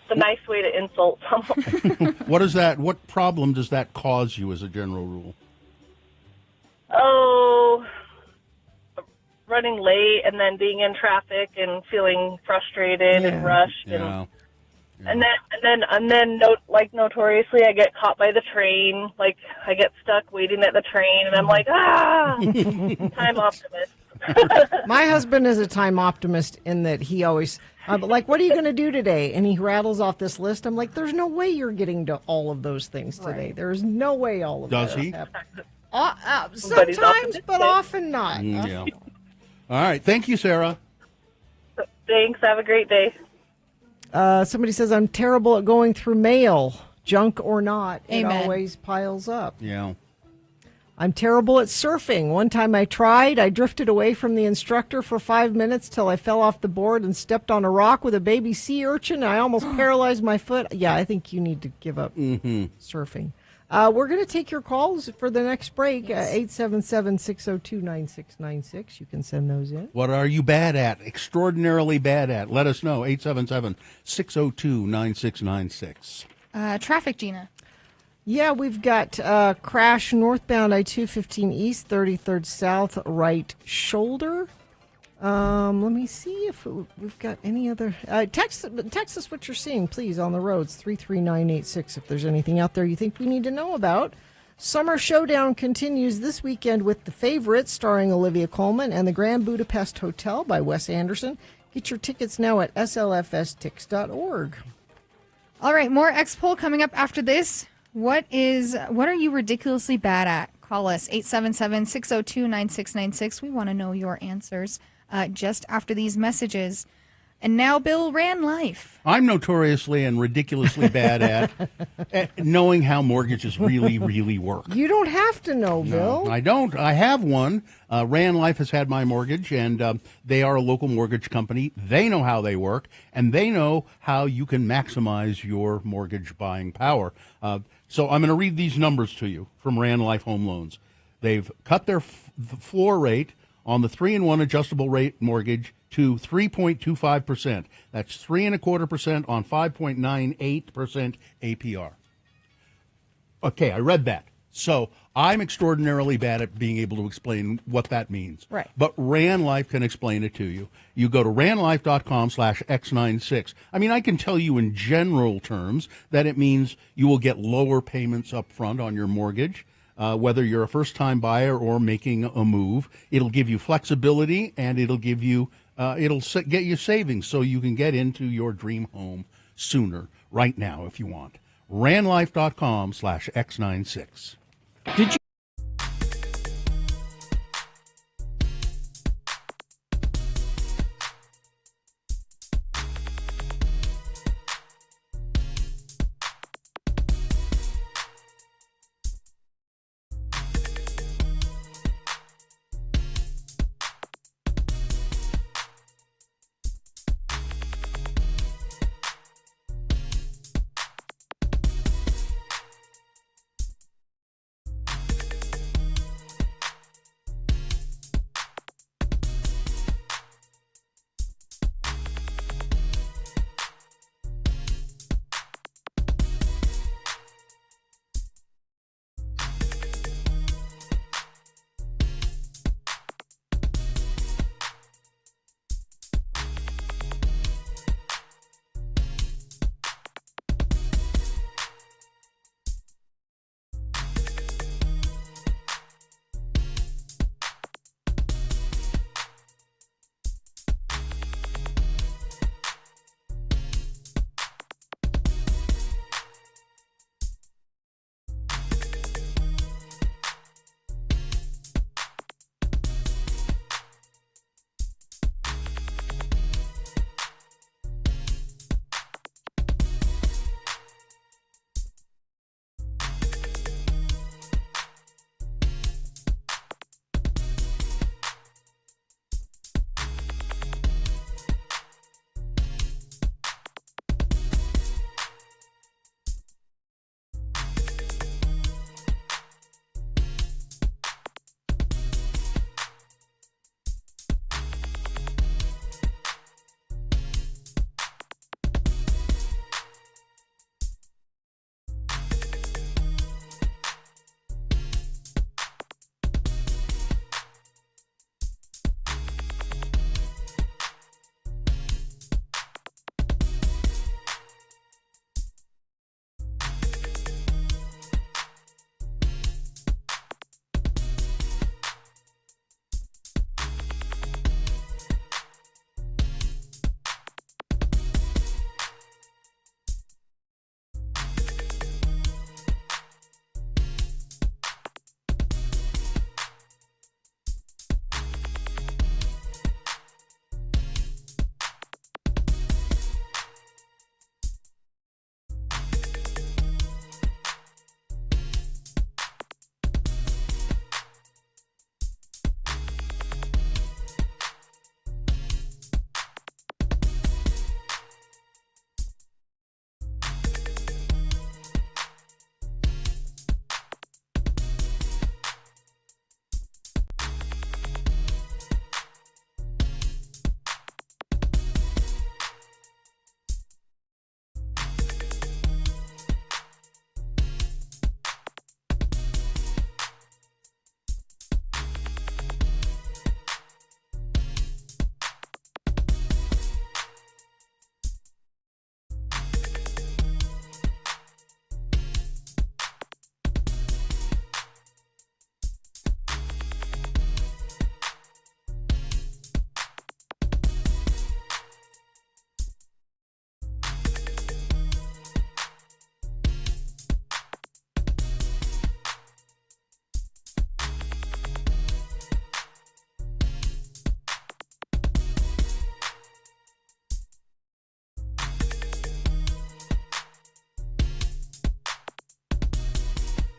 a nice way to insult someone. What problem does that cause you as a general rule? Oh, running late and then being in traffic and feeling frustrated and rushed and then notoriously I get caught by the train. Like I get stuck waiting at the train and I'm like, time optimist. My husband is a time optimist in that he always, like, what are you going to do today? And he rattles off this list. I'm like, there's no way you're getting to all of those things today. Right. There's no way all of Does that he? Sometimes, but often not. Yeah. All right. Thank you, Sarah. Thanks. Have a great day. Somebody says, I'm terrible at going through mail, junk or not. Amen. It always piles up. Yeah. I'm terrible at surfing. One time I tried. I drifted away from the instructor for 5 minutes till I fell off the board and stepped on a rock with a baby sea urchin. I almost paralyzed my foot. Yeah, I think you need to give up surfing. We're going to take your calls for the next break. 877-602-9696. You can send those in. What are you bad at? Extraordinarily bad at? Let us know. 877-602-9696. Traffic, Gina. Yeah, we've got crash northbound I-215 East, 33rd South, right shoulder. Let me see if we've got any other. Text us what you're seeing, please, on the roads, 33986, if there's anything out there you think we need to know about. Summer Showdown continues this weekend with The Favorite, starring Olivia Colman, and the Grand Budapest Hotel by Wes Anderson. Get your tickets now at slfstix.org. All right, more X-Poll coming up after this. What are you ridiculously bad at? Call us, 877-602-9696. We want to know your answers just after these messages. And now Bill ran life. I'm notoriously and ridiculously bad at knowing how mortgages really, really work. You don't have to know, Bill. No, I don't. I have one. Ran Life has had my mortgage, and they are a local mortgage company. They know how they work, and they know how you can maximize your mortgage buying power. So I'm going to read these numbers to you from Ran Life Home Loans. They've cut their floor rate on the 3-in-1 adjustable rate mortgage to 3.25%. That's 3.25% on 5.98% APR. Okay, I read that. So I'm extraordinarily bad at being able to explain what that means. Right. But Ran Life can explain it to you. You go to ranlife.com/X96. I mean, I can tell you in general terms that it means you will get lower payments up front on your mortgage. Whether you're a first-time buyer or making a move, it'll give you flexibility, and it'll give you get you savings so you can get into your dream home sooner, right now, if you want. ranlife.com/X96. Did you?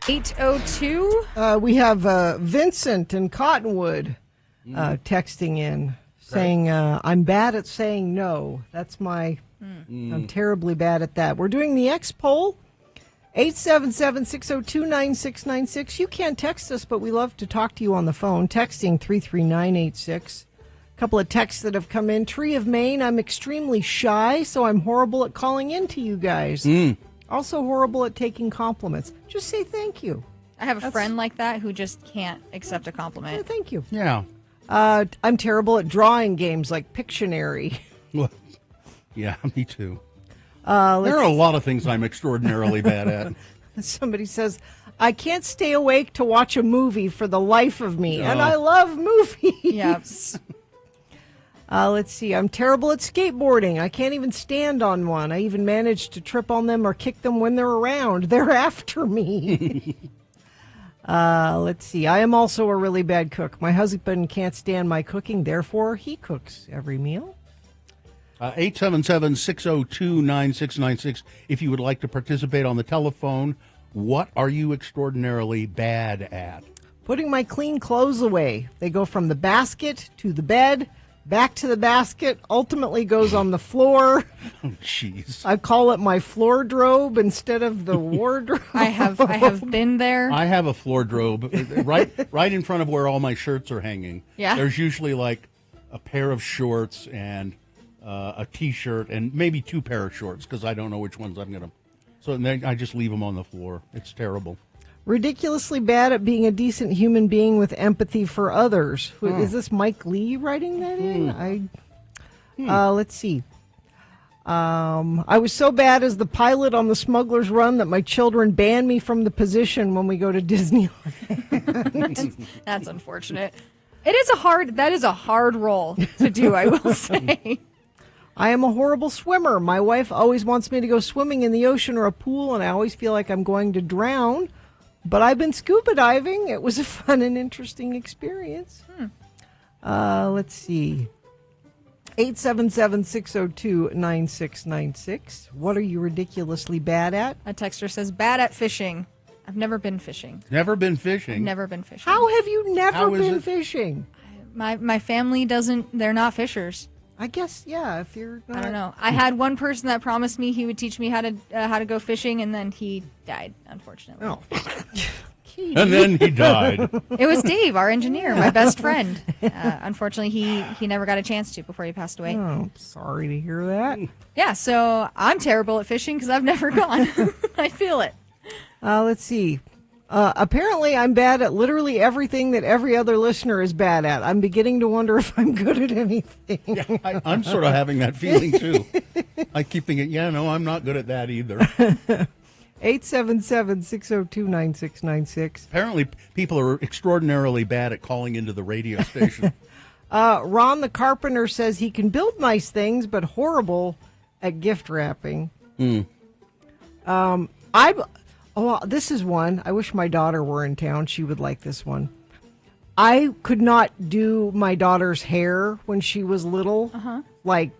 8:02. We have Vincent in Cottonwood texting in saying, I'm bad at saying no. That's I'm terribly bad at that. We're doing the X poll. 877-602-9696. You can text us, but we love to talk to you on the phone. Texting 33986. A couple of texts that have come in. Tree of Maine, I'm extremely shy, so I'm horrible at calling in to you guys. Also horrible at taking compliments. Just say thank you. I have a friend like that who just can't accept a compliment. Yeah, thank you. Yeah. I'm terrible at drawing games like Pictionary. Well, yeah, me too. There are a lot of things I'm extraordinarily bad at. Somebody says, I can't stay awake to watch a movie for the life of me, and I love movies. Yes. Let's see. I'm terrible at skateboarding. I can't even stand on one. I even manage to trip on them or kick them when they're around. They're after me. Let's see. I am also a really bad cook. My husband can't stand my cooking, therefore he cooks every meal. 877-602-9696. If you would like to participate on the telephone, what are you extraordinarily bad at? Putting my clean clothes away. They go from the basket to the bed, back to the basket, ultimately goes on the floor. Oh, jeez. I call it my floordrobe instead of the wardrobe. I have been there. I have a floordrobe right in front of where all my shirts are hanging. Yeah. There's usually like a pair of shorts and a T-shirt and maybe 2 pair of shorts because I don't know which ones I'm going to. So then I just leave them on the floor. It's terrible. Ridiculously bad at being a decent human being with empathy for others. Is this Mike Lee writing that in? Let's see. I was so bad as the pilot on the Smuggler's Run that my children banned me from the position when we go to Disneyland. That's unfortunate. That is a hard role to do, I will say. I am a horrible swimmer. My wife always wants me to go swimming in the ocean or a pool, and I always feel like I'm going to drown. But I've been scuba diving. It was a fun and interesting experience. Let's see. 877-602-9696. What are you ridiculously bad at? A texter says, bad at fishing. I've never been fishing. Never been fishing? I've never been fishing. How have you never been fishing? My family they're not fishers. I guess, yeah, if you're not... I don't know. I had one person that promised me he would teach me how to go fishing, and then he died, unfortunately. Oh. And then he died. It was Dave, our engineer, my best friend. Unfortunately, he never got a chance to before he passed away. Oh, sorry to hear that. Yeah, so I'm terrible at fishing because I've never gone. I feel it. Let's see. Apparently, I'm bad at literally everything that every other listener is bad at. I'm beginning to wonder if I'm good at anything. Yeah, I'm sort of having that feeling, too. I keep thinking, I'm not good at that either. 877-602-9696. Apparently, people are extraordinarily bad at calling into the radio station. Ron the Carpenter says he can build nice things, but horrible at gift wrapping. This is one. I wish my daughter were in town. She would like this one. I could not do my daughter's hair when she was little, like,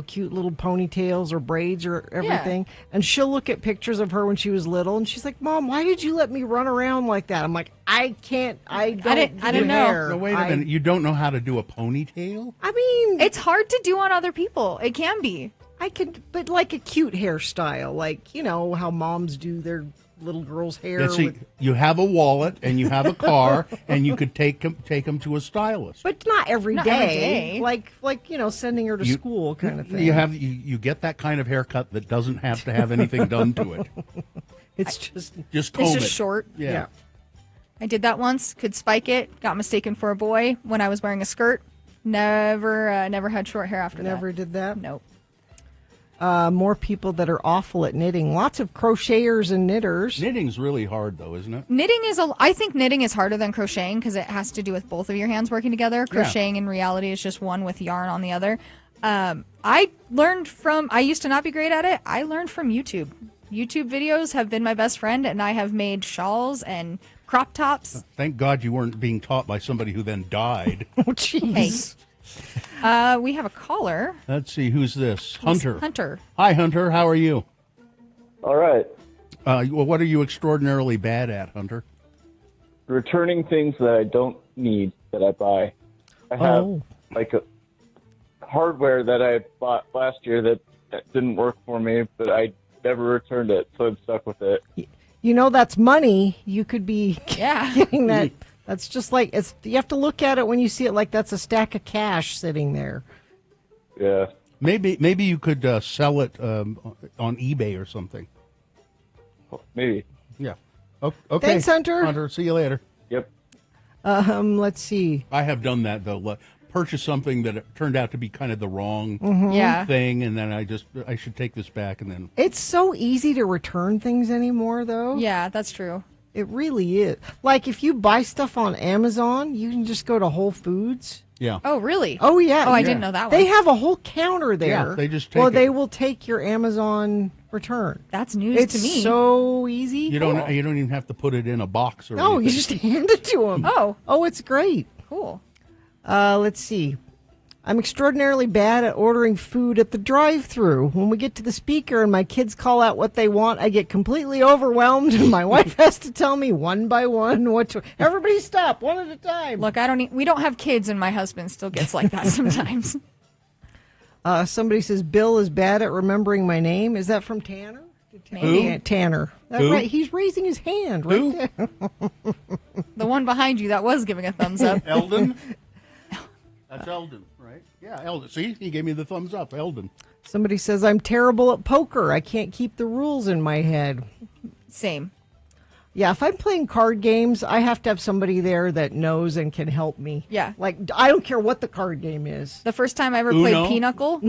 cute little ponytails or braids or everything. Yeah. And she'll look at pictures of her when she was little, and she's like, Mom, why did you let me run around like that? I'm like, I can't. I didn't know. No, wait a minute. You don't know how to do a ponytail? I mean, it's hard to do on other people. It can be. I could, but like a cute hairstyle, like, how moms do their little girl's hair. Yeah, see, you have a wallet and you have a car and you could take them to a stylist, but not every day. Like sending her to school kind of thing. You get that kind of haircut that doesn't have to have anything done to it. It's just comb it. It's just short. Yeah. I did that once. Could spike it. Got mistaken for a boy when I was wearing a skirt. Never had short hair after that. Never did that. Nope. More people that are awful at knitting. Lots of crocheters and knitters. Knitting's really hard, though, isn't it? I think knitting is harder than crocheting because it has to do with both of your hands working together. Crocheting in reality is just one with yarn on the other. I used to not be great at it. I learned from YouTube. YouTube videos have been my best friend, and I have made shawls and crop tops. Thank God you weren't being taught by somebody who then died. Oh, jeez. We have a caller. Let's see, who's this? Hunter. Hunter. Hi, Hunter. How are you? All right. What are you extraordinarily bad at, Hunter? Returning things that I don't need that I buy. I have like a hardware that I bought last year that didn't work for me, but I never returned it, so I'm stuck with it. That's money. You could be getting that. That's just like you have to look at it when you see it like that's a stack of cash sitting there. Yeah. Maybe you could sell it on eBay or something. Maybe. Yeah. Okay. Thanks, Hunter. Hunter, see you later. Yep. Let's see. I have done that though. Purchase something that turned out to be kind of the wrong thing, and then I should take this back, and then it's so easy to return things anymore, though. Yeah, that's true. It really is. Like if you buy stuff on Amazon, you can just go to Whole Foods. Yeah. Oh, really? Oh, yeah. Oh, I didn't know that one. They have a whole counter there. Yeah, they just take it. they will take your Amazon return. That's news to me. It's so easy. You don't even have to put it in a box or No, anything. you just hand it to them. Oh, it's great. Cool. Let's see. I'm extraordinarily bad at ordering food at the drive-thru. When we get to the speaker and my kids call out what they want, I get completely overwhelmed, and my wife has to tell me one by one what to. Everybody stop, one at a time. Look, we don't have kids, and my husband still gets like that sometimes. Somebody says Bill is bad at remembering my name. Is that from Tanner? Maybe. Tanner. Who? Right. He's raising his hand right there. The one behind you that was giving a thumbs up. Eldon? That's Eldon, right? Yeah, Eldon. See, he gave me the thumbs up, Eldon. Somebody says I'm terrible at poker. I can't keep the rules in my head. Same. Yeah, if I'm playing card games, I have to have somebody there that knows and can help me. Yeah. Like, I don't care what the card game is. The first time I ever played Pinochle,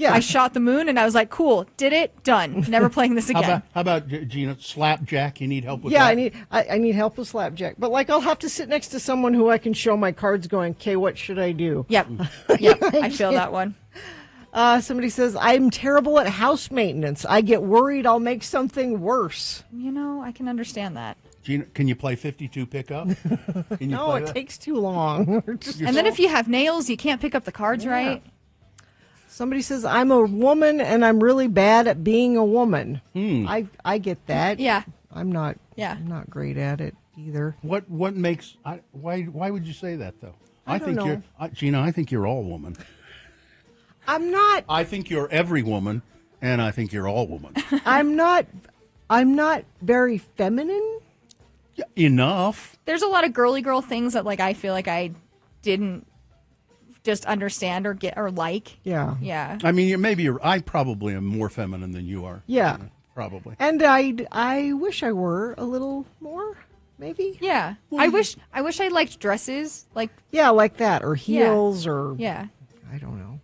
I shot the moon, and I was like, cool, did it, done. Never playing this again. How about Gina, Slapjack? You need help with that? Yeah, I need help with Slapjack. But, like, I'll have to sit next to someone who I can show my cards going, okay, what should I do? Yep. I feel that one. Somebody says, I'm terrible at house maintenance. I get worried I'll make something worse. I can understand that. Gina, can you play 52 pickup? No, it takes too long. And then if you have nails, you can't pick up the cards right. Somebody says, I'm a woman and I'm really bad at being a woman. I get that. Yeah. I'm not Yeah. I'm not great at it either. What makes why would you say that though? I don't know. You're Gina, I think you're all woman. I'm not. I think you're every woman, and I think you're all woman. I'm not very feminine. Yeah, enough. There's a lot of girly girl things that I feel like I didn't just understand or get or like. Yeah. Yeah. I mean, I probably am more feminine than you are. Yeah. Probably. And I wish I were a little more, maybe. Yeah. I wish I liked dresses, like that, or heels, or I don't know.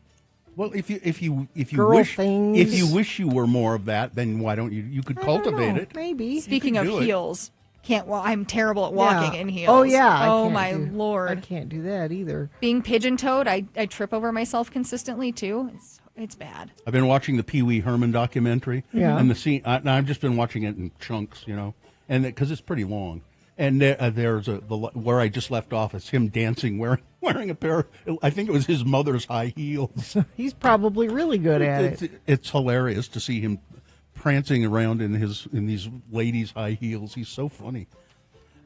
Well, if you Girl wish things. if you wish you were more of that, then why don't you could cultivate it? Maybe. Speaking of heels, I'm terrible at walking in heels. Oh yeah. Oh my Lord. I can't do that either. Being pigeon-toed, I trip over myself consistently too. It's bad. I've been watching the Pee Wee Herman documentary. Yeah. And the scene. I've just been watching it in chunks, and because it's pretty long. And there's where I just left off. It's him dancing, wearing a pair. I think it was his mother's high heels. He's probably really good at it. It's hilarious to see him prancing around in these ladies' high heels. He's so funny.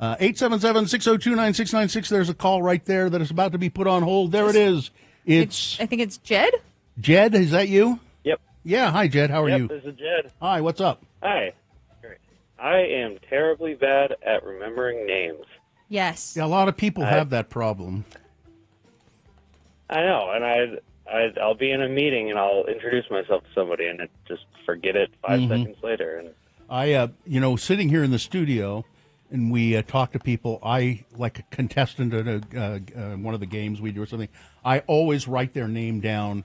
877-602-9696. There's a call right there that is about to be put on hold. There it is. I think it's Jed. Jed, is that you? Yep. Yeah. Hi, Jed. How are you? This is Jed. Hi. What's up? Hi. I am terribly bad at remembering names. Yes. Yeah, a lot of people have that problem. I know, and I'll be in a meeting and I'll introduce myself to somebody and just forget it 5 seconds later. And I, sitting here in the studio, and we talk to people. I like a contestant at one of the games we do or something. I always write their name down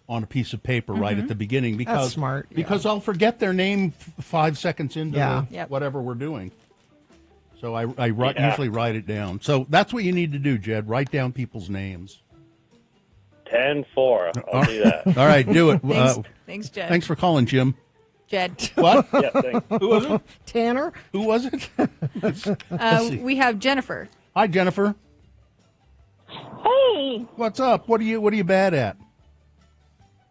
on a piece of paper right at the beginning because that's smart. Because I'll forget their name 5 seconds into Yep. whatever we're doing. So I usually write it down. So that's what you need to do, Jed. Write down people's names. 10-4. I'll do that. All right, do it. Thanks, Jed. Thanks for calling, Jim. Jed. What? Yeah, thanks. Who was it? Tanner. Who was it? We have Jennifer. Hi, Jennifer. Hey. What's up? What are you bad at?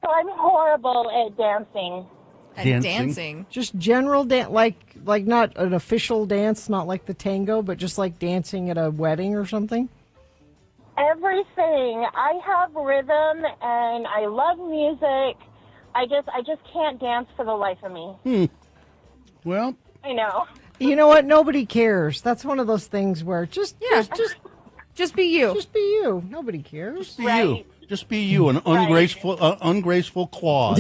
So I'm horrible at dancing. dancing. Just general dance, like not an official dance, not like the tango, but just like dancing at a wedding or something? Everything. I have rhythm and I love music. I just can't dance for the life of me. Well, I know. You know what? Nobody cares. That's one of those things where just be you. Just be you. Nobody cares. Just be you. Just be you, an ungraceful clod.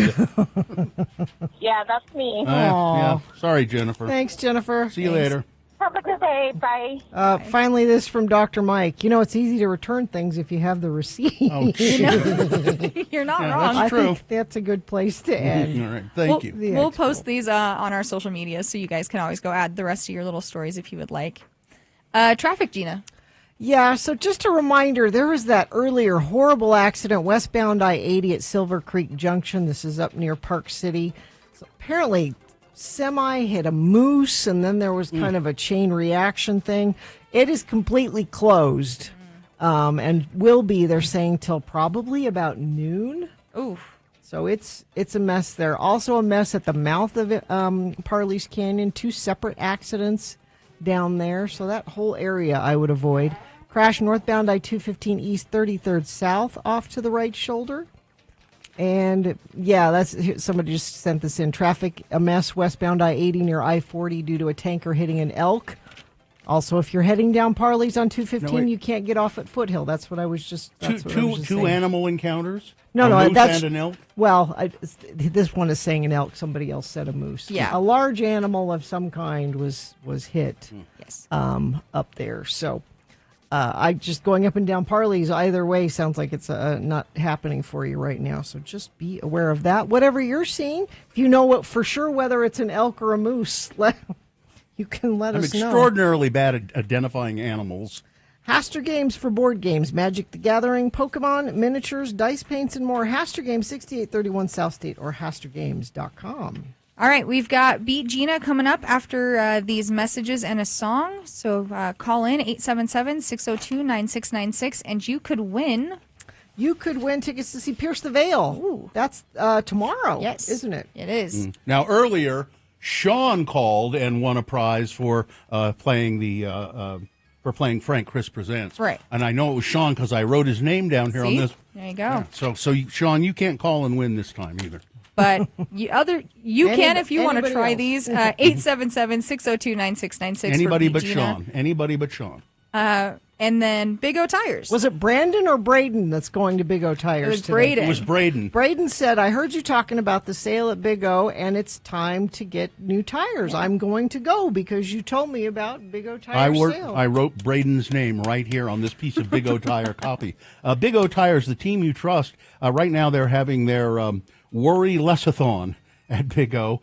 Yeah, that's me. Yeah. Sorry, Jennifer. Thanks, Jennifer. See you later. Have a good day. Bye. Finally, this from Dr. Mike. It's easy to return things if you have the receipt. Oh, You're not wrong. I think that's a good place to end. All right. Thank you. We'll post these on our social media, so you guys can always go add the rest of your little stories if you would like. Traffic, Gina. Yeah, so just a reminder, there was that earlier horrible accident westbound I-80 at Silver Creek Junction. This is up near Park City. So apparently, semi hit a moose, and then there was kind of a chain reaction thing. It is completely closed, and will be, they're saying, till probably about noon. Ooh. So it's a mess there. Also a mess at the mouth of Parley's Canyon. 2 separate accidents down there. So that whole area I would avoid. Crash northbound I-215 East 33rd South off to the right shoulder. And, yeah, that's somebody just sent this in. Traffic, a mess westbound I-80 near I-40 due to a tanker hitting an elk. Also, if you're heading down Parley's on 215, you can't get off at Foothill. That's what I was just Two animal encounters? No, that's and an elk? Well, this one is saying an elk. Somebody else said a moose. Yeah. A large animal of some kind was hit. Yes. Up there. So I just going up and down Parley's either way sounds like it's not happening for you right now. So just be aware of that. Whatever you're seeing, if you know what for sure whether it's an elk or a moose, you can let us know. I'm extraordinarily bad at identifying animals. Haster Games for board games, Magic the Gathering, Pokemon, miniatures, dice paints, and more. Haster Games, 6831 South State or hastergames.com. All right, we've got Beat Gina coming up after these messages and a song. So call in 877-602-9696, and you could win. You could win tickets to see Pierce the Veil. Ooh. That's tomorrow, isn't it? It is. Now, earlier, Sean called and won a prize for playing Frank Chris Presents. Right. And I know it was Sean because I wrote his name down here on this. There you go. Yeah. So Sean, you can't call and win this time either. But you can if you want to try these. 877-602-9696. Anybody but Sean. Anybody but Sean. And then Big O Tires. Was it Brandon or Braden that's going to Big O Tires It was today? Braden. It was Braden. Braden said, I heard you talking about the sale at Big O, and it's time to get new tires. I'm going to go because you told me about Big O Tire sale. I wrote Braden's name right here on this piece of Big O Tire copy. Big O Tires, the team you trust. Right now they're having their Worry Less-a-thon at Big O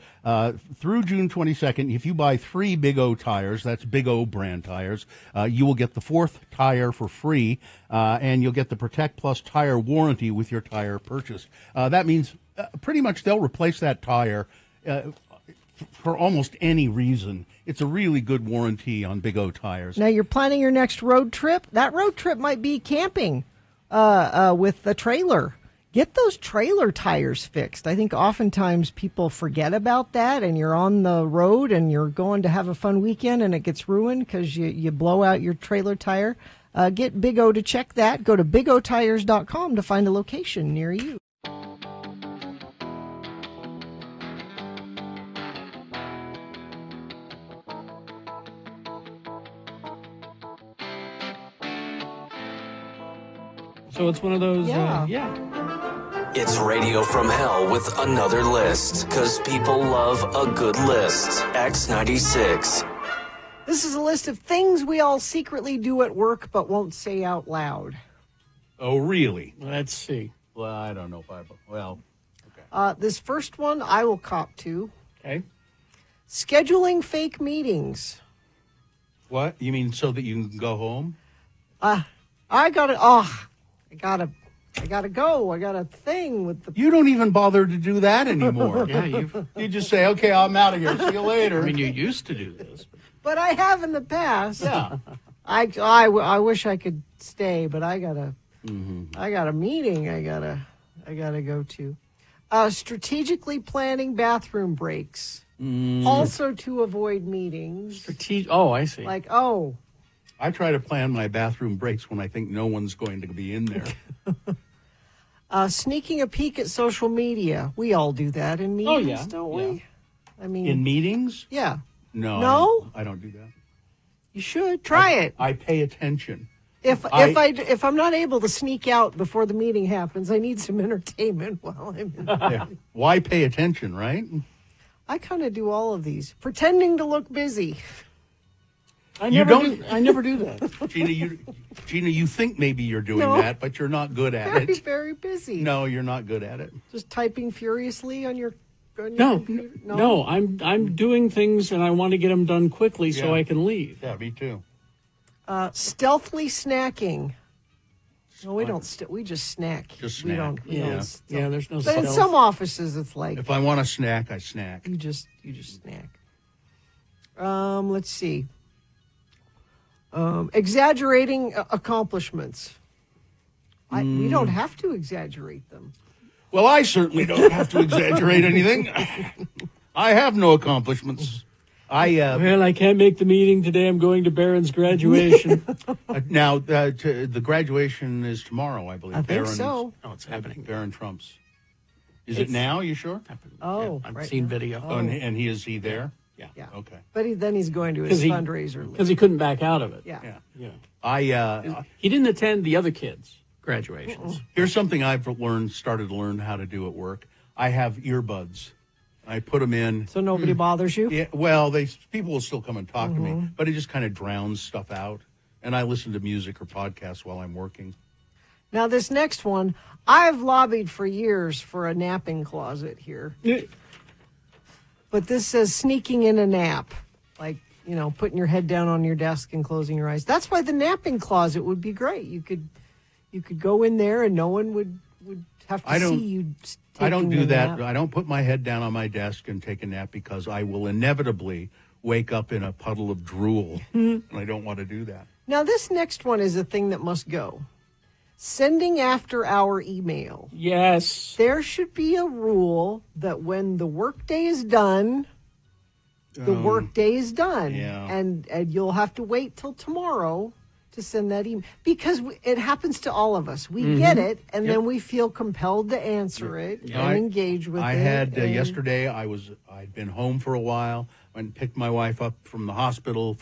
through June 22nd. If you buy 3 Big O tires, that's Big O brand tires, you will get the 4th tire for free, and you'll get the Protect Plus tire warranty with your tire purchase. That means pretty much they'll replace that tire for almost any reason. It's a really good warranty on Big O tires. Now you're planning your next road trip. That road trip might be camping with a trailer. Get those trailer tires fixed. I think oftentimes people forget about that, and you're on the road and you're going to have a fun weekend and it gets ruined because you blow out your trailer tire. Get Big O to check that. Go to bigotires.com to find a location near you. So it's one of those, It's Radio from Hell with another list, because people love a good list. X96. This is a list of things we all secretly do at work but won't say out loud. Oh, really? Let's see. Well, I don't know if okay. This first one I will cop to. Okay. Scheduling fake meetings. What? You mean so that you can go home? I gotta go. I got a thing with the... You don't even bother to do that anymore. Yeah, you just say, okay, I'm out of here. See you later. I mean, you used to do this. But I have in the past. Yeah. I wish I could stay, but I got a meeting I gotta go to. Strategically planning bathroom breaks. Also to avoid meetings. Oh, I see. Like, I try to plan my bathroom breaks when I think no one's going to be in there. Sneaking a peek at social media. We all do that in meetings, don't we? I mean, in meetings? Yeah. No? I don't do that. You should try it. I pay attention. If I'm not able to sneak out before the meeting happens, I need some entertainment while I'm in there. Why pay attention, right? I kind of do all of these. Pretending to look busy. I never do that. Gina, you think maybe you're doing that, but you're not good at it. Very busy. No, you're not good at it. Just typing furiously on your No, computer? no. I'm doing things and I want to get them done quickly so I can leave. Yeah, me too. Stealthily snacking. No, we don't. We just snack. Just we snack. Yeah, there's no. But in some offices, it's like if I want a snack, I snack. You just snack. Let's see. Exaggerating accomplishments. We don't have to exaggerate them. Well, I certainly don't have to exaggerate anything. I have no accomplishments. Well, I can't make the meeting today. I'm going to Barron's graduation. Now, the graduation is tomorrow, I believe. I think so. Oh, it's happening. Barron Trump's. Is it now? You sure? Oh, I've seen video. Oh, and is he there? Yeah. Okay. But then he's going to his fundraiser because he couldn't back out of it. Yeah. He didn't attend the other kids' graduations. Here's something I've started to learn how to do at work. I have earbuds. I put them in. So nobody bothers you? Yeah, well, people will still come and talk to me, but it just kind of drowns stuff out. And I listen to music or podcasts while I'm working. Now, this next one, I've lobbied for years for a napping closet here. But this says sneaking in a nap, like, putting your head down on your desk and closing your eyes. That's why the napping closet would be great. You could go in there and no one would have to see you. I don't do that. I don't put my head down on my desk and take a nap because I will inevitably wake up in a puddle of drool, and I don't want to do that. Now, this next one is a thing that must go. Sending after-hour email. Yes. There should be a rule that when the workday is done, the workday is done. Yeah. And you'll have to wait till tomorrow to send that email. Because it happens to all of us. We get it, and then we feel compelled to answer it and engage with it. I had yesterday, I'd been home for a while, went and picked my wife up from the hospital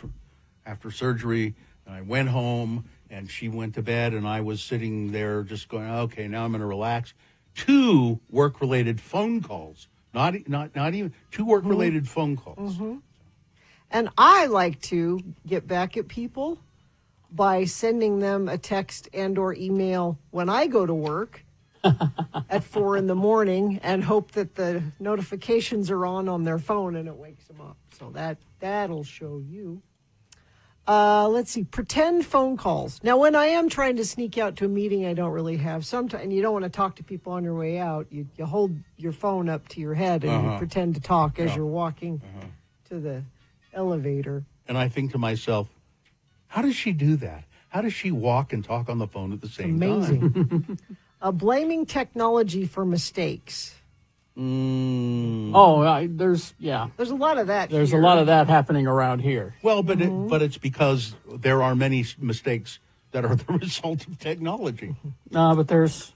after surgery, and I went home, and she went to bed, and I was sitting there just going, okay, now I'm going to relax. 2 work-related phone calls. Not even 2 work-related phone calls. And I like to get back at people by sending them a text and or email when I go to work at 4 a.m. and hope that the notifications are on their phone and it wakes them up. So that'll show you. Let's see. Pretend phone calls. Now, when I am trying to sneak out to a meeting I don't really have, sometimes, and you don't want to talk to people on your way out, you hold your phone up to your head and you pretend to talk as you're walking to the elevator. And I think to myself, how does she do that? How does she walk and talk on the phone at the same time? Amazing. Blaming technology for mistakes. Oh, there's a lot of that. There's a lot of that happening around here. Well, but it's because there are many mistakes that are the result of technology. No, but there's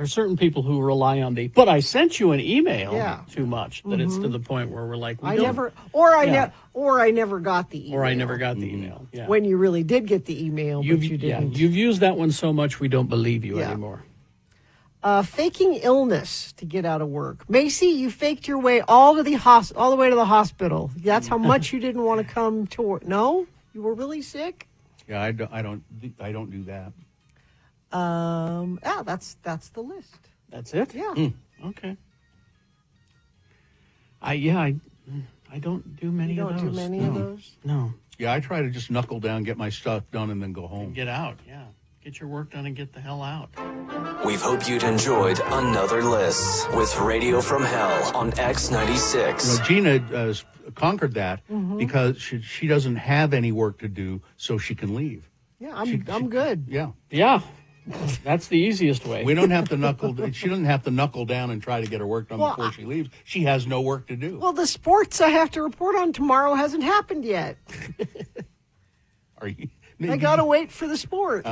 certain people who rely on but I sent you an email too much that it's to the point where we're like, I never got the email. Or I never got the email. Yeah. When you really did get the email, but you didn't. You've used that one so much we don't believe you anymore. Faking illness to get out of work. Macy, you faked your way all the way to the hospital. That's how much you didn't want to come to work. No, you were really sick. Yeah, I don't do that. That's the list. That's it. Yeah. Okay. I don't do many of those. You don't do many of those. No. Yeah, I try to just knuckle down, get my stuff done, and then go home. Get out. Yeah. Get your work done and get the hell out. We hope you'd enjoyed another list with Radio from Hell on X96. Gina conquered that because she doesn't have any work to do, so she can leave. Yeah, I'm good. Yeah. Yeah. That's the easiest way. We don't have to knuckle. She doesn't have to knuckle down and try to get her work done before she leaves. She has no work to do. Well, the sports I have to report on tomorrow hasn't happened yet. Are you? I got to wait for the sport.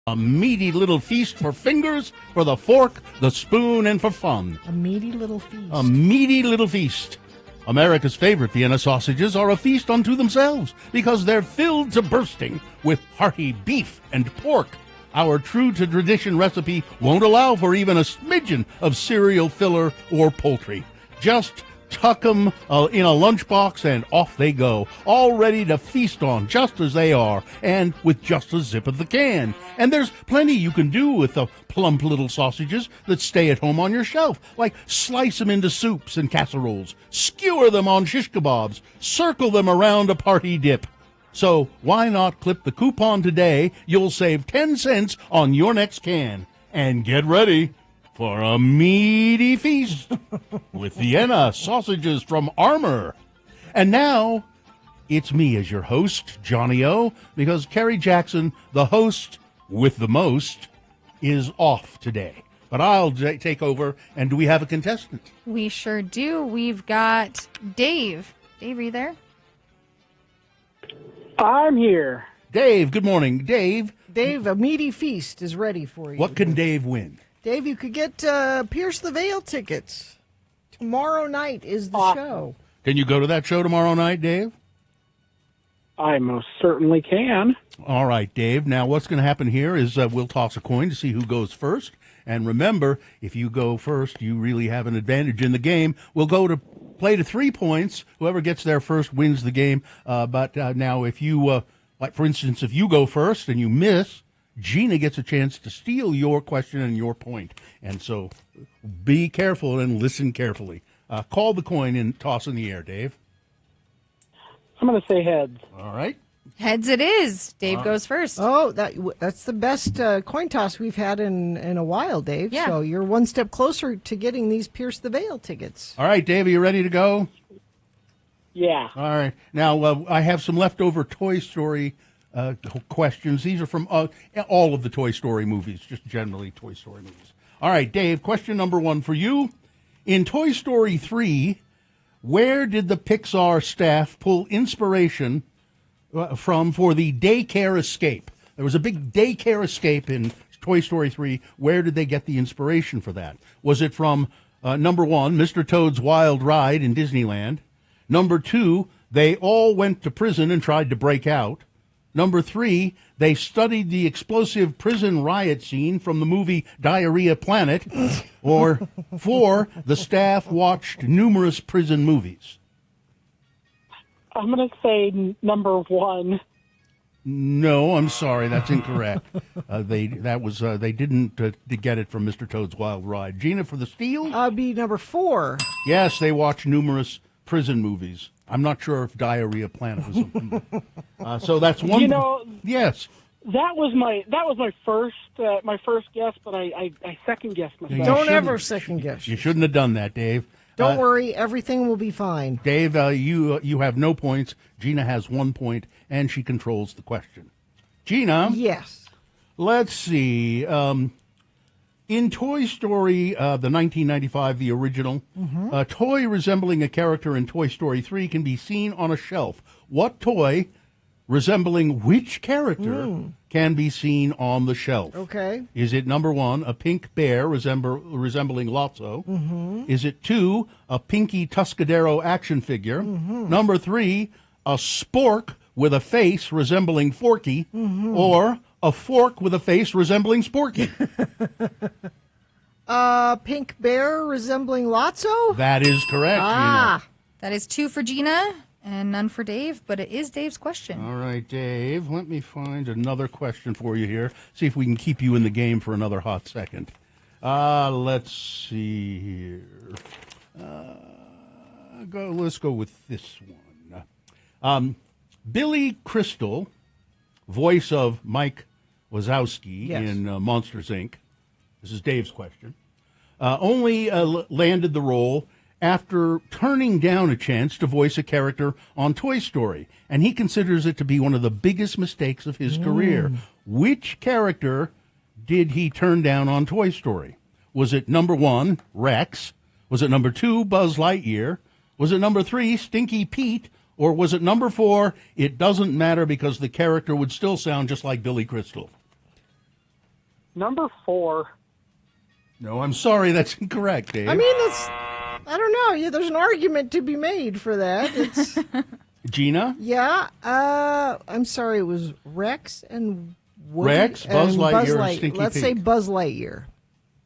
A meaty little feast for fingers, for the fork, the spoon, and for fun. A meaty little feast. A meaty little feast. America's favorite Vienna sausages are a feast unto themselves because they're filled to bursting with hearty beef and pork. Our true-to-tradition recipe won't allow for even a smidgen of cereal filler or poultry. Just tuck them in a lunchbox and off they go, all ready to feast on just as they are and with just a zip of the can. And there's plenty you can do with the plump little sausages that stay at home on your shelf, like slice them into soups and casseroles, skewer them on shish kebabs, circle them around a party dip. So why not clip the coupon today? You'll save 10 cents on your next can. And get ready for a meaty feast with Vienna sausages from Armour. And now, it's me as your host, Johnny O, because Kerry Jackson, the host with the most, is off today. But I'll take over, and do we have a contestant? We sure do. We've got Dave. Dave, are you there? I'm here. Dave, good morning. Dave, a meaty feast is ready for you. What can Dave win? Dave, you could get Pierce the Veil tickets. Tomorrow night is the show. Can you go to that show tomorrow night, Dave? I most certainly can. All right, Dave. Now, what's going to happen here is we'll toss a coin to see who goes first. And remember, if you go first, you really have an advantage in the game. We'll go to play to 3 points. Whoever gets there first wins the game. But now, if you, like for instance, if you go first and you miss, Gina gets a chance to steal your question and your point. And so be careful and listen carefully. Call the coin and toss in the air, Dave. I'm going to say heads. All right. Heads it is. Dave goes first. Oh, that's the best coin toss we've had in a while, Dave. Yeah. So you're one step closer to getting these Pierce the Veil tickets. All right, Dave, are you ready to go? Yeah. All right. Now, I have some leftover Toy Story questions. These are from all of the Toy Story movies, just generally Toy Story movies. All right, Dave, question number 1 for you. In Toy Story 3, where did the Pixar staff pull inspiration from for the daycare escape? There was a big daycare escape in Toy Story 3. Where did they get the inspiration for that? Was it from, number 1, Mr. Toad's Wild Ride in Disneyland? Number 2, they all went to prison and tried to break out. Number 3, they studied the explosive prison riot scene from the movie Diarrhea Planet. Or 4, the staff watched numerous prison movies. I'm going to say number 1. No, I'm sorry, that's incorrect. They didn't get it from Mr. Toad's Wild Ride. Gina, for the steal? Be number 4. Yes, they watched numerous prison movies. I'm not sure if Diarrhea Planet was something. So that's one. You know, yes. That was my first guess, but I second guessed myself. Don't ever second guess. You shouldn't have done that, Dave. Don't worry, everything will be fine. Dave, you have no points. Gina has 1 point, and she controls the question. Gina. Yes. Let's see. In Toy Story, the 1995, the original, a toy resembling a character in Toy Story 3 can be seen on a shelf. What toy resembling which character can be seen on the shelf? Okay. Is it number 1, a pink bear resembling Lotso? Is it 2, a Pinky Tuscadero action figure? Number 3, a spork with a face resembling Forky? Or a fork with a face resembling Sporky? Pink bear resembling Lotso? That is correct, Gina. That is 2 for Gina and none for Dave, but it is Dave's question. All right, Dave, let me find another question for you here. See if we can keep you in the game for another hot second. Let's see here. Let's go with this one. Billy Crystal, voice of Mike Wazowski in Monsters, Inc. This is Dave's question. Only landed the role after turning down a chance to voice a character on Toy Story, and he considers it to be one of the biggest mistakes of his career. Which character did he turn down on Toy Story? Was it number 1, Rex? Was it number 2, Buzz Lightyear? Was it number 3, Stinky Pete? Or was it number 4, it doesn't matter because the character would still sound just like Billy Crystal? Number 4. No, I'm sorry, that's incorrect, Dave. I mean, I don't know. Yeah, there's an argument to be made for that. It's Gina? Yeah. I'm sorry, it was Rex and Woody Rex, Buzz Lightyear, and Stinky Let's Pete. say Buzz Lightyear.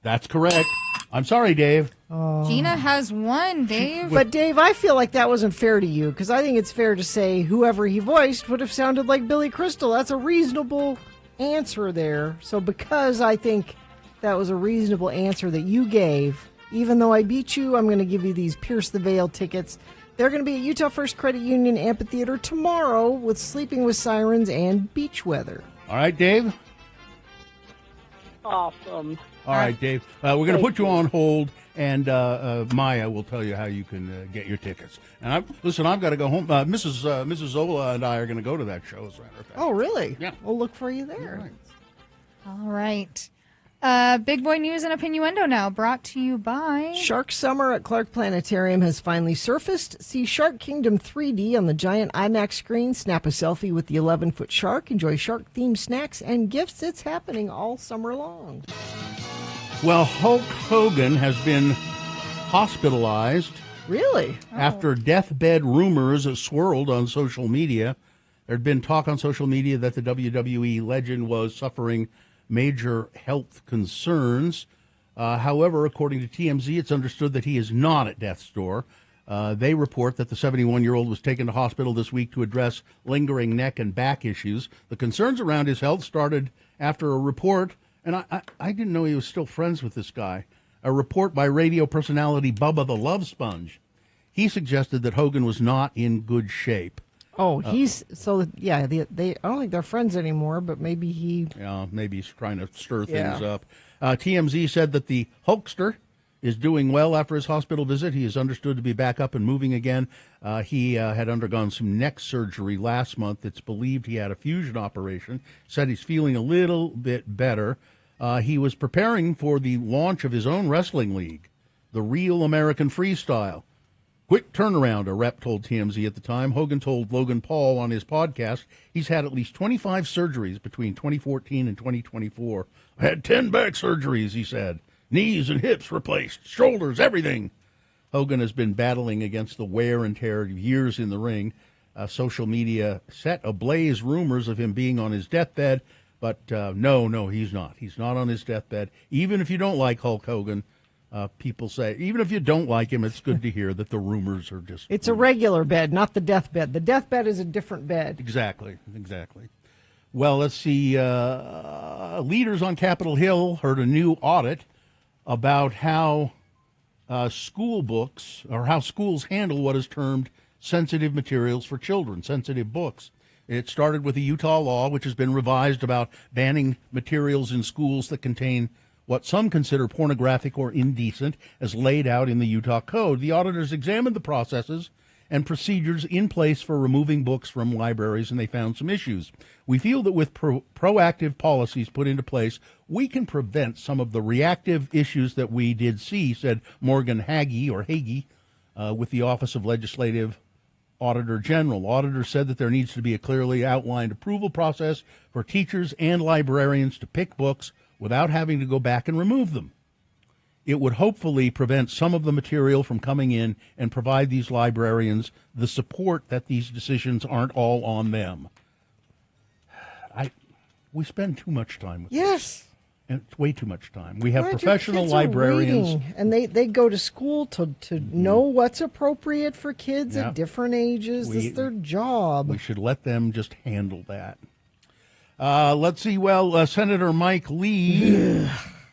That's correct. I'm sorry, Dave. Gina has won, Dave. But Dave, I feel like that wasn't fair to you because I think it's fair to say whoever he voiced would have sounded like Billy Crystal. That's a reasonable answer there. So because I think that was a reasonable answer that you gave, even though I beat you, I'm going to give you these Pierce the Veil tickets. They're going to be at Utah First Credit Union Amphitheater tomorrow with Sleeping with Sirens and Beach Weather. All right, Dave? Awesome. All right, Dave. We're going to put you on hold, and Maya will tell you how you can get your tickets. And I've got to go home. Mrs. Zola and I are going to go to that show, as a matter of fact. Oh, really? Yeah. We'll look for you there. All right. Big boy news and opinioendo now, brought to you by Shark Summer at Clark Planetarium has finally surfaced. See Shark Kingdom 3D on the giant IMAX screen. Snap a selfie with the 11-foot shark. Enjoy shark-themed snacks and gifts. It's happening all summer long. Well, Hulk Hogan has been hospitalized. Really? After deathbed rumors swirled on social media. There had been talk on social media that the WWE legend was suffering major health concerns. However, according to TMZ, it's understood that he is not at death's door. They report that the 71-year-old was taken to hospital this week to address lingering neck and back issues. The concerns around his health started after a report, and I didn't know he was still friends with this guy, a report by radio personality Bubba the Love Sponge. He suggested that Hogan was not in good shape. Oh, he's they I don't think they're friends anymore, but maybe maybe he's trying to stir things up. TMZ said that the Hulkster is doing well after his hospital visit. He is understood to be back up and moving again. He had undergone some neck surgery last month. It's believed he had a fusion operation. Said he's feeling a little bit better. He was preparing for the launch of his own wrestling league, the Real American Freestyle. Quick turnaround, a rep told TMZ at the time. Hogan told Logan Paul on his podcast he's had at least 25 surgeries between 2014 and 2024. I had 10 back surgeries, he said. Knees and hips replaced, shoulders, everything. Hogan has been battling against the wear and tear of years in the ring. Social media set ablaze rumors of him being on his deathbed, but no, he's not. He's not on his deathbed. Even if you don't like Hulk Hogan, people say, even if you don't like him, it's good to hear that the rumors are just... It's a regular bed, not the deathbed. The deathbed is a different bed. Exactly. Well, let's see. Leaders on Capitol Hill heard a new audit about how school books, or how schools handle what is termed sensitive materials for children, sensitive books. It started with a Utah law, which has been revised, about banning materials in schools that contain what some consider pornographic or indecent, as laid out in the Utah Code. The auditors examined the processes and procedures in place for removing books from libraries, and they found some issues. We feel that with proactive policies put into place, we can prevent some of the reactive issues that we did see, said Morgan Hagee, with the Office of Legislative Auditor General. Auditor said that there needs to be a clearly outlined approval process for teachers and librarians to pick books without having to go back and remove them. It would hopefully prevent some of the material from coming in and provide these librarians the support that these decisions aren't all on them. We spend too much time with this. And it's way too much time. We have professional librarians. And they go to school to know what's appropriate for kids at different ages. This is their job. We should let them just handle that. Let's see. Well, Senator Mike Lee,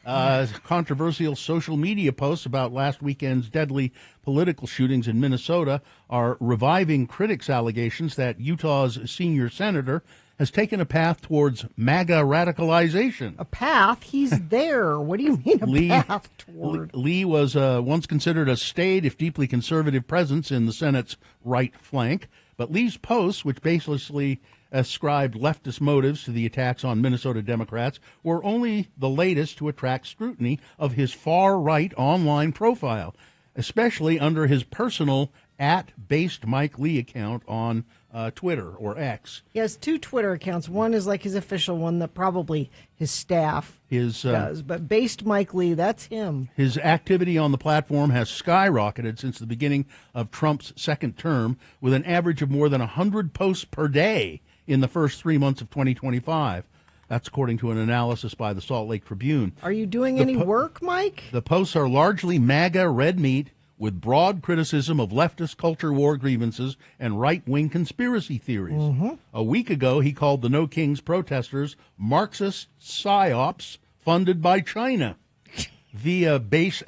controversial social media posts about last weekend's deadly political shootings in Minnesota are reviving critics' allegations that Utah's senior senator has taken a path towards MAGA radicalization. A path? He's there. What do you mean path toward? Lee was once considered a staid, if deeply conservative, presence in the Senate's right flank. But Lee's posts, which basically ascribed leftist motives to the attacks on Minnesota Democrats, were only the latest to attract scrutiny of his far-right online profile, especially under his personal @based Mike Lee account on Twitter or X. He has two Twitter accounts. One is like his official one that probably his staff does, but based Mike Lee, that's him. His activity on the platform has skyrocketed since the beginning of Trump's second term, with an average of more than 100 posts per day in the first 3 months of 2025. That's according to an analysis by the Salt Lake Tribune. Are you doing any work, Mike? The posts are largely MAGA red meat, with broad criticism of leftist culture war grievances and right-wing conspiracy theories. Mm-hmm. A week ago, he called the No Kings protesters Marxist psyops funded by China. Via base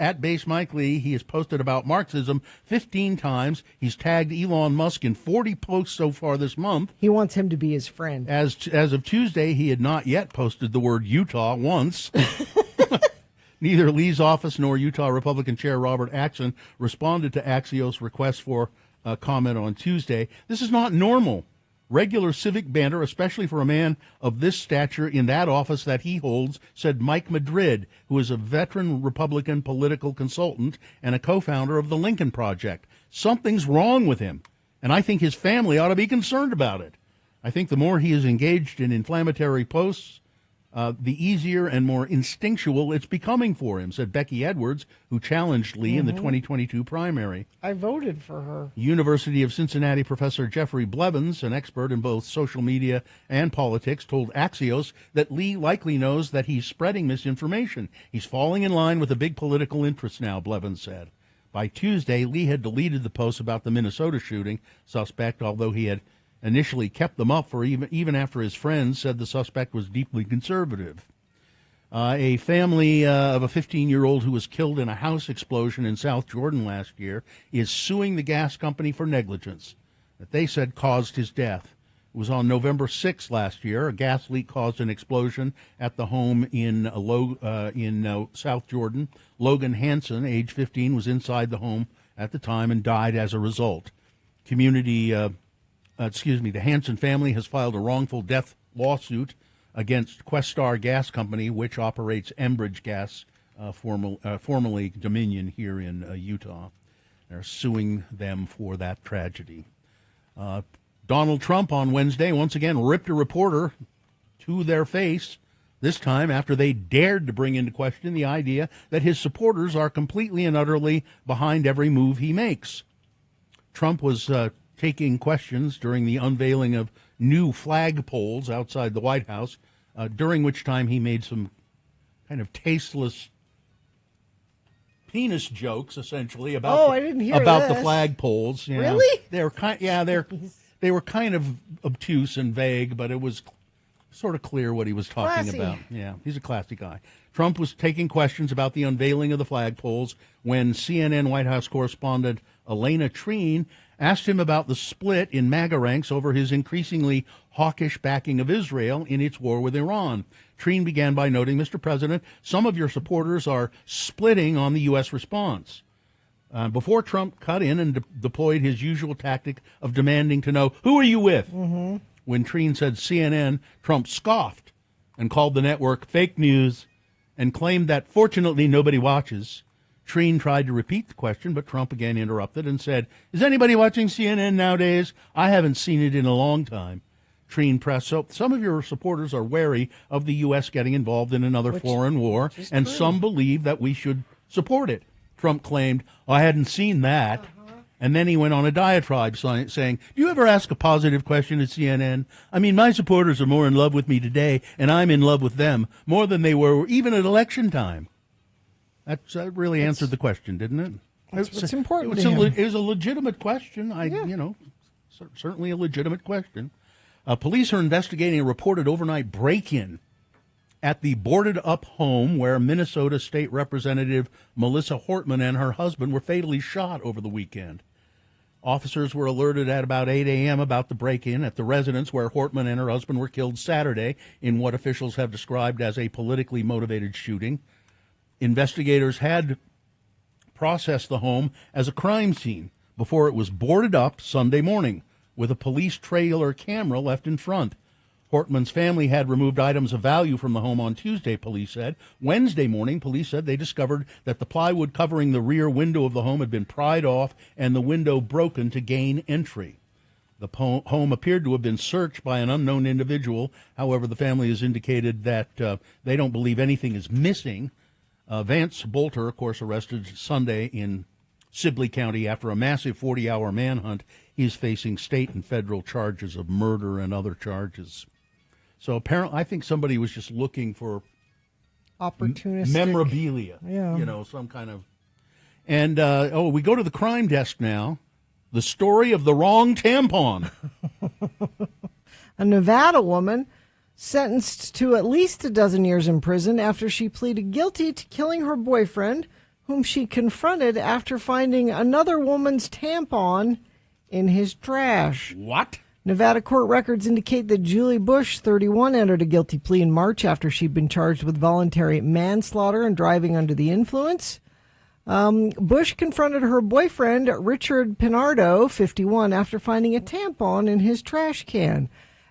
Mike Lee, he has posted about Marxism 15 times. He's tagged Elon Musk in 40 posts so far this month. He wants him to be his friend. As of Tuesday, he had not yet posted the word Utah once. Neither Lee's office nor Utah Republican Chair Robert Axon responded to Axios' request for a comment on Tuesday. This is not normal. Regular civic banter, especially for a man of this stature in that office that he holds, said Mike Madrid, who is a veteran Republican political consultant and a co-founder of the Lincoln Project. Something's wrong with him, and I think his family ought to be concerned about it. I think the more he is engaged in inflammatory posts, the easier and more instinctual it's becoming for him, said Becky Edwards, who challenged Lee in the 2022 primary. I voted for her. University of Cincinnati professor Jeffrey Blevins, an expert in both social media and politics, told Axios that Lee likely knows that he's spreading misinformation. He's falling in line with the big political interests now, Blevins said. By Tuesday, Lee had deleted the posts about the Minnesota shooting suspect, although he had initially kept them up for even after his friends said the suspect was deeply conservative. A family of a 15-year-old who was killed in a house explosion in South Jordan last year is suing the gas company for negligence that they said caused his death. It was on November 6th last year. A gas leak caused an explosion at the home in South Jordan. Logan Hansen, age 15, was inside the home at the time and died as a result. The Hansen family has filed a wrongful death lawsuit against Questar Gas Company, which operates Enbridge Gas, formerly Dominion here in Utah. They're suing them for that tragedy. Donald Trump on Wednesday once again ripped a reporter to their face, this time after they dared to bring into question the idea that his supporters are completely and utterly behind every move he makes. Trump was taking questions during the unveiling of new flagpoles outside the White House, during which time he made some kind of tasteless penis jokes, essentially, about I didn't hear about this. the flagpoles. Yeah. Really? They were kind of obtuse and vague, but it was sort of clear what he was talking about. Yeah, he's a classy guy. Trump was taking questions about the unveiling of the flagpoles when CNN White House correspondent Elena Treen asked him about the split in MAGA ranks over his increasingly hawkish backing of Israel in its war with Iran. Treen began by noting, Mr. President, some of your supporters are splitting on the U.S. response. before Trump cut in and deployed his usual tactic of demanding to know, who are you with? Mm-hmm. When Treen said CNN, Trump scoffed and called the network fake news and claimed that fortunately nobody watches. Treen tried to repeat the question, but Trump again interrupted and said, is anybody watching CNN nowadays? I haven't seen it in a long time. Treen pressed, so some of your supporters are wary of the U.S. getting involved in another foreign war, and true. some believe that we should support it. Trump claimed, I hadn't seen that. And then he went on a diatribe saying, do you ever ask a positive question at CNN? I mean, my supporters are more in love with me today, and I'm in love with them, more than they were even at election time. That really answered the question, didn't it? That's what's important It was a legitimate question. Certainly a legitimate question. Police are investigating a reported overnight break-in at the boarded-up home where Minnesota State Representative Melissa Hortman and her husband were fatally shot over the weekend. Officers were alerted at about 8 a.m. about the break-in at the residence where Hortman and her husband were killed Saturday in what officials have described as a politically motivated shooting. Investigators had processed the home as a crime scene before it was boarded up Sunday morning with a police trailer camera left in front. Hortman's family had removed items of value from the home on Tuesday, police said. Wednesday morning, police said they discovered that the plywood covering the rear window of the home had been pried off and the window broken to gain entry. The home appeared to have been searched by an unknown individual. However, the family has indicated that they don't believe anything is missing. Vance Bolter, of course, arrested Sunday in Sibley County after a massive 40-hour manhunt. He's facing state and federal charges of murder and other charges. So apparently, I think somebody was just looking for opportunistic memorabilia, some kind of. And we go to the crime desk now. The story of the wrong tampon. A Nevada woman sentenced to at least a dozen years in prison after she pleaded guilty to killing her boyfriend, whom she confronted after finding another woman's tampon in his trash. What? Nevada court records indicate that Julie Bush, 31, entered a guilty plea in March after she'd been charged with voluntary manslaughter and driving under the influence. Bush confronted her boyfriend, Richard Pinardo, 51, after finding a tampon in his trash can.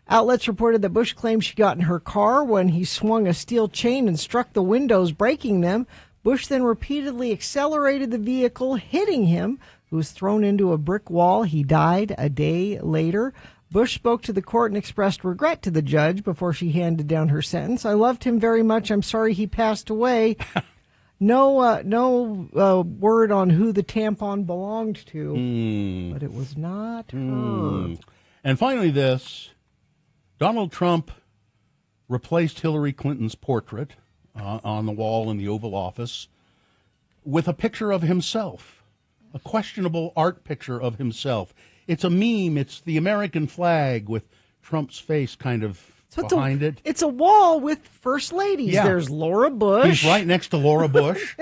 Outlets reported that Bush claimed she got in her car when he swung a steel chain and struck the windows, breaking them. Bush then repeatedly accelerated the vehicle, hitting him, who was thrown into a brick wall. He died a day later. Bush spoke to the court and expressed regret to the judge before she handed down her sentence. I loved him very much. I'm sorry he passed away. No word on who the tampon belonged to, but it was not her. And finally this, Donald Trump replaced Hillary Clinton's portrait on the wall in the Oval Office with a picture of himself, a questionable art picture of himself. It's a meme. It's the American flag with Trump's face kind of behind it. It's a wall with first ladies. Yeah. There's Laura Bush. He's right next to Laura Bush.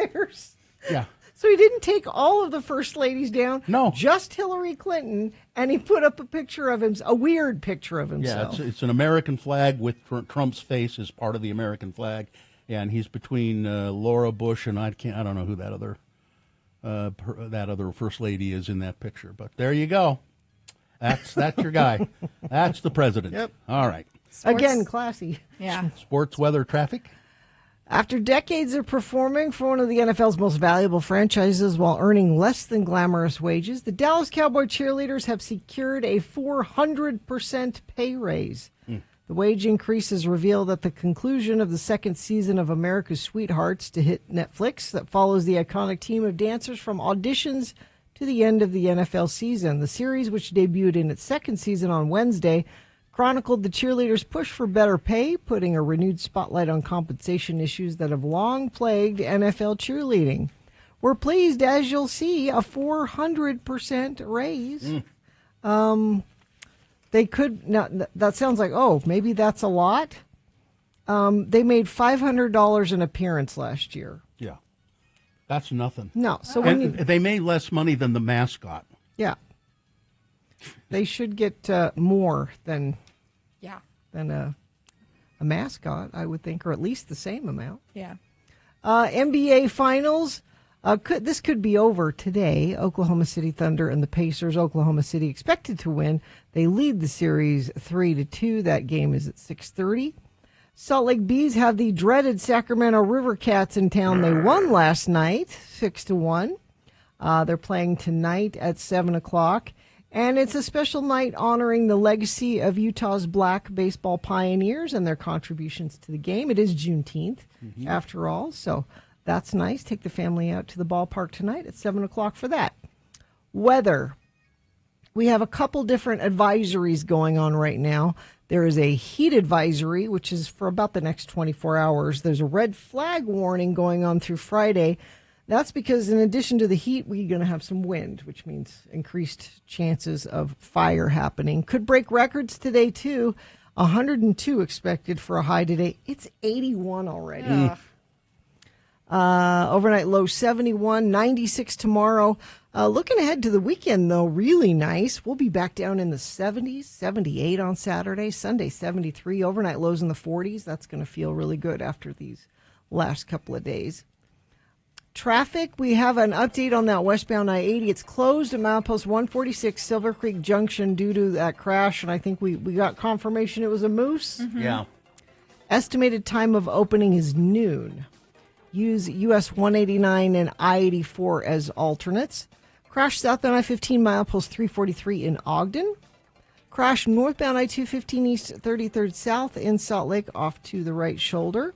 Yeah. So he didn't take all of the first ladies down. No. Just Hillary Clinton, and he put up a picture of him, a weird picture of himself. Yeah, it's an American flag with Trump's face as part of the American flag, and he's between Laura Bush and I don't know who that other first lady is in that picture. But there you go. That's your guy. That's the president. Yep. All right. Again, classy. Yeah. Sports, weather, traffic. After decades of performing for one of the NFL's most valuable franchises while earning less than glamorous wages, the Dallas Cowboy cheerleaders have secured a 400% pay raise. The wage increases reveal that the conclusion of the second season of America's Sweethearts to hit Netflix that follows the iconic team of dancers from auditions to the end of the NFL season. The series, which debuted in its second season on Wednesday, chronicled the cheerleaders' push for better pay, putting a renewed spotlight on compensation issues that have long plagued NFL cheerleading. We're pleased, as you'll see, a 400% raise. They could, now, that sounds like, maybe that's a lot. They made $500 an appearance last year. Yeah. That's nothing. No. So they made less money than the mascot. Yeah. They should get more than a mascot, I would think, or at least the same amount. Yeah. NBA Finals. This could be over today. Oklahoma City Thunder and the Pacers. Oklahoma City expected to win. They lead the series 3-2. That game is at 6:30. Salt Lake Bees have the dreaded Sacramento River Cats in town. They won last night, 6-1. They're playing tonight at 7 o'clock. And it's a special night honoring the legacy of Utah's black baseball pioneers and their contributions to the game. It is Juneteenth, after all, so that's nice. Take the family out to the ballpark tonight at 7 o'clock for that. Weather. We have a couple different advisories going on right now. There is a heat advisory, which is for about the next 24 hours. There's a red flag warning going on through Friday. That's because in addition to the heat, we're going to have some wind, which means increased chances of fire happening. Could break records today, too. 102 expected for a high today. It's 81 already. Overnight low 71, 96 tomorrow. Looking ahead to the weekend, though, really nice. We'll be back down in the 70s, 78 on Saturday, Sunday 73, overnight lows in the 40s. That's going to feel really good after these last couple of days. Traffic, we have an update on that westbound I-80. It's closed at milepost 146 Silver Creek Junction due to that crash, and I think we got confirmation it was a moose. Yeah. Estimated time of opening is noon. Use US 189 and I-84 as alternates. Crash southbound I-15 milepost 343 in Ogden. Crash northbound I-215 east 33rd south in Salt Lake off to the right shoulder.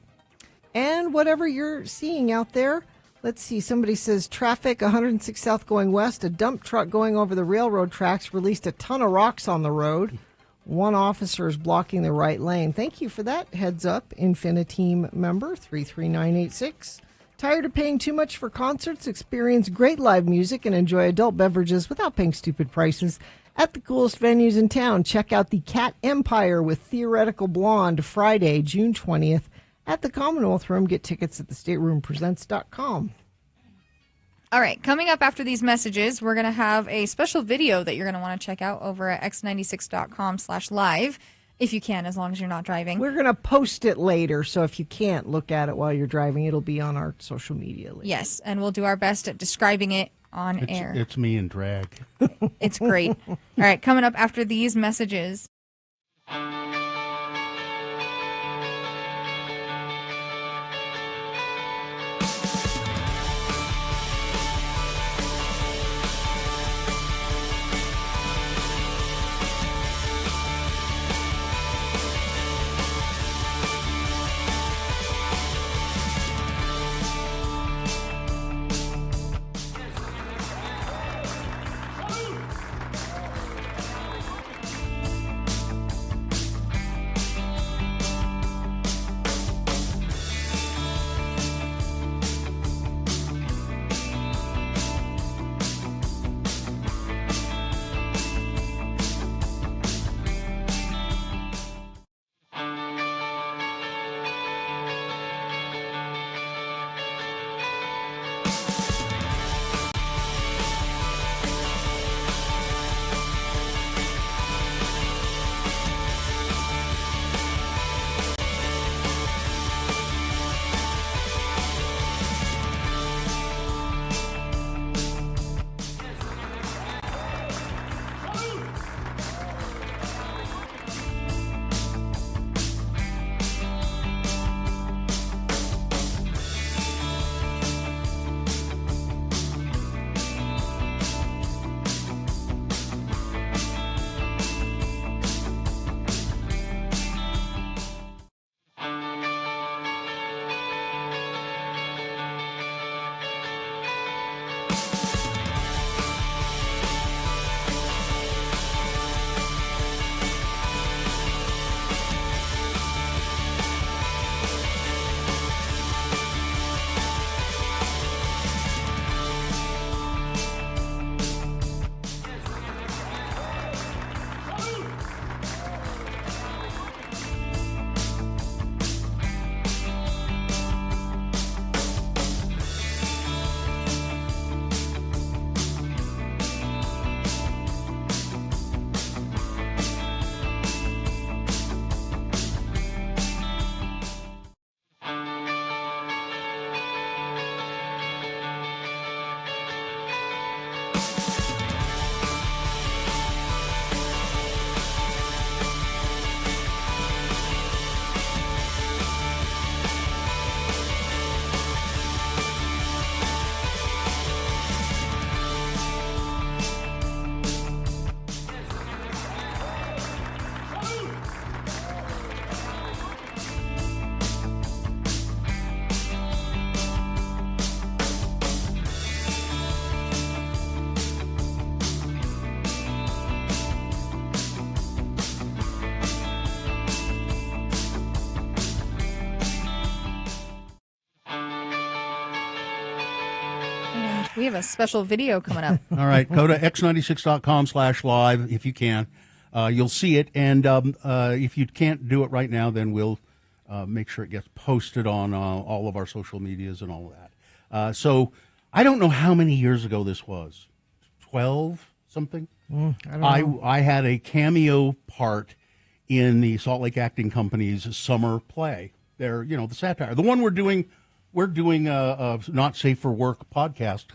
And whatever you're seeing out there, let's see, somebody says traffic 106 south going west. A dump truck going over the railroad tracks released a ton of rocks on the road. One officer is blocking the right lane. Thank you for that heads up, Infiniteam member 33986. Tired of paying too much for concerts? Experience great live music and enjoy adult beverages without paying stupid prices at the coolest venues in town. Check out the Cat Empire with Theoretical Blonde Friday, June 20th at the Commonwealth Room. Get tickets at thestateroompresents.com. All right, coming up after these messages, we're going to have a special video that you're going to want to check out over at x96.com/live, if you can, as long as you're not driving. We're going to post it later, so if you can't look at it while you're driving, it'll be on our social media later. Yes, and we'll do our best at describing it on air. It's me in drag. It's great. All right, coming up after these messages. We have a special video coming up. All right, go to x96.com/live if you can. You'll see it, and if you can't do it right now, then we'll make sure it gets posted on all of our social medias and all of that. So I don't know how many years ago this was. 12 something? I don't know. I had a cameo part in the Salt Lake Acting Company's summer play. They're, the satire. The one we're doing a Not Safe for Work podcast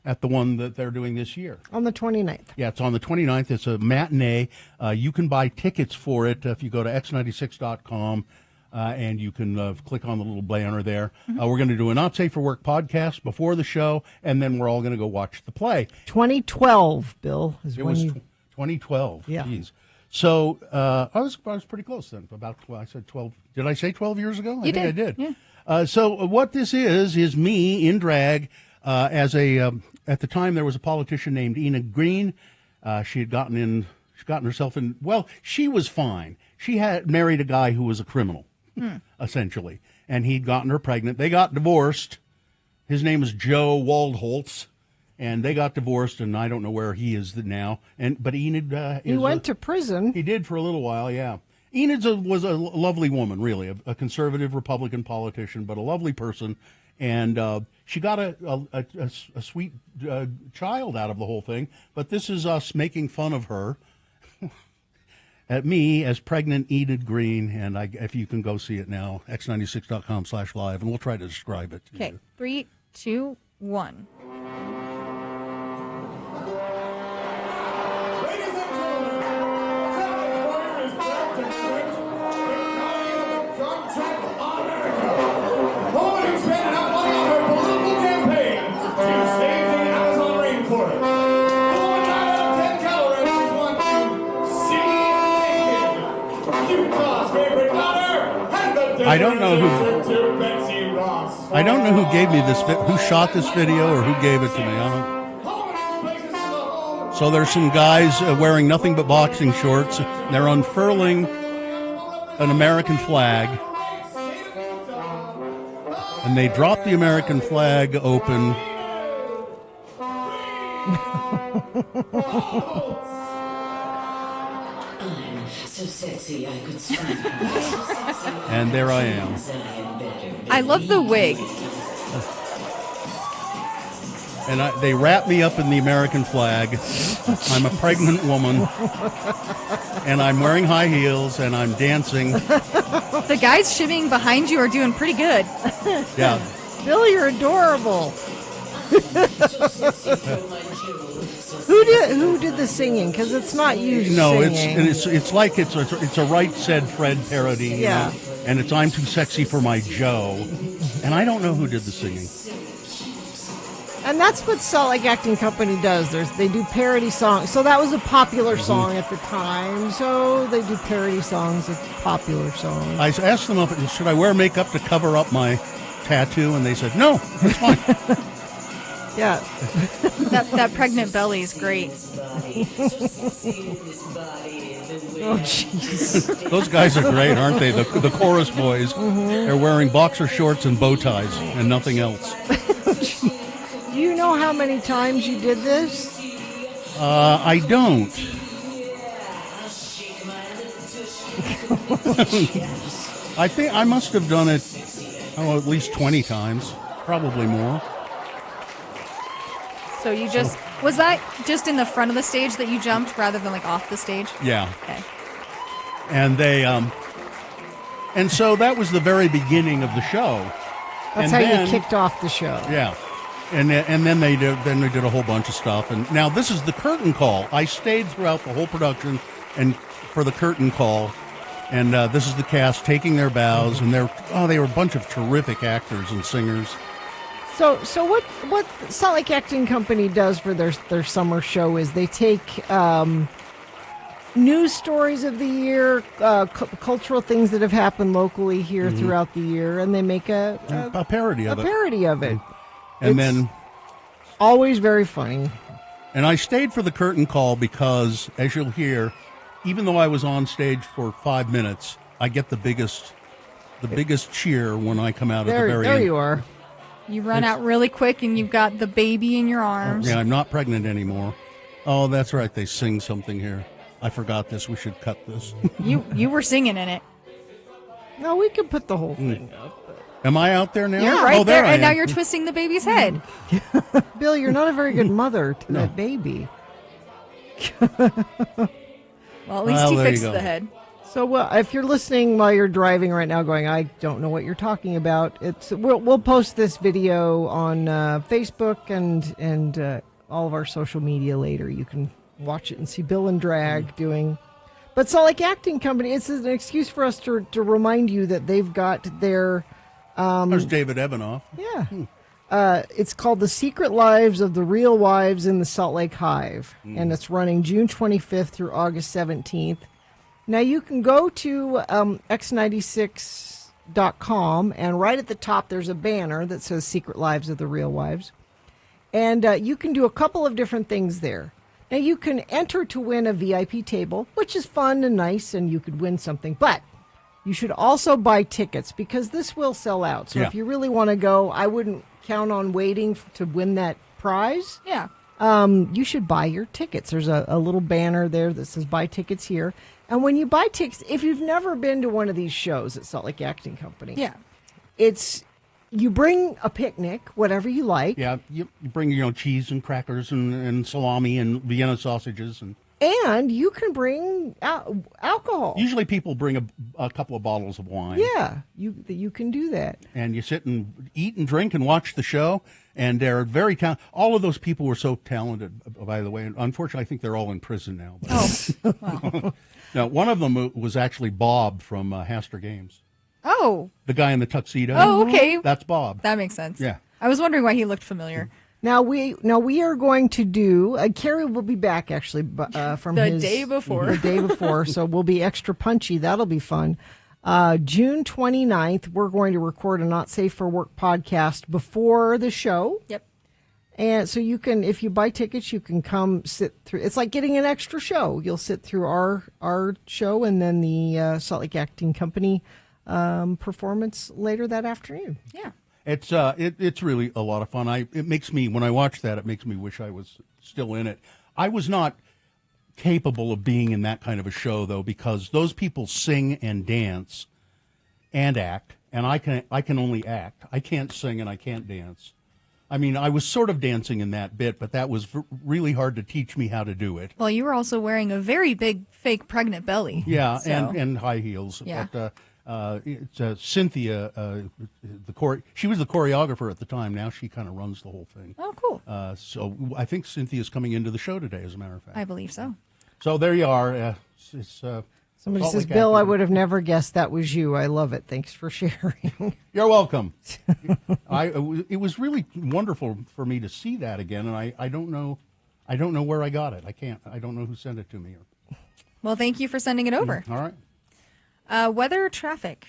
at the one that they're doing this year. On the 29th. Yeah, it's on the 29th. It's a matinee. You can buy tickets for it if you go to x96.com. And you can click on the little banner there. We're going to do a Not Safe for Work podcast before the show, and then we're all going to go watch the play. 2012, Bill, It was 2012. Yeah. Jeez. So I was pretty close then. I said 12. Did I say 12 years ago? I think I did. Yeah. So what this is me in drag as at the time there was a politician named Enid Green. She had gotten herself in. Well, she was fine. She had married a guy who was a criminal. Essentially, and he'd gotten her pregnant. They got divorced. His name is Joe Waldholtz, and they got divorced. And I don't know where he is now. But Enid, he went to prison. He did for a little while. Yeah, Enid was a lovely woman, really, a conservative Republican politician, but a lovely person. And she got a sweet child out of the whole thing. But this is us making fun of her. At me as pregnant Enid Green, and if you can go see it now, x96.com/live, and we'll try to describe it. Okay, 3, 2, 1. I don't know who gave me this, who shot this video or who gave it to me. So there's some guys wearing nothing but boxing shorts. They're unfurling an American flag, and they drop the American flag open. So sexy, I could swim. And there I am. I love the wig. And they wrap me up in the American flag. I'm a pregnant woman. And I'm wearing high heels and I'm dancing. The guys shimmying behind you are doing pretty good. Yeah. Bill, you're adorable. Who did the singing? Because it's not you. No, singing. it's like it's a Right Said Fred parody. Yeah. And it's I'm Too Sexy for My Joe, and I don't know who did the singing. And that's what Salt Lake Acting Company does. They do parody songs. So that was a popular song at the time. So they do parody songs of popular songs. I asked them should I wear makeup to cover up my tattoo, and they said no, that's fine. Yeah. that pregnant belly is great. Oh, jeez. Those guys are great, aren't they? The chorus boys. They're wearing boxer shorts and bow ties and nothing else. Do you know how many times you did this? I don't. I think I must have done it, at least 20 times, probably more. So you was that just in the front of the stage that you jumped rather than like off the stage? Yeah. Okay. And they, and so that was the very beginning of the show. That's how you kicked off the show. Yeah. And then they did a whole bunch of stuff. And now this is the curtain call. I stayed throughout the whole production and for the curtain call. And this is the cast taking their bows, and they were a bunch of terrific actors and singers. So what Salt Lake Acting Company does for their summer show is they take news stories of the year, cultural things that have happened locally here throughout the year, and they make a parody of it. A parody of it. And then always very funny. And I stayed for the curtain call because, as you'll hear, even though I was on stage for 5 minutes, I get the biggest cheer when I come out at the very end. There you are. You run out really quick and you've got the baby in your arms. Yeah, I'm not pregnant anymore. Oh, that's right. They sing something here. I forgot this. We should cut this. You were singing in it. No, we can put the whole thing up. Am I out there now? You're right there, I and am. now you're twisting the baby's head. Bill, you're not a very good mother to that baby. Well, at least he fixed the head. So, if you're listening while you're driving right now, going, I don't know what you're talking about. We'll post this video on Facebook and all of our social media later. You can watch it and see Bill and Drag doing. But Salt Lake Acting Company, it's an excuse for us to remind you that they've got their. There's David Evanoff. Yeah. It's called The Secret Lives of the Real Wives in the Salt Lake Hive, and it's running June 25th through August 17th. Now, you can go to x96.com, and right at the top there's a banner that says Secret Lives of the Real Wives, and you can do a couple of different things there. Now, you can enter to win a VIP table, which is fun and nice, and you could win something, but you should also buy tickets because this will sell out. So if you really want to go, I wouldn't count on waiting to win that prize. Yeah. You should buy your tickets. There's a little banner there that says buy tickets here. And when you buy tickets, if you've never been to one of these shows at Salt Lake Acting Company, you bring a picnic, whatever you like. Yeah, you bring cheese and crackers and salami and Vienna sausages and you can bring alcohol. Usually people bring a couple of bottles of wine. Yeah, you can do that. And you sit and eat and drink and watch the show. And they're very talented. All of those people were so talented, by the way. And unfortunately, I think they're all in prison now. Oh. Now, one of them was actually Bob from Haster Games. Oh. The guy in the tuxedo. Oh, okay. That's Bob. That makes sense. Yeah. I was wondering why he looked familiar. Now we are going to do. Carrie will be back actually from the day before. The day before, so we'll be extra punchy. That'll be fun. June 29th, we're going to record a Not Safe for Work podcast before the show. Yep. And so you can, if you buy tickets, you can come sit through. It's like getting an extra show. You'll sit through our show and then the Salt Lake Acting Company performance later that afternoon. Yeah. It's really a lot of fun. It makes me, when I watch that, it makes me wish I was still in it. I was not capable of being in that kind of a show, though, because those people sing and dance and act, and I can only act. I can't sing and I can't dance. I mean, I was sort of dancing in that bit, but that was really hard to teach me how to do it. Well, you were also wearing a very big fake pregnant belly. Yeah, so. and high heels. Yeah. But, it's Cynthia, she was the choreographer at the time. Now she kind of runs the whole thing. Oh, cool. So I think Cynthia's coming into the show today, as a matter of fact. I believe so. So there you are. Somebody says, Bill, I would have never guessed that was you. I love it. Thanks for sharing. You're welcome. It was really wonderful for me to see that again, and I don't know where I got it. I don't know who sent it to me. Well, thank you for sending it over. All right. Weather, traffic.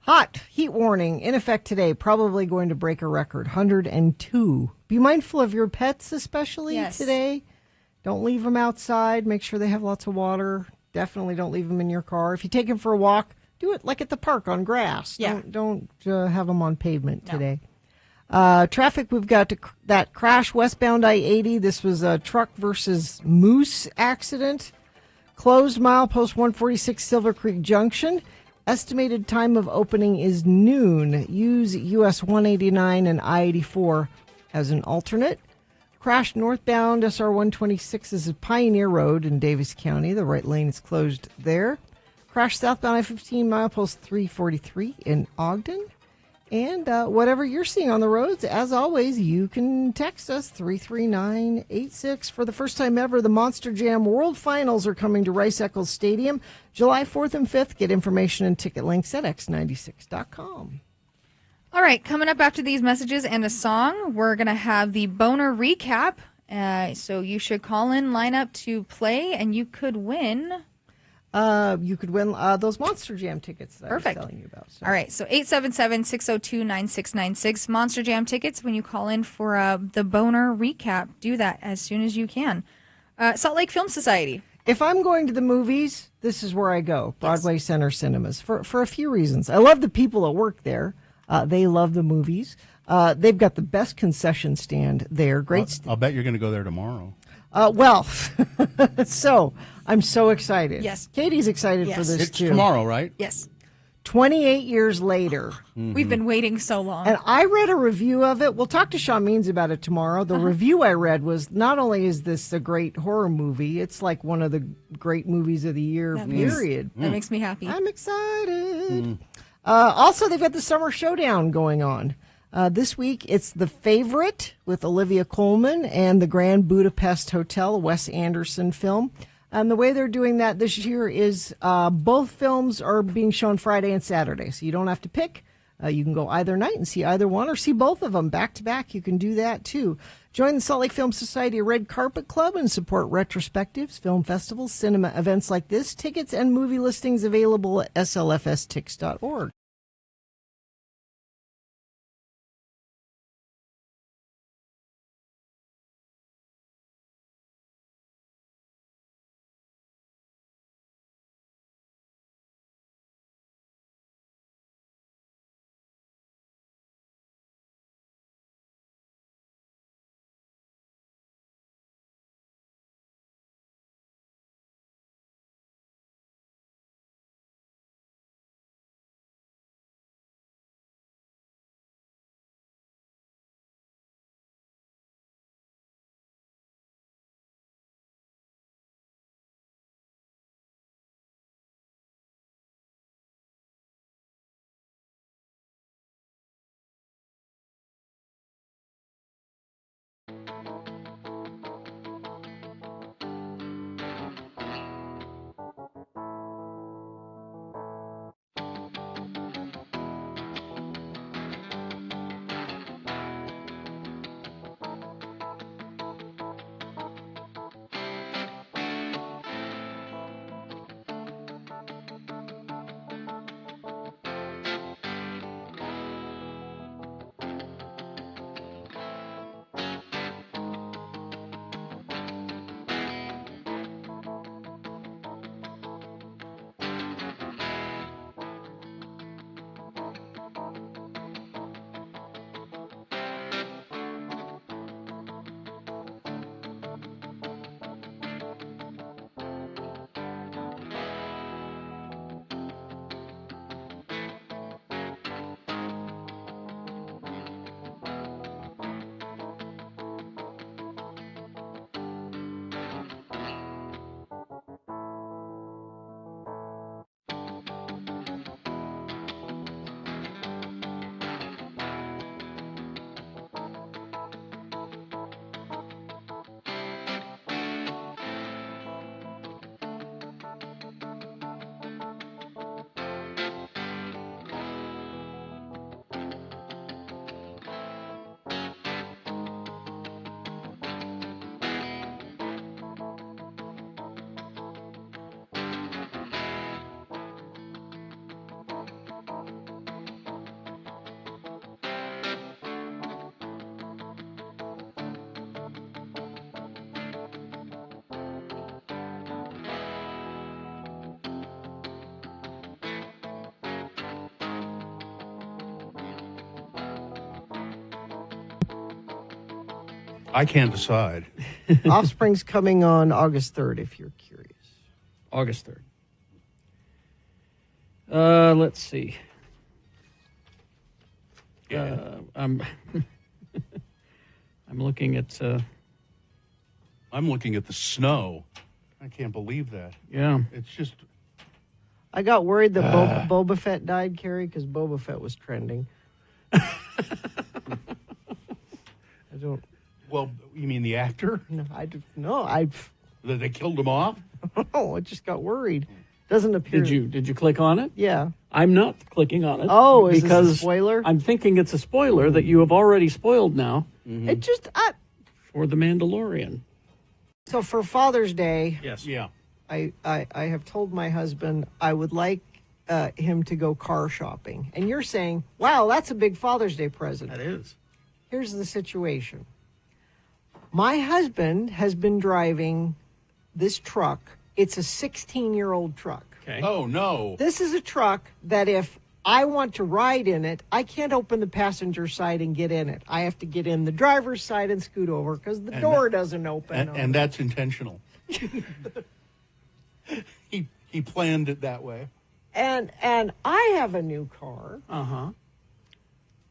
Hot heat warning in effect today. Probably going to break a record. 102. Be mindful of your pets, especially today. Don't leave them outside. Make sure they have lots of water. Definitely don't leave them in your car. If you take them for a walk, do it like at the park on grass. Yeah. Don't have them on pavement today. Traffic, we've got that crash westbound I-80. This was a truck versus moose accident. Closed milepost 146 Silver Creek Junction. Estimated time of opening is noon. Use US 189 and I-84 as an alternate. Crash northbound SR 126 is at Pioneer Road in Davis County. The right lane is closed there. Crash southbound I-15 milepost 343 in Ogden. And whatever you're seeing on the roads, as always, you can text us 33986. For the first time ever, the Monster Jam World Finals are coming to Rice-Eccles Stadium July 4th and 5th. Get information and ticket links at x96.com. All right, coming up after these messages and a song, we're going to have the boner recap. So you should call in, line up to play, and you could win. You could win those Monster Jam tickets that Perfect. I was telling you about. So. All right, so 877-602-9696. Monster Jam tickets when you call in for the boner recap. Do that as soon as you can. Salt Lake Film Society. If I'm going to the movies, this is where I go. Broadway Center Cinemas for a few reasons. I love the people that work there. They love the movies. They've got the best concession stand there. Great. I'll bet you're going to go there tomorrow. Well, so I'm so excited. Yes. Katie's excited for this It's too. tomorrow, right? Yes. 28 years later. We've been waiting so long. And I read a review of it. We'll talk to Sean Means about it tomorrow. The review I read was not only is this a great horror movie, it's like one of the great movies of the year, period. That makes me happy. I'm excited. Also, they've got the Summer Showdown going on. This week, it's The Favorite with Olivia Colman and the Grand Budapest Hotel, a Wes Anderson film. And the way they're doing that this year is both films are being shown Friday and Saturday. So you don't have to pick. You can go either night and see either one or see both of them back to back. You can do that too. Join the Salt Lake Film Society Red Carpet Club and support retrospectives, film festivals, cinema events like this. Tickets and movie listings available at slfstix.org. I can't decide. Offspring's coming on August 3rd, if you're curious. August 3rd. Let's see. I'm looking at. I'm looking at the snow. I can't believe that. Yeah, it's just. I got worried that Boba Fett died, Carrie, because Boba Fett was trending. I don't. Well, you mean the actor? No, They killed him off? Oh, I just got worried. Doesn't appear. Did you click on it? Yeah. I'm not clicking on it. Oh, is because this a spoiler? I'm thinking it's a spoiler that you have already spoiled now. Mm-hmm. It just for The Mandalorian. So for Father's Day, yes, yeah, I have told my husband I would like him to go car shopping, and you're saying, "Wow, that's a big Father's Day present." That is. Here's the situation. My husband has been driving this truck. It's a 16-year-old truck. Okay. Oh, no. This is a truck that if I want to ride in it. I can't open the passenger side and get in it. I have to get in the driver's side and scoot over because the door doesn't open. And that's intentional. He planned it that way. And I have a new car. Uh-huh.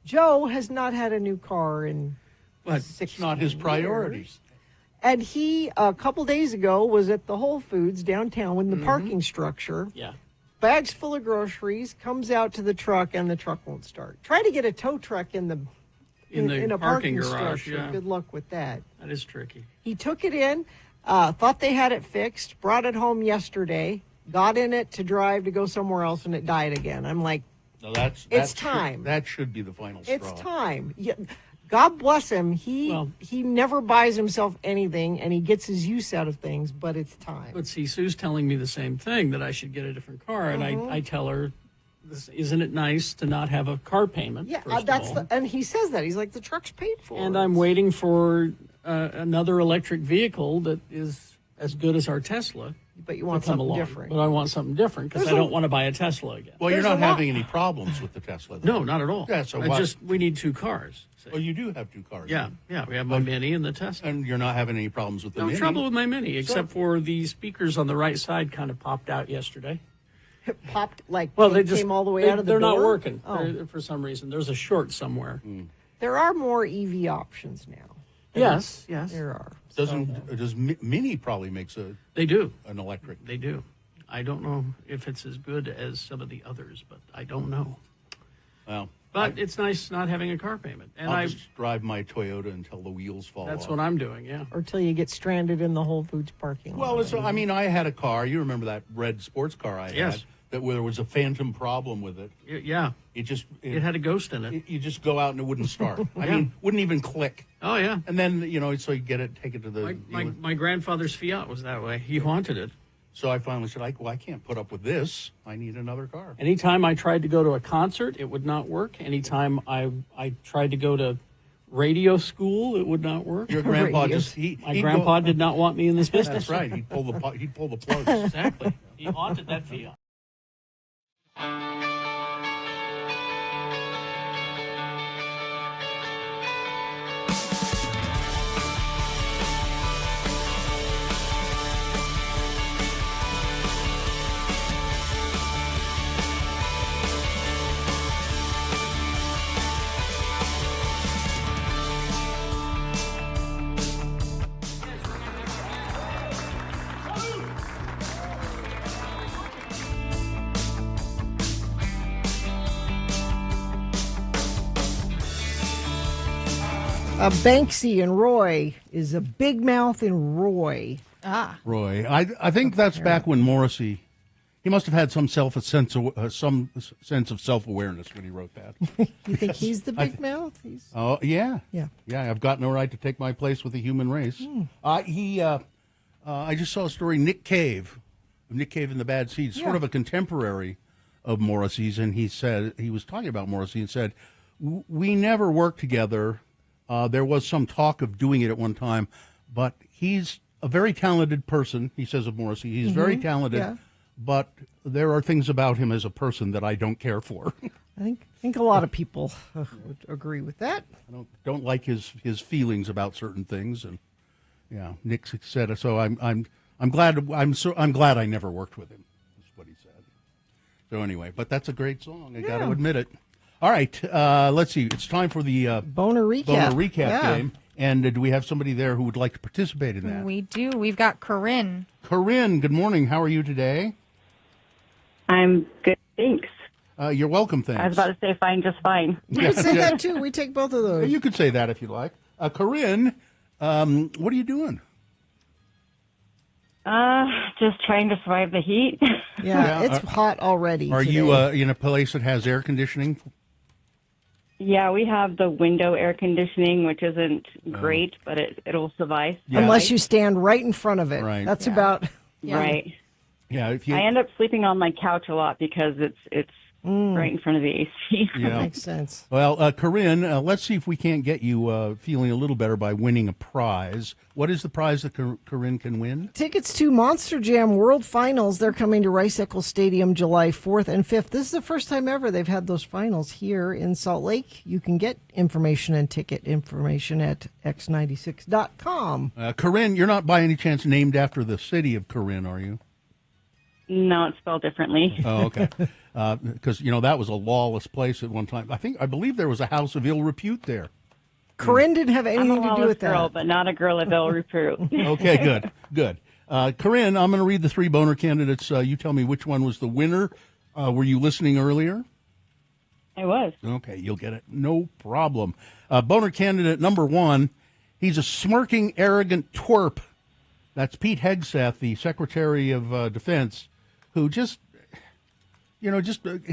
Joe has not had a new car in It's not his priority. And he, a couple days ago, was at the Whole Foods downtown in the parking structure. Yeah. Bags full of groceries, comes out to the truck, and the truck won't start. Try to get a tow truck in a parking garage. structure. Yeah. Good luck with that. That is tricky. He took it in, thought they had it fixed, brought it home yesterday, got in it to drive to go somewhere else, and it died again. I'm like, No, it's time. That should be the final straw. It's time. Yeah. God bless him. He never buys himself anything, and he gets his use out of things, but it's time. But see, Sue's telling me the same thing, that I should get a different car, and I tell her, isn't it nice to not have a car payment? Yeah, first that's of all? and he says that. He's like, the truck's paid for. And I'm waiting for another electric vehicle that is as good as our Tesla. But you want to come something along. different. But I want something different because I don't want to buy a Tesla again. Well, you're not having any problems with the Tesla, though. No, not at all. Yeah, so we need two cars. Well, you do have two cars. Yeah, then. we have my Mini and the Tesla. And you're not having any problems with the Mini? No trouble with my Mini, except for the speakers on the right side kind of popped out yesterday. It popped like they came all the way out of the They're door? not working Oh. for some reason. There's a short somewhere. There are more EV options now. Yes. There are. Does Mini probably makes an electric? They do. I don't know if it's as good as some of the others, but I don't know. Well, but it's nice not having a car payment. And I'll just drive my Toyota until the wheels fall off. That's what I'm doing, yeah. Or till you get stranded in the Whole Foods parking lot. Well, I mean, I had a car. You remember that red sports car I Yes. had? That where there was a phantom problem with it. Yeah. It had a ghost in it. You just go out and it wouldn't start. I Yeah. mean, wouldn't even click. Oh, yeah. And then, so you take it to the... My grandfather's Fiat was that way. He haunted it. So I finally said, I can't put up with this. I need another car. Anytime I tried to go to a concert, it would not work. Anytime I tried to go to radio school, it would not work. Your grandpa My grandpa did not want me in this business. That's right. He'd pull the plugs. Exactly. He haunted that Fiat. Banksy and Roy is a big mouth in Roy. Roy. I think that's back when Morrissey, he must have had some sense of self-awareness when he wrote that. You think he's the big mouth? Oh, yeah. Yeah. Yeah, I've got no right to take my place with the human race. I just saw a story, Nick Cave in the Bad Seeds, sort of a contemporary of Morrissey's, and he was talking about Morrissey and said, we never worked together. There was some talk of doing it at one time, but he's a very talented person, he says of Morrissey. He's very talented, but there are things about him as a person that I don't care for. I think a lot of people would agree with that. I don't like his feelings about certain things, and yeah, Nick said so. I'm glad I never worked with him. That's what he said. So anyway, but that's a great song. I got to admit it. All right, let's see. It's time for the Boner Recap game. And do we have somebody there who would like to participate in that? We do. We've got Corinne. Corinne, good morning. How are you today? I'm good, thanks. You're welcome, thanks. I was about to say fine, just fine. You could say that, too. We take both of those. You could say that if you like. Corinne, what are you doing? Just trying to survive the heat. Yeah, it's hot already. Are today. you in a place that has air conditioning? Yeah, we have the window air conditioning, which isn't great, but it'll suffice. Yeah. Unless you stand right in front of it. Right. That's about... Right. Yeah. I end up sleeping on my couch a lot because it's right in front of the AC. Yeah. That makes sense. Well, Corinne, let's see if we can't get you feeling a little better by winning a prize. What is the prize that Corinne can win? Tickets to Monster Jam World Finals. They're coming to Rice Eccles Stadium July 4th and 5th. This is the first time ever they've had those finals here in Salt Lake. You can get information and ticket information at x96.com. Corinne, you're not by any chance named after the city of Corinne, are you? No, it's spelled differently. Oh, okay. Because, that was a lawless place at one time. I believe there was a house of ill repute there. Corinne didn't have anything to do with girl, that. but not a girl of ill repute. Okay, good. Corinne, I'm going to read the 3 boner candidates. You tell me which one was the winner. Were you listening earlier? I was. Okay, you'll get it. No problem. Boner candidate number 1, he's a smirking, arrogant twerp. That's Pete Hegseth, the Secretary of Defense, who just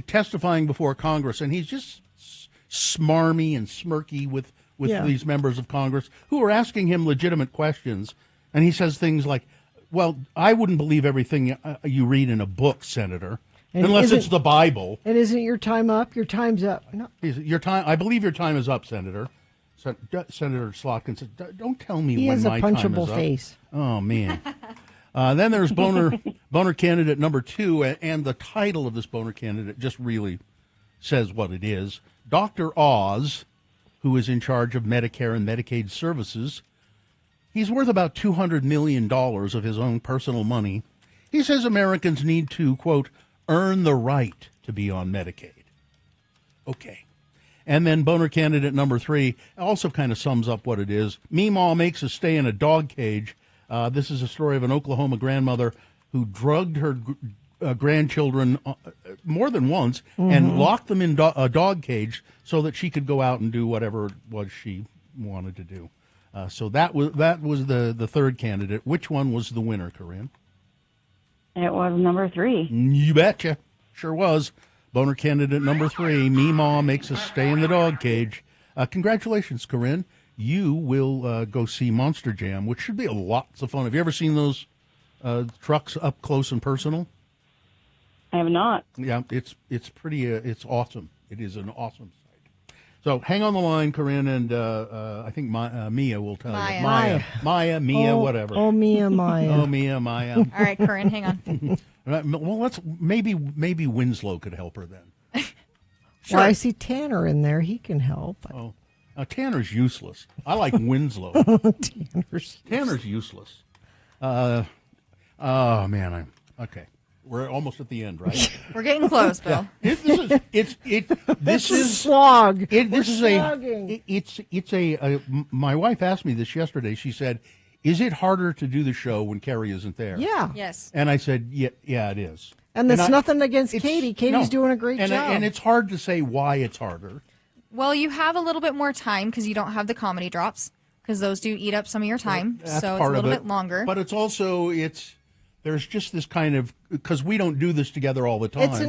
testifying before Congress, and he's just smarmy and smirky with these members of Congress who are asking him legitimate questions, and he says things like, well, I wouldn't believe everything you read in a book, Senator, unless it's the Bible. And isn't your time up? Your time's up. No. Your time. I believe your time is up, Senator. Senator Slotkin said, don't tell me he when my time is up. He has a punchable face. Oh, man. Then there's boner candidate number 2, and the title of this boner candidate just really says what it is. Dr. Oz, who is in charge of Medicare and Medicaid services. He's worth about $200 million of his own personal money. He says Americans need to, quote, earn the right to be on Medicaid. Okay. And then boner candidate number 3 also kind of sums up what it is. Meemaw makes us stay in a dog cage. This is a story of an Oklahoma grandmother who drugged her grandchildren more than once and locked them in a dog cage so that she could go out and do whatever it was she wanted to do. So that was the third candidate. Which one was the winner, Corinne? It was number 3. You betcha. Sure was. Boner candidate number 3, Meemaw makes us stay in the dog cage. Congratulations, Corinne. You will go see Monster Jam, which should be lots of fun. Have you ever seen those trucks up close and personal? I have not. Yeah, it's pretty. It's awesome. It is an awesome sight. So hang on the line, Corinne, and I think Mia will tell you. Maya, Mia, whatever. Oh, Mia, Maya. Oh, Mia, Maya. All right, Corinne, hang on. Well, let's maybe Winslow could help her then. Sure. Well, I see Tanner in there. He can help. Oh, Tanner's useless. I like Winslow. Tanner's useless. Oh man, okay. We're almost at the end, right? We're getting close, Bill. This is slog. This is my wife asked me this yesterday. She said, "Is it harder to do the show when Carrie isn't there?" Yeah. Yes. And I said, "Yeah, it is." And that's nothing against Katie. Katie's doing a great job. And it's hard to say why it's harder. Well, you have a little bit more time because you don't have the comedy drops because those do eat up some of your time. That's so it's part a little of it. bit longer. But it's also there's just this kind of, because we don't do this together all the time. It's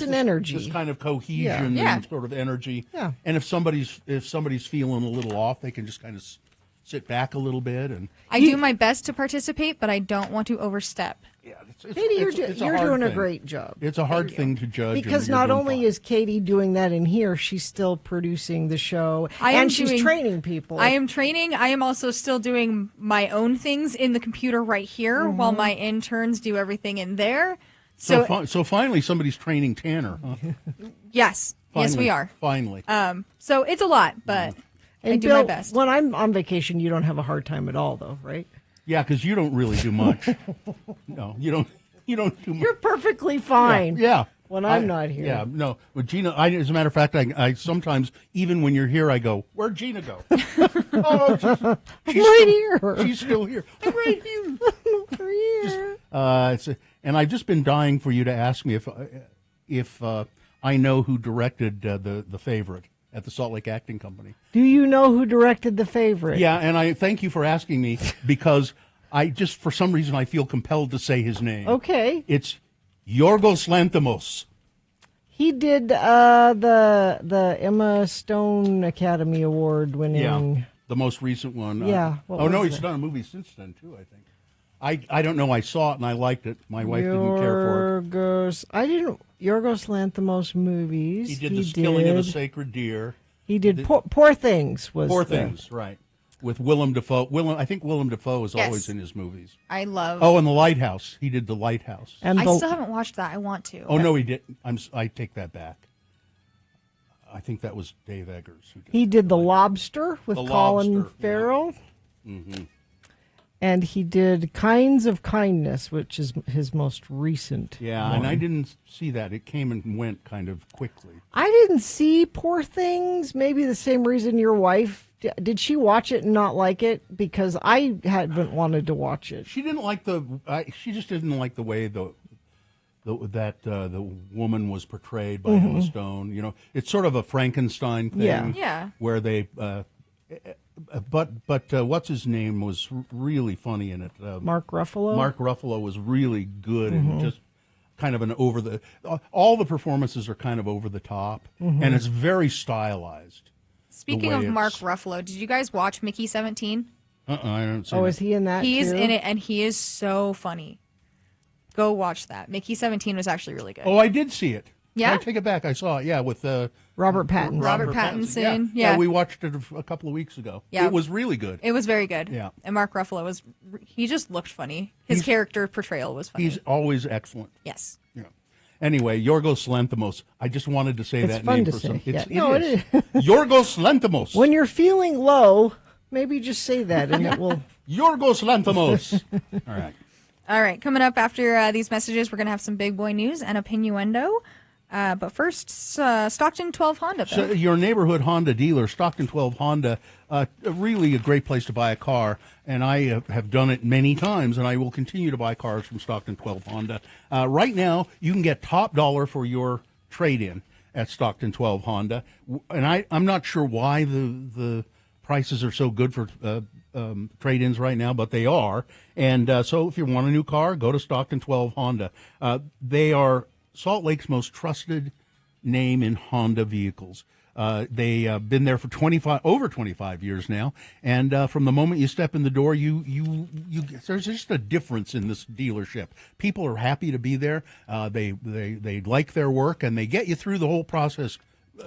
an energy. This kind of cohesion and sort of energy. Yeah. And if somebody's feeling a little off, they can just kind of sit back a little bit. And I do my best to participate, but I don't want to overstep. Yeah, Katie, you're doing a great job. It's a hard thing to judge. Because not only is Katie doing that in here, she's still producing the show. She's training people. I am training. I am also still doing my own things in the computer right here while my interns do everything in there. So finally somebody's training Tanner. Huh? Yes. Finally, yes, we are. Finally. So it's a lot, but I do Bill, my best. When I'm on vacation, you don't have a hard time at all, though, right? Yeah, because you don't really do much. No, you don't do much. You're perfectly fine. Yeah. When I'm not here. Yeah, no. With Gina, as a matter of fact, I sometimes, even when you're here, I go, where'd Gina go? Oh, she's right here. She's still here. I'm right here. Over here. And I've just been dying for you to ask me if I know who directed the Favorite at the Salt Lake Acting Company. Do you know who directed The Favorite? Yeah, and I thank you for asking me because I just, for some reason, I feel compelled to say his name. Okay. It's Yorgos Lanthimos. He did the Emma Stone Academy Award winning. Yeah, the most recent one. Yeah. He's done a movie since then, too, I think. I don't know. I saw it and I liked it. My wife didn't care for it. Yorgos Lanthimos movies. He did The Killing of a Sacred Deer. He did Poor Things. Poor Things, right. With Willem Dafoe. I think Willem Dafoe is always in his movies. I love. Oh, and The Lighthouse. He did The Lighthouse. I still haven't watched that. I want to. Oh, no, he didn't. I take that back. I think that was Dave Eggers. He did The Lobster with Colin Farrell. Yeah. Mm-hmm. And he did Kinds of Kindness, which is his most recent one. And I didn't see that. It came and went kind of quickly. I didn't see Poor Things. Maybe the same reason your wife. Did she watch it and not like it? Because I haven't wanted to watch it. She didn't like she just didn't like the way the woman was portrayed by Emma Stone. You know, it's sort of a Frankenstein thing. Yeah. Where they. But what's his name was really funny in it. Mark Ruffalo. Mark Ruffalo was really good and just kind of all the performances are kind of over the top, and it's very stylized. Speaking of Mark Ruffalo, did you guys watch Mickey 17? I don't see. Oh, is he in that? He's in it, and he is so funny. Go watch that. Mickey 17 was actually really good. Oh, I did see it. Yeah? I take it back. I saw it. Yeah, with Robert Pattinson. Robert Pattinson. Yeah. We watched it a couple of weeks ago. Yeah. It was really good. It was very good. Yeah. And Mark Ruffalo he just looked funny. His character portrayal was funny. He's always excellent. Yes. Yeah. Anyway, Yorgos Lanthimos. I just wanted to say that name for some. It is. Yorgos Lanthimos. When you're feeling low, maybe just say that and it will. Yorgos Lanthimos. All right. Coming up after these messages, we're going to have some big boy news and a pinuendo. But first, Stockton 12 Honda. So your neighborhood Honda dealer, Stockton 12 Honda, really a great place to buy a car. And I have done it many times, and I will continue to buy cars from Stockton 12 Honda. Right now, you can get top dollar for your trade-in at Stockton 12 Honda. And I'm not sure why the prices are so good for trade-ins right now, but they are. And so if you want a new car, go to Stockton 12 Honda. They are Salt Lake's most trusted name in Honda vehicles. They've been there for over 25 years now, and from the moment you step in the door, there's just a difference in this dealership. People are happy to be there. They like their work, and they get you through the whole process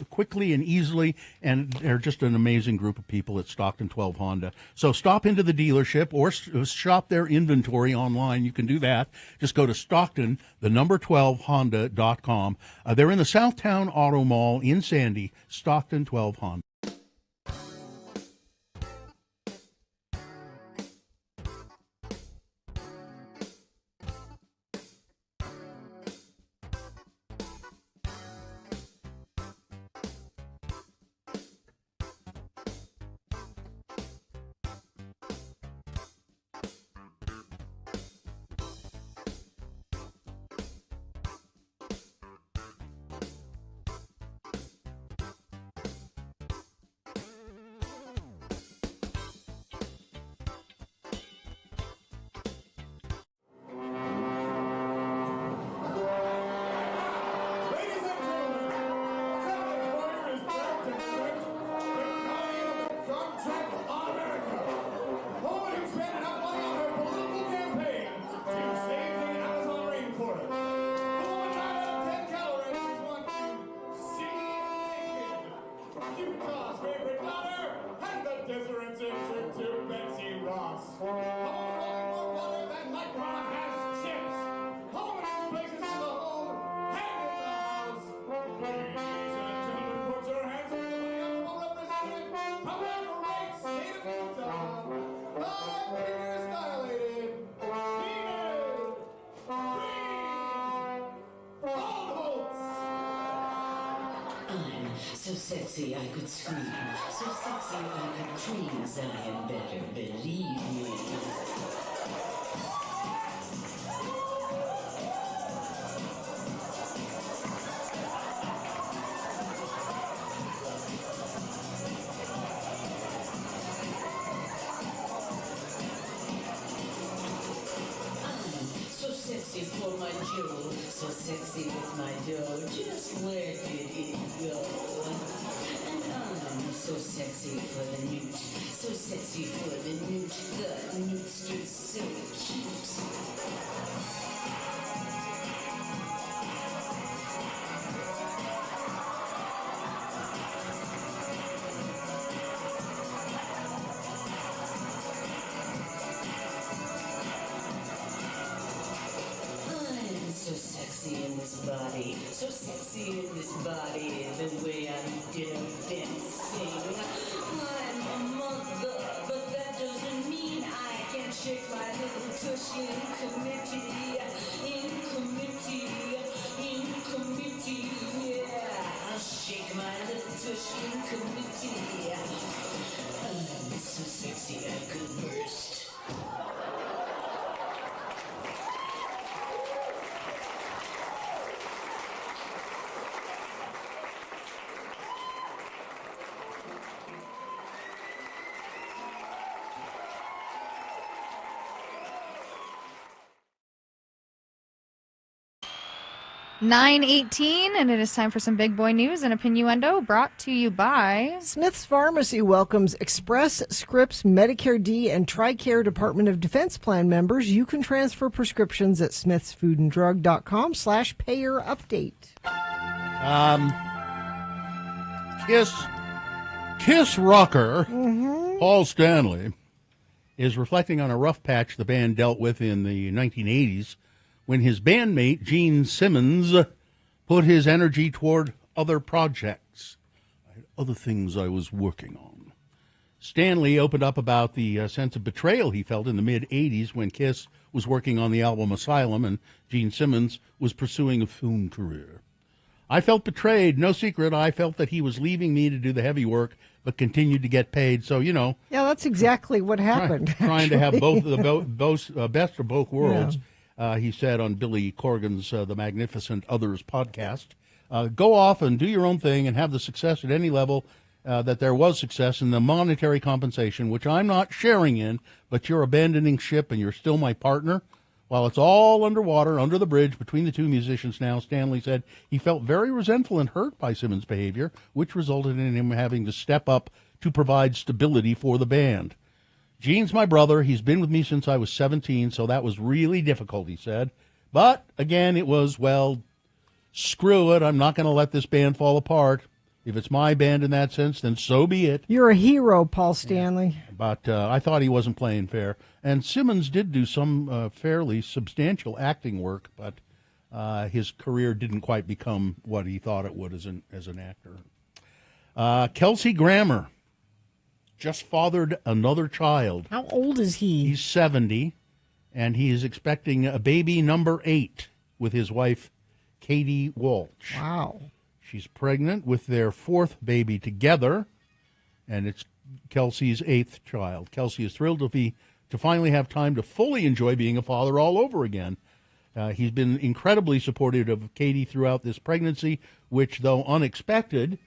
quickly and easily, and they're just an amazing group of people at Stockton 12 Honda. So stop into the dealership or shop their inventory online. You can do that. Just go to Stockton, 12Honda.com. They're in the Southtown Auto Mall in Sandy, Stockton 12 Honda. So sexy I could scream, so sexy I could cream, Zion better believe me. So sexy for my Joe, so sexy with my dough. Just where did it go? And I'm so sexy for the newt. So sexy for the newt. The newt's just so cute. I'm so sexy in this body, so sexy in this body, the way I get up and sing. I'm a mother, but that doesn't mean I can't shake my little tush in committee, yeah. I'll shake my little tush in committee. I'm so sexy I could burst. 9:18, and it is time for some big boy news and Opinnuendo, brought to you by Smith's Pharmacy welcomes Express Scripts Medicare D and TRICARE Department of Defense Plan members. You can transfer prescriptions at smithsfoodanddrug.com/payer update. Kiss rocker Paul Stanley is reflecting on a rough patch the band dealt with in the 1980s when his bandmate Gene Simmons put his energy toward other projects. I had other things I was working on. Stanley opened up about the sense of betrayal he felt in the mid-'80s when Kiss was working on the album Asylum and Gene Simmons was pursuing a film career. I felt betrayed. No secret. I felt that he was leaving me to do the heavy work, but continued to get paid. So, you know. Yeah, that's exactly what happened. Trying to have both the best of both worlds. Yeah. He said on Billy Corgan's The Magnificent Others podcast, go off and do your own thing and have the success at any level that there was success in the monetary compensation, which I'm not sharing in, but you're abandoning ship and you're still my partner. While it's all underwater, under the bridge between the two musicians now, Stanley said he felt very resentful and hurt by Simmons' behavior, which resulted in him having to step up to provide stability for the band. Gene's my brother. He's been with me since I was 17, so that was really difficult, he said. But, again, it was, well, screw it. I'm not going to let this band fall apart. If it's my band in that sense, then so be it. You're a hero, Paul Stanley. Yeah. But I thought he wasn't playing fair. And Simmons did do some fairly substantial acting work, but his career didn't quite become what he thought it would as an actor. Kelsey Grammer just fathered another child. How old is he? He's 70, and he is expecting a baby number 8 with his wife, Katie Walsh. Wow. She's pregnant with their 4th baby together, and it's Kelsey's 8th child. Kelsey is thrilled to finally have time to fully enjoy being a father all over again. He's been incredibly supportive of Katie throughout this pregnancy, which, though unexpected,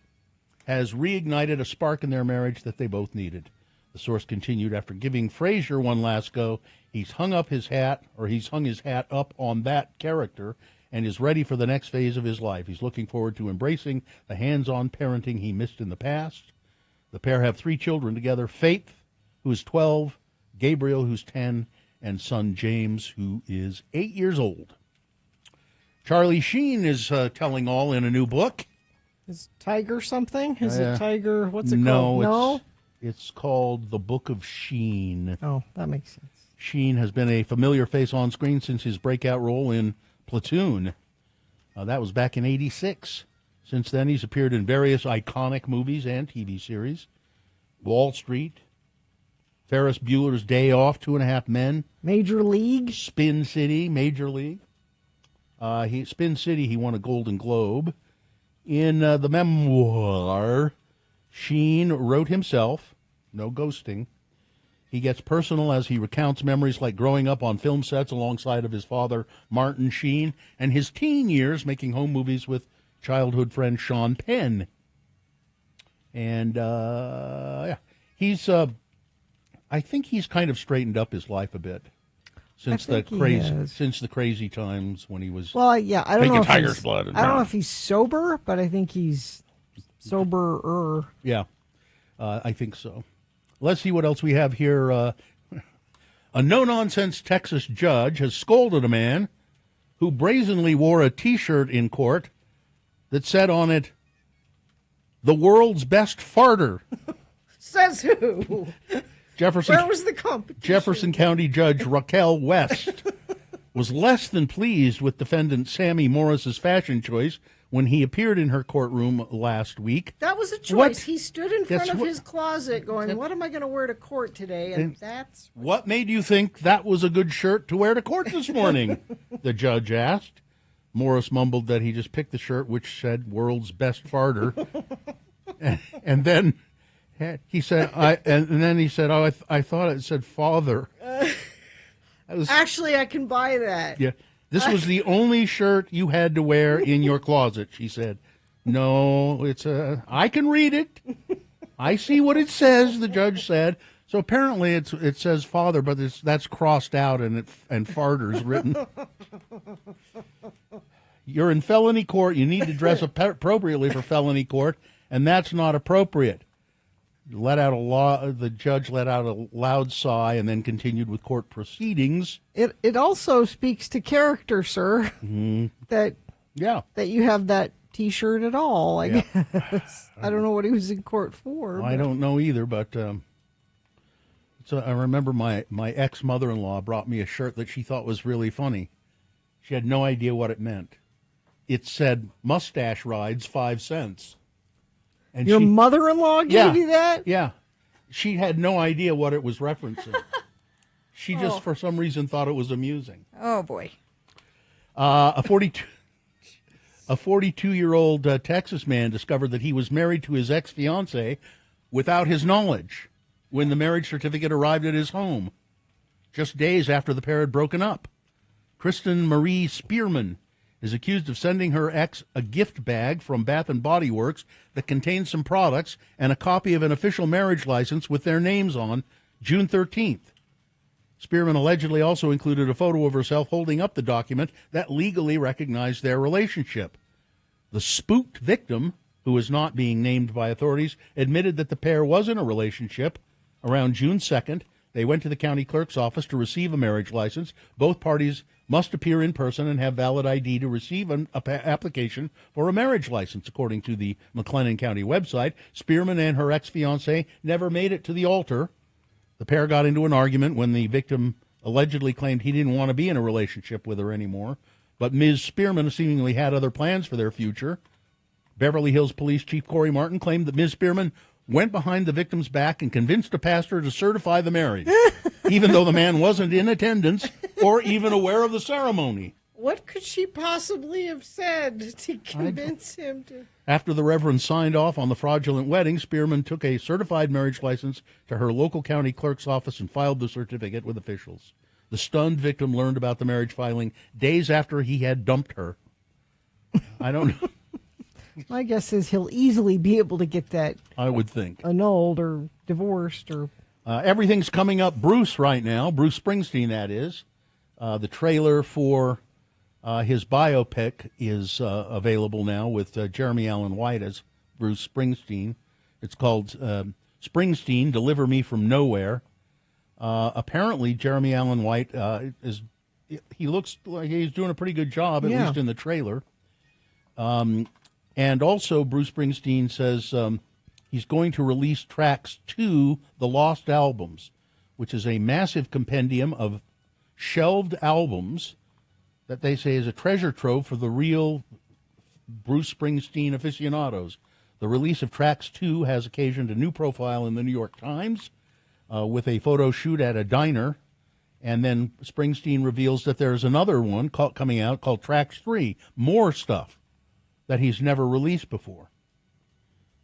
has reignited a spark in their marriage that they both needed. The source continued, after giving Frasier one last go, he's hung his hat up on that character and is ready for the next phase of his life. He's looking forward to embracing the hands-on parenting he missed in the past. The pair have 3 children together, Faith, who is 12, Gabriel, who's 10, and son James, who is 8 years old. Charlie Sheen is telling all in a new book. Is Tiger something? Is it Tiger? What's it called? No, it's called The Book of Sheen. Oh, that makes sense. Sheen has been a familiar face on screen since his breakout role in Platoon. That was back in '86. Since then, he's appeared in various iconic movies and TV series. Wall Street, Ferris Bueller's Day Off, 2.5 Men. Major League. Spin City, Major League. Spin City, he won a Golden Globe. In the memoir, Sheen wrote himself, no ghosting. He gets personal as he recounts memories like growing up on film sets alongside of his father, Martin Sheen, and his teen years making home movies with childhood friend Sean Penn. And, he's, I think he's kind of straightened up his life a bit. Since the crazy times when he was I don't know if tiger's blood. I don't know if he's sober, but I think he's soberer. Yeah. I think so. Let's see what else we have here. A no-nonsense Texas judge has scolded a man who brazenly wore a T-shirt in court that said on it, "The world's best farter." Says who? Where was the competition? Jefferson County Judge Raquel West was less than pleased with defendant Sammy Morris's fashion choice when he appeared in her courtroom last week. That was a choice. He stood in front of his closet going, what am I going to wear to court today? And that's... What made you think that was a good shirt to wear to court this morning? The judge asked. Morris mumbled that he just picked the shirt which said "World's Best Farter," and then he said, I thought it said "Father." Actually, I can buy that. Yeah, this was the only shirt you had to wear in your closet. She said, "No, I can read it. I see what it says." The judge said. So apparently it says "Father," but that's crossed out and "Farter's" written. You're in felony court. You need to dress appropriately for felony court, and that's not appropriate. The judge let out a loud sigh and then continued with court proceedings. It also speaks to character, sir. Mm-hmm. That you have that T-shirt at all. I guess. I don't know what he was in court for. I don't know either, but I remember my ex-mother-in-law brought me a shirt that she thought was really funny. She had no idea what it meant. It said "Mustache rides 5 cents." And your mother-in-law gave you that? Yeah. She had no idea what it was referencing. She just, for some reason, thought it was amusing. Oh, boy. A 42-year-old Texas man discovered that he was married to his ex-fiancée without his knowledge when the marriage certificate arrived at his home, just days after the pair had broken up. Kristen Marie Spearman is accused of sending her ex a gift bag from Bath & Body Works that contains some products and a copy of an official marriage license with their names on June 13th. Spearman allegedly also included a photo of herself holding up the document that legally recognized their relationship. The spooked victim, who is not being named by authorities, admitted that the pair was in a relationship. Around June 2nd, they went to the county clerk's office to receive a marriage license. Both parties must appear in person and have valid ID to receive an application for a marriage license, according to the McLennan County website. Spearman and her ex-fiancé never made it to the altar. The pair got into an argument when the victim allegedly claimed he didn't want to be in a relationship with her anymore, but Ms. Spearman seemingly had other plans for their future. Beverly Hills Police Chief Corey Martin claimed that Ms. Spearman went behind the victim's back and convinced a pastor to certify the marriage, even though the man wasn't in attendance or even aware of the ceremony. What could she possibly have said to convince him to... After the reverend signed off on the fraudulent wedding, Spearman took a certified marriage license to her local county clerk's office and filed the certificate with officials. The stunned victim learned about the marriage filing days after he had dumped her. I don't know. My guess is he'll easily be able to get that. I would think. Annulled or divorced or... Everything's coming up Bruce right now. Bruce Springsteen, that is. The trailer for his biopic is available now with Jeremy Allen White as Bruce Springsteen. It's called Springsteen, Deliver Me From Nowhere. Apparently, Jeremy Allen White he looks like he's doing a pretty good job, at least in the trailer. And also, Bruce Springsteen says he's going to release tracks to the Lost Albums, which is a massive compendium of shelved albums that they say is a treasure trove for the real Bruce Springsteen aficionados. The release of tracks 2 has occasioned a new profile in the New York Times with a photo shoot at a diner. And then Springsteen reveals that there's another one coming out called Tracks 3, more stuff that he's never released before.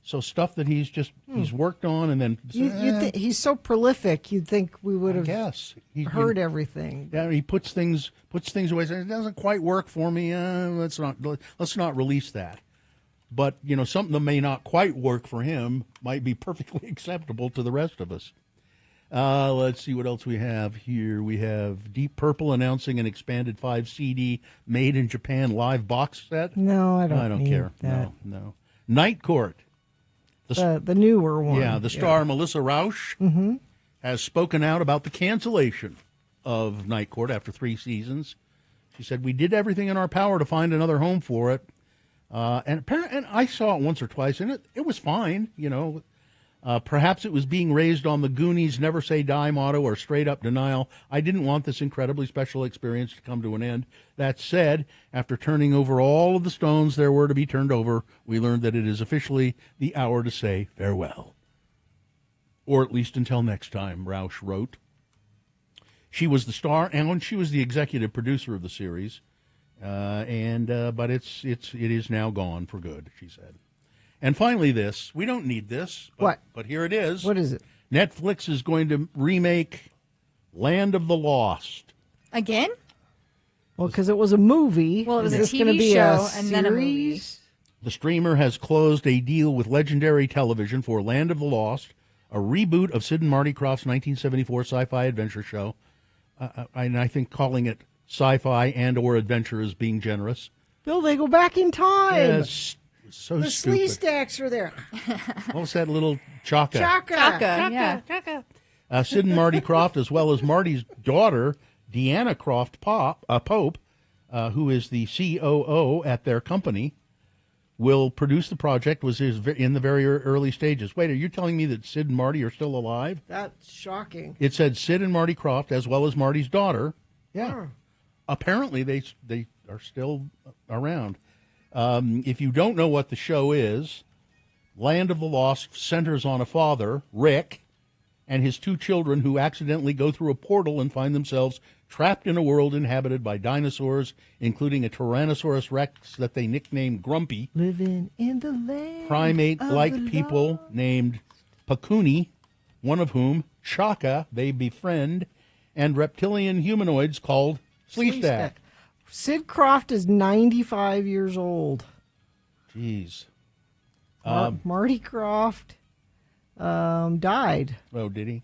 So stuff that he's worked on and then... he's so prolific, you'd think we would have heard everything. Yeah, he puts things away, says, it doesn't quite work for me, let's not release that. But, something that may not quite work for him might be perfectly acceptable to the rest of us. Let's see what else we have here. We have Deep Purple announcing an expanded 5-CD Made in Japan live box set. No, I don't care. That. No. Night Court, The newer one. Yeah, the star Melissa Rauch has spoken out about the cancellation of Night Court after 3 seasons. She said, "We did everything in our power to find another home for it." And I saw it once or twice, and it was fine, perhaps it was being raised on the Goonies' never say die motto or straight up denial. I didn't want this incredibly special experience to come to an end. That said, after turning over all of the stones there were to be turned over, we learned that it is officially the hour to say farewell. Or at least until next time, Rauch wrote. She was the star, and she was the executive producer of the series. But it is now gone for good, she said. And finally, this. We don't need this. But here it is. What is it? Netflix is going to remake Land of the Lost. Again? Well, because it was a movie. Well, it was is a this TV gonna be show a and then a movie. series? The streamer has closed a deal with Legendary Television for Land of the Lost, a reboot of Sid and Marty Krofft's 1974 sci-fi adventure show. And I think calling it sci-fi and or adventure is being generous. Bill, they go back in time. Yes. So the stupid. Slee Stacks are there. What was that little Chaka? Chaka. Sid and Marty Krofft, as well as Marty's daughter, Deanna Krofft Pope, who is the COO at their company, will produce the project. Was in the very early stages. Wait, are you telling me that Sid and Marty are still alive? That's shocking. It said Sid and Marty Krofft, as well as Marty's daughter. Yeah. Apparently, they are still around. If you don't know what the show is, Land of the Lost centers on a father, Rick, and his 2 children who accidentally go through a portal and find themselves trapped in a world inhabited by dinosaurs, including a Tyrannosaurus Rex that they nicknamed Grumpy, living in the land primate-like people named Pakuni, one of whom, Chaka, they befriend, and reptilian humanoids called Slee Stack. Sid Krofft is 95 years old. Jeez. Marty Krofft died. Oh, did he?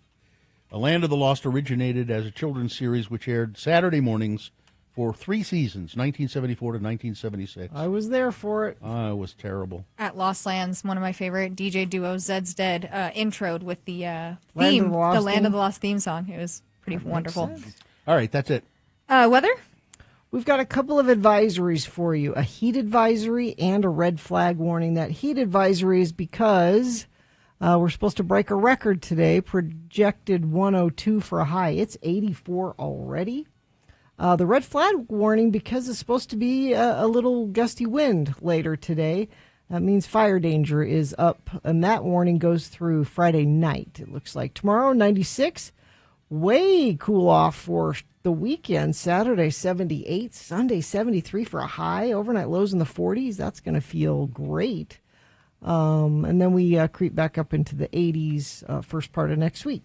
A Land of the Lost originated as a children's series which aired Saturday mornings for 3 seasons, 1974 to 1976. I was there for it. It was terrible. At Lost Lands, one of my favorite DJ duos, Zed's Dead, introed with the theme, the Land of the Lost theme song. It was pretty wonderful. All right, that's it. Weather? We've got a couple of advisories for you, a heat advisory and a red flag warning. That heat advisory is because we're supposed to break a record today, projected 102 for a high. It's 84 already. The red flag warning because it's supposed to be a little gusty wind later today. That means fire danger is up, and that warning goes through Friday night, it looks like. Tomorrow, 96, way cool off for the weekend. Saturday, 78, Sunday, 73 for a high. Overnight lows in the 40s. That's going to feel great. And then we creep back up into the 80s first part of next week.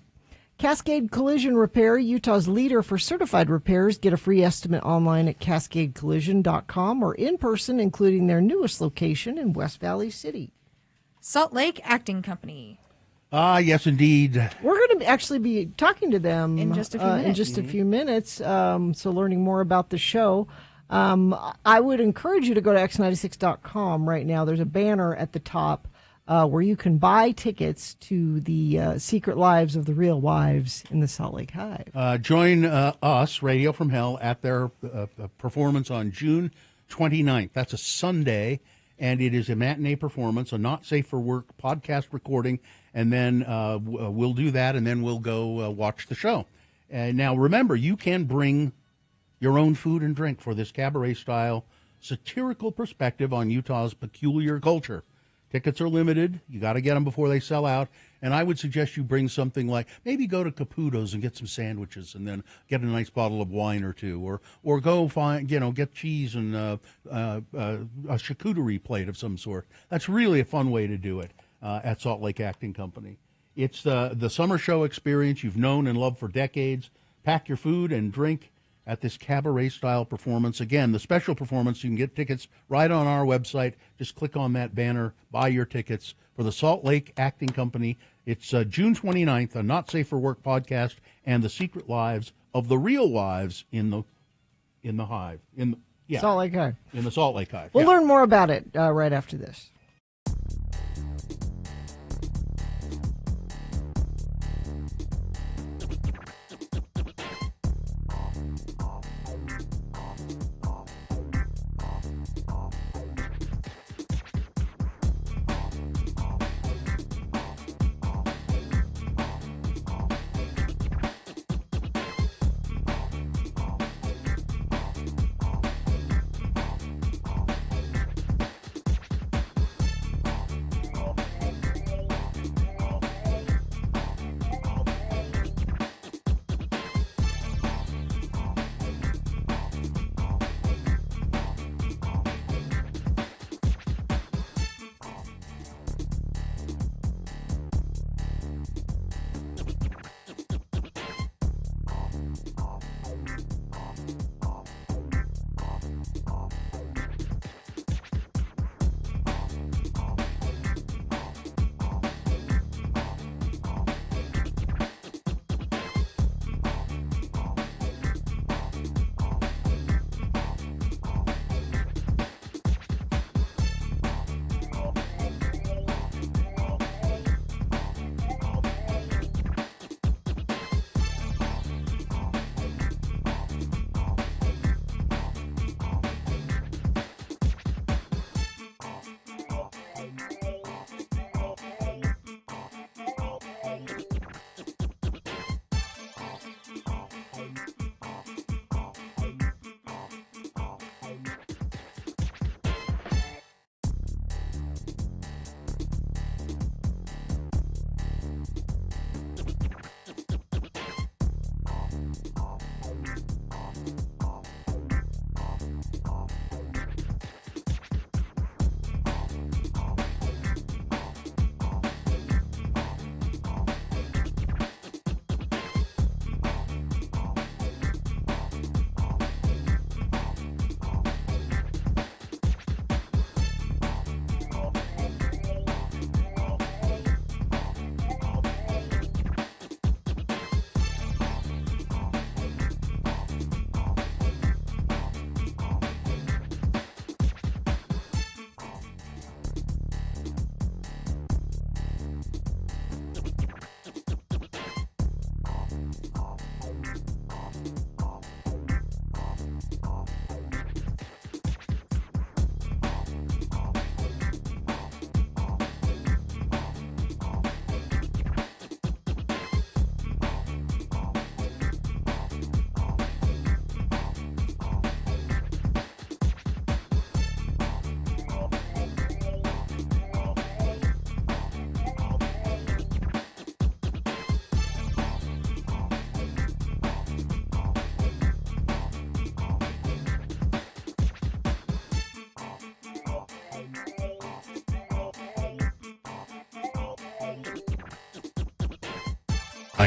Cascade Collision Repair, Utah's leader for certified repairs. Get a free estimate online at cascadecollision.com or in person, including their newest location in West Valley City. Salt Lake Acting Company. Yes, indeed. We're going to actually be talking to them in just a few minutes. So learning more about the show. I would encourage you to go to x96.com right now. There's a banner at the top where you can buy tickets to the Secret Lives of the Real Wives in the Salt Lake Hive. Join us, Radio from Hell, at their performance on June 29th. That's a Sunday, and it is a matinee performance, a not safe for work podcast recording, and then we'll do that, and then we'll go watch the show. Now, remember, you can bring your own food and drink for this cabaret-style satirical perspective on Utah's peculiar culture. Tickets are limited. You got to get them before they sell out. And I would suggest you bring something like, maybe go to Caputo's and get some sandwiches and then get a nice bottle of wine or two. Or go find, get cheese and a charcuterie plate of some sort. That's really a fun way to do it at Salt Lake Acting Company. It's the summer show experience you've known and loved for decades. Pack your food and drink at this cabaret-style performance. Again, the special performance, you can get tickets right on our website. Just click on that banner, buy your tickets for the Salt Lake Acting Company. It's June 29th, a Not Safe for Work podcast, and the Secret Lives of the Real Wives in the Hive. Salt Lake Hive. In the Salt Lake Hive. We'll learn more about it right after this.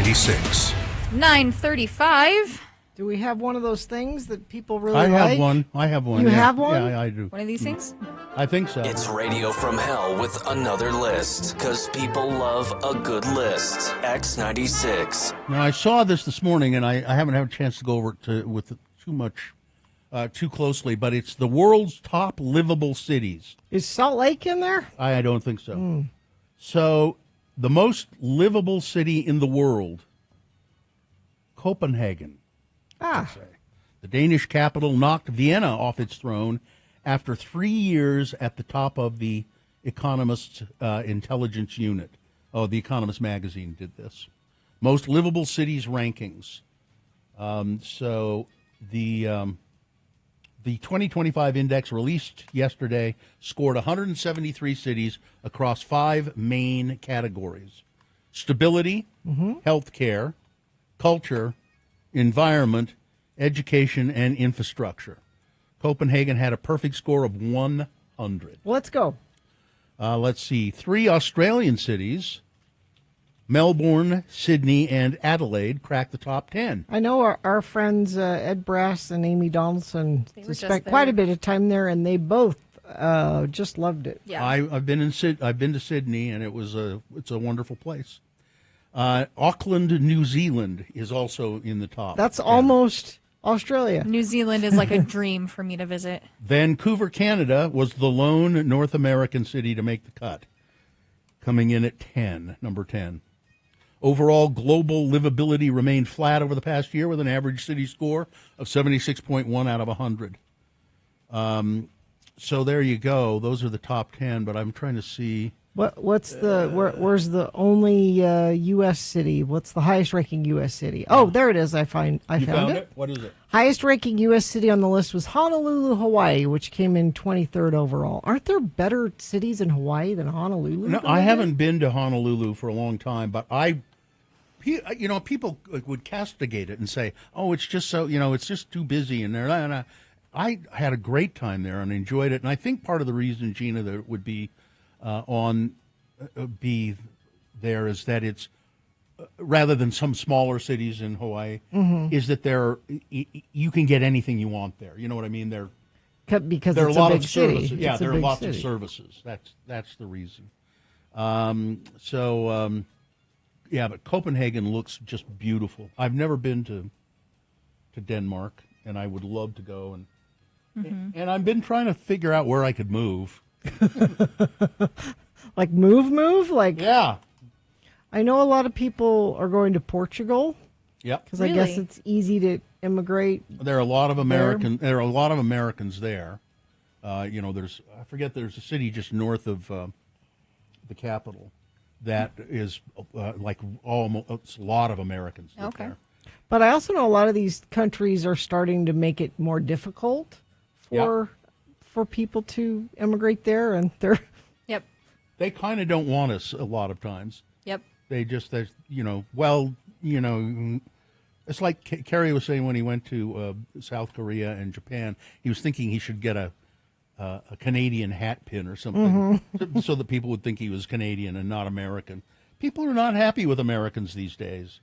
X96. 9:35. Do we have one of those things that people really I like? have one. I have one. You have one? Yeah, I do. One of these things? I think so. It's Radio from Hell with another list, because people love a good list. X96. Now, I saw this morning, and I haven't had a chance to go over it with too closely, but it's the world's top livable cities. Is Salt Lake in there? I don't think so. So, the most livable city in the world, Copenhagen. The Danish capital knocked Vienna off its throne after 3 years at the top of the Economist intelligence unit. Oh, the Economist magazine did this. Most livable cities rankings. So the 2025 index released yesterday scored 173 cities across 5 main categories: stability, healthcare, culture, environment, education, and infrastructure. Copenhagen had a perfect score of 100. Let's go. Let's see. 3 Australian cities, Melbourne, Sydney, and Adelaide, cracked the top 10. I know our friends Ed Brass and Amy Donaldson spent there. quite a bit of time there, and they both just loved it. Yeah. I've been to Sydney, and it's a wonderful place. Auckland, New Zealand is also in the top. That's almost Australia. New Zealand is like a dream for me to visit. Vancouver, Canada was the lone North American city to make the cut, coming in at number 10. Overall, global livability remained flat over the past year with an average city score of 76.1 out of 100. So there you go. Those are the top 10, but I'm trying to see. Where's the only U.S. city? What's the highest ranking U.S. city? Oh, there it is. I found it. What is it? Highest ranking U.S. city on the list was Honolulu, Hawaii, which came in 23rd overall. Aren't there better cities in Hawaii than Honolulu? No, I haven't been to Honolulu for a long time, but people would castigate it and say, "Oh, it's just so, it's just too busy in there." And I had a great time there and enjoyed it, and I think part of the reason, Gina, that it would be be there is that it's rather than some smaller cities in Hawaii, is that you can get anything you want there. You know what I mean? Because there are it's a lot a big of services. city. Yeah, there are lots city. of services. That's the reason. Yeah, but Copenhagen looks just beautiful. I've never been to Denmark, and I would love to go. And I've been trying to figure out where I could move. Like move? Like, yeah. I know a lot of people are going to Portugal. Yep. Because I guess it's easy to immigrate. There are a lot of Americans there. There's a city just north of the capital that is almost a lot of Americans live there. But I also know a lot of these countries are starting to make it more difficult for people to immigrate there, and they kind of don't want us a lot of times. Yep. It's like Kerry was saying when he went to South Korea and Japan, he was thinking he should get a Canadian hat pin or something so that people would think he was Canadian and not American. People are not happy with Americans these days.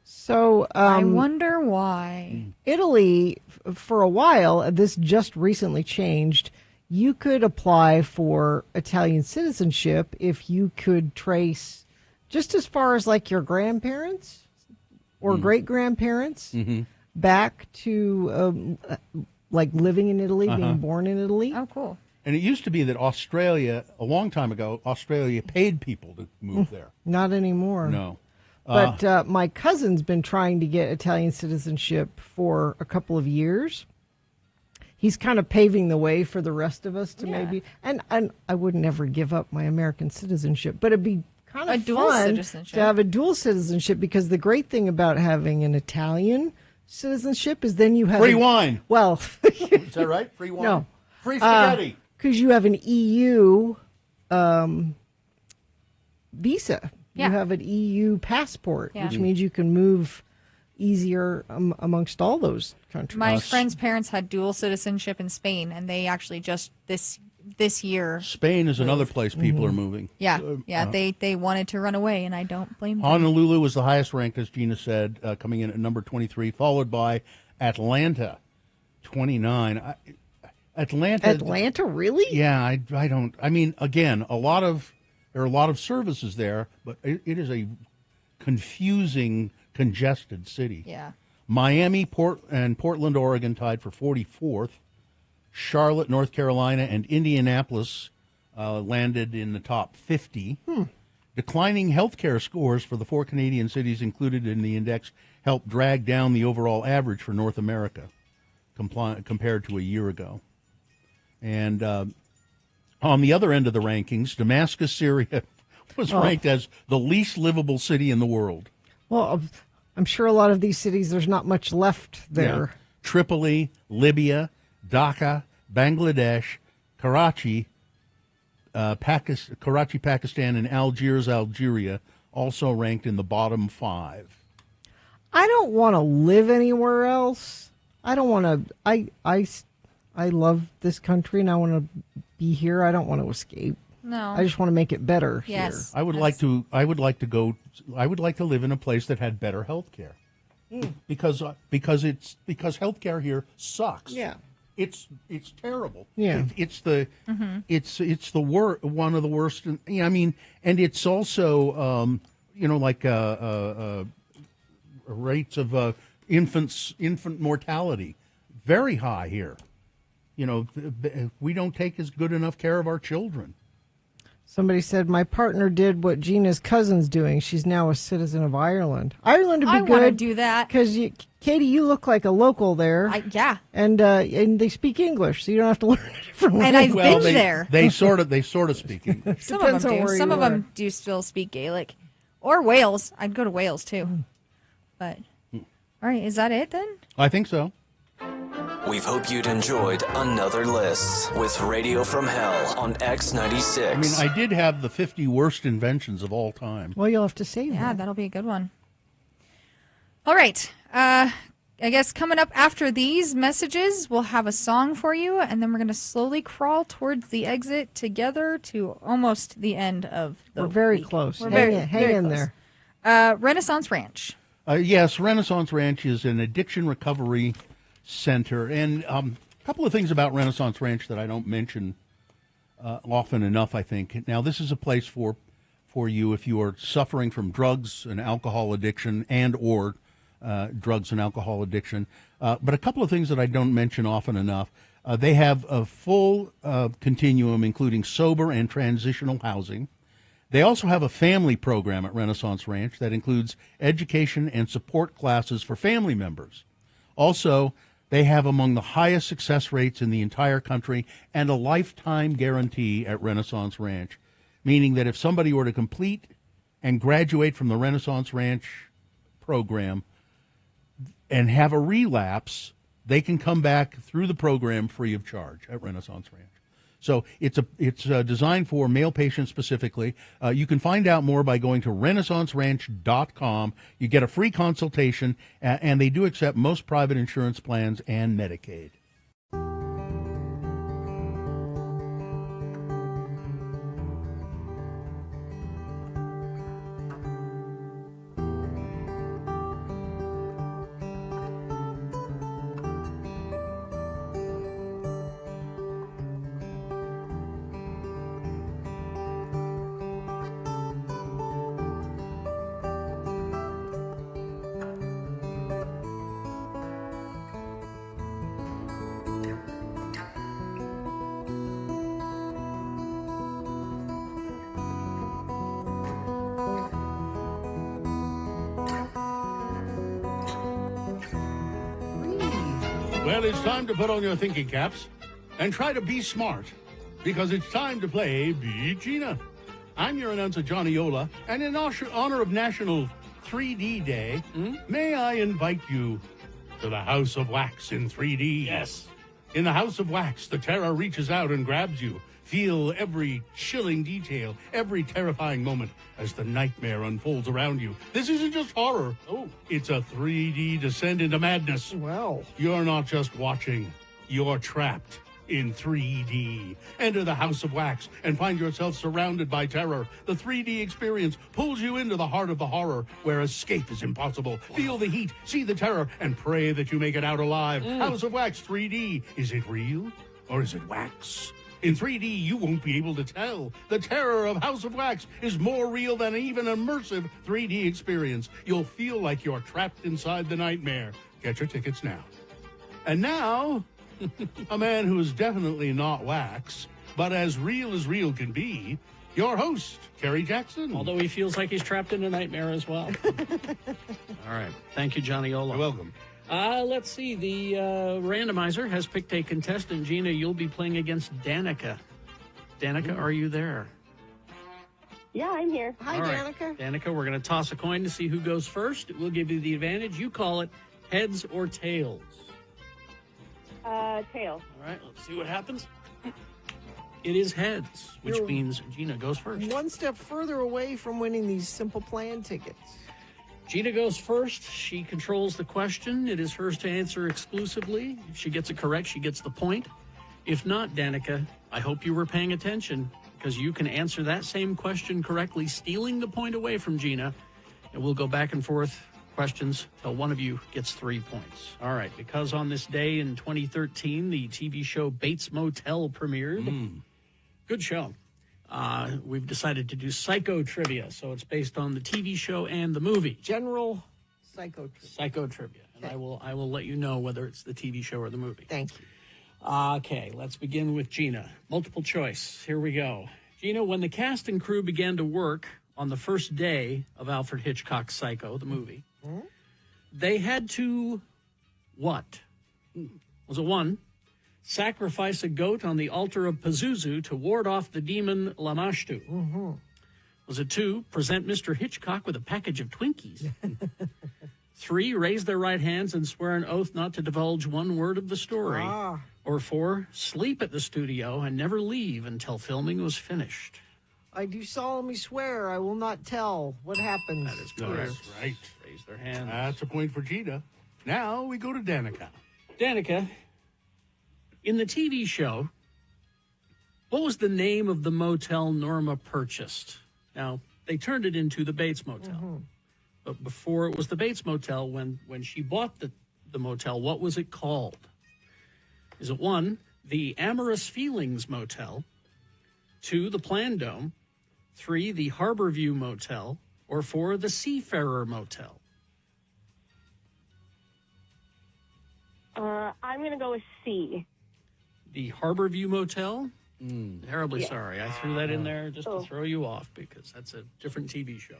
So I wonder why. Italy, for a while, this just recently changed. You could apply for Italian citizenship if you could trace just as far as like your grandparents or great-grandparents back to like living in Italy, being born in Italy. Oh, cool. And it used to be that Australia, a long time ago, Australia paid people to move there. Not anymore. No. But my cousin's been trying to get Italian citizenship for a couple of years. He's kind of paving the way for the rest of us to maybe. And I would never give up my American citizenship, but it'd be kind of dual fun citizenship. to have a dual citizenship, because the great thing about having an Italian citizenship is then you have free wine. Well, is that right? Free wine. No, free spaghetti. Because you have an EU visa. Yeah. You have an EU passport, Yeah. which means you can move easier amongst all those countries. My friend's parents had dual citizenship in Spain, and they actually just this year. Spain is another place people are moving. Yeah, they wanted to run away, and I don't blame them. Honolulu was the highest ranked, as Gina said, coming in at number 23, followed by Atlanta, 29. Atlanta, really? Yeah, I don't. I mean, again, there are a lot of services there, but it is a confusing, congested city. Yeah. Miami, Portland, Oregon tied for 44th. Charlotte, North Carolina, and Indianapolis landed in the top 50. Declining healthcare scores for the 4 Canadian cities included in the index helped drag down the overall average for North America compared to a year ago. And on the other end of the rankings, Damascus, Syria was ranked as the least livable city in the world. Well, I'm sure a lot of these cities, there's not much left there. Yeah. Tripoli, Libya, Dhaka, Bangladesh, Karachi, Pakistan, and Algiers, Algeria, also ranked in the bottom 5. I don't want to live anywhere else. I don't want to. I love this country and I want to be here. I don't want to escape. No, I just want to make it better here. I would like to live in a place that had better health care. Because health care here sucks. Yeah. It's terrible. Yeah. It's the one of the worst. I mean, and it's also rates of infant mortality very high here. We don't take as good enough care of our children. Somebody said, my partner did what Gina's cousin's doing. She's now a citizen of Ireland. Ireland would be good. I want to do that. Because, Katie, you look like a local there. Yeah. And they speak English, so you don't have to learn a different language. And I've been there. They sort of speak English. Some of them do. Some of them do still speak Gaelic. Or Wales. I'd go to Wales, too. But, all right, is that it then? I think so. We hope you'd enjoyed another list with Radio from Hell on X96. I mean, I did have the 50 worst inventions of all time. Well, you'll have to save that. Yeah, that'll be a good one. All right. I guess coming up after these messages, we'll have a song for you, and then we're going to slowly crawl towards the exit together to almost the end of the We're very week. close. We're Hang in close. there. Renaissance Ranch. Yes, Renaissance Ranch is an addiction recovery center. And a couple of things about Renaissance Ranch that I don't mention often enough, I think. Now, this is a place for you if you are suffering from drugs and alcohol addiction or drugs and alcohol addiction. But a couple of things that I don't mention often enough. They have a full continuum, including sober and transitional housing. They also have a family program at Renaissance Ranch that includes education and support classes for family members. Also, they have among the highest success rates in the entire country and a lifetime guarantee at Renaissance Ranch, meaning that if somebody were to complete and graduate from the Renaissance Ranch program and have a relapse, they can come back through the program free of charge at Renaissance Ranch. So it's designed for male patients specifically. You can find out more by going to renaissanceranch.com. You get a free consultation, and they do accept most private insurance plans and Medicaid. Well, it's time to put on your thinking caps and try to be smart, because it's time to play Beat Gina. I'm your announcer, Johnny Ola, and in honor of National 3D Day, may I invite you to the House of Wax in 3D. Yes. In the House of Wax, the terror reaches out and grabs you. Feel every chilling detail, every terrifying moment as the nightmare unfolds around you. This isn't just horror. Oh, it's a 3D descent into madness. Wow. You're not just watching. You're trapped. in 3D. Enter the House of Wax and find yourself surrounded by terror. The 3D experience pulls you into the heart of the horror, where escape is impossible. Feel the heat, see the terror, and pray that you make it out alive. House of Wax 3D. Is it real or is it wax? In 3D, you won't be able to tell. The terror of House of Wax is more real than even an immersive 3D experience. You'll feel like you're trapped inside the nightmare. Get your tickets now. And now, a man who is definitely not wax, but as real can be, your host, Kerry Jackson. Although he feels like he's trapped in a nightmare as well. All right. Thank you, Johnny Ola. You're welcome. Let's see. The randomizer has picked a contestant. Gina, you'll be playing against Danica. Danica, are you there? Yeah, I'm here. Hi, All right. Danica. Danica, we're going to toss a coin to see who goes first. We'll give you the advantage. You call it heads or tails. Tails. All right, let's see what happens. It is heads, which means Gina goes first. One step further away from winning these Simple Plan tickets. Gina goes first. She controls the question. It is hers to answer exclusively. If she gets it correct, she gets the point. If not, Danica, I hope you were paying attention, because you can answer that same question correctly, stealing the point away from Gina, and we'll go back and forth questions till one of you gets 3 points. All right, because on this day in 2013, the TV show Bates Motel premiered. Good show. We've decided to do psycho trivia, so it's based on the TV show and the movie. General psycho trivia. Psycho trivia. And I will let you know whether it's the TV show or the movie. Thank you. Okay, let's begin with Gina. Multiple choice. Here we go. Gina, when the cast and crew began to work on the first day of Alfred Hitchcock's Psycho, the movie, they had to what? Was it 1, sacrifice a goat on the altar of Pazuzu to ward off the demon Lamashtu? Was it 2, present Mr. Hitchcock with a package of Twinkies? 3, raise their right hands and swear an oath not to divulge one word of the story? Or 4, sleep at the studio and never leave until filming was finished? I do solemnly swear I will not tell what happens. That is correct. That's right. Raise their hands. That's a point for Gina. Now we go to Danica. Danica, in the TV show, what was the name of the motel Norma purchased? Now, they turned it into the Bates Motel. But before it was the Bates Motel, when she bought the motel, what was it called? Is it 1, the Amorous Feelings Motel, 2, the Plan Dome, 3, the Harborview Motel, or 4, the Seafarer Motel? I'm going to go with C. The Harborview Motel? Terribly Yeah. sorry. I threw that in there just to throw you off, because that's a different TV show.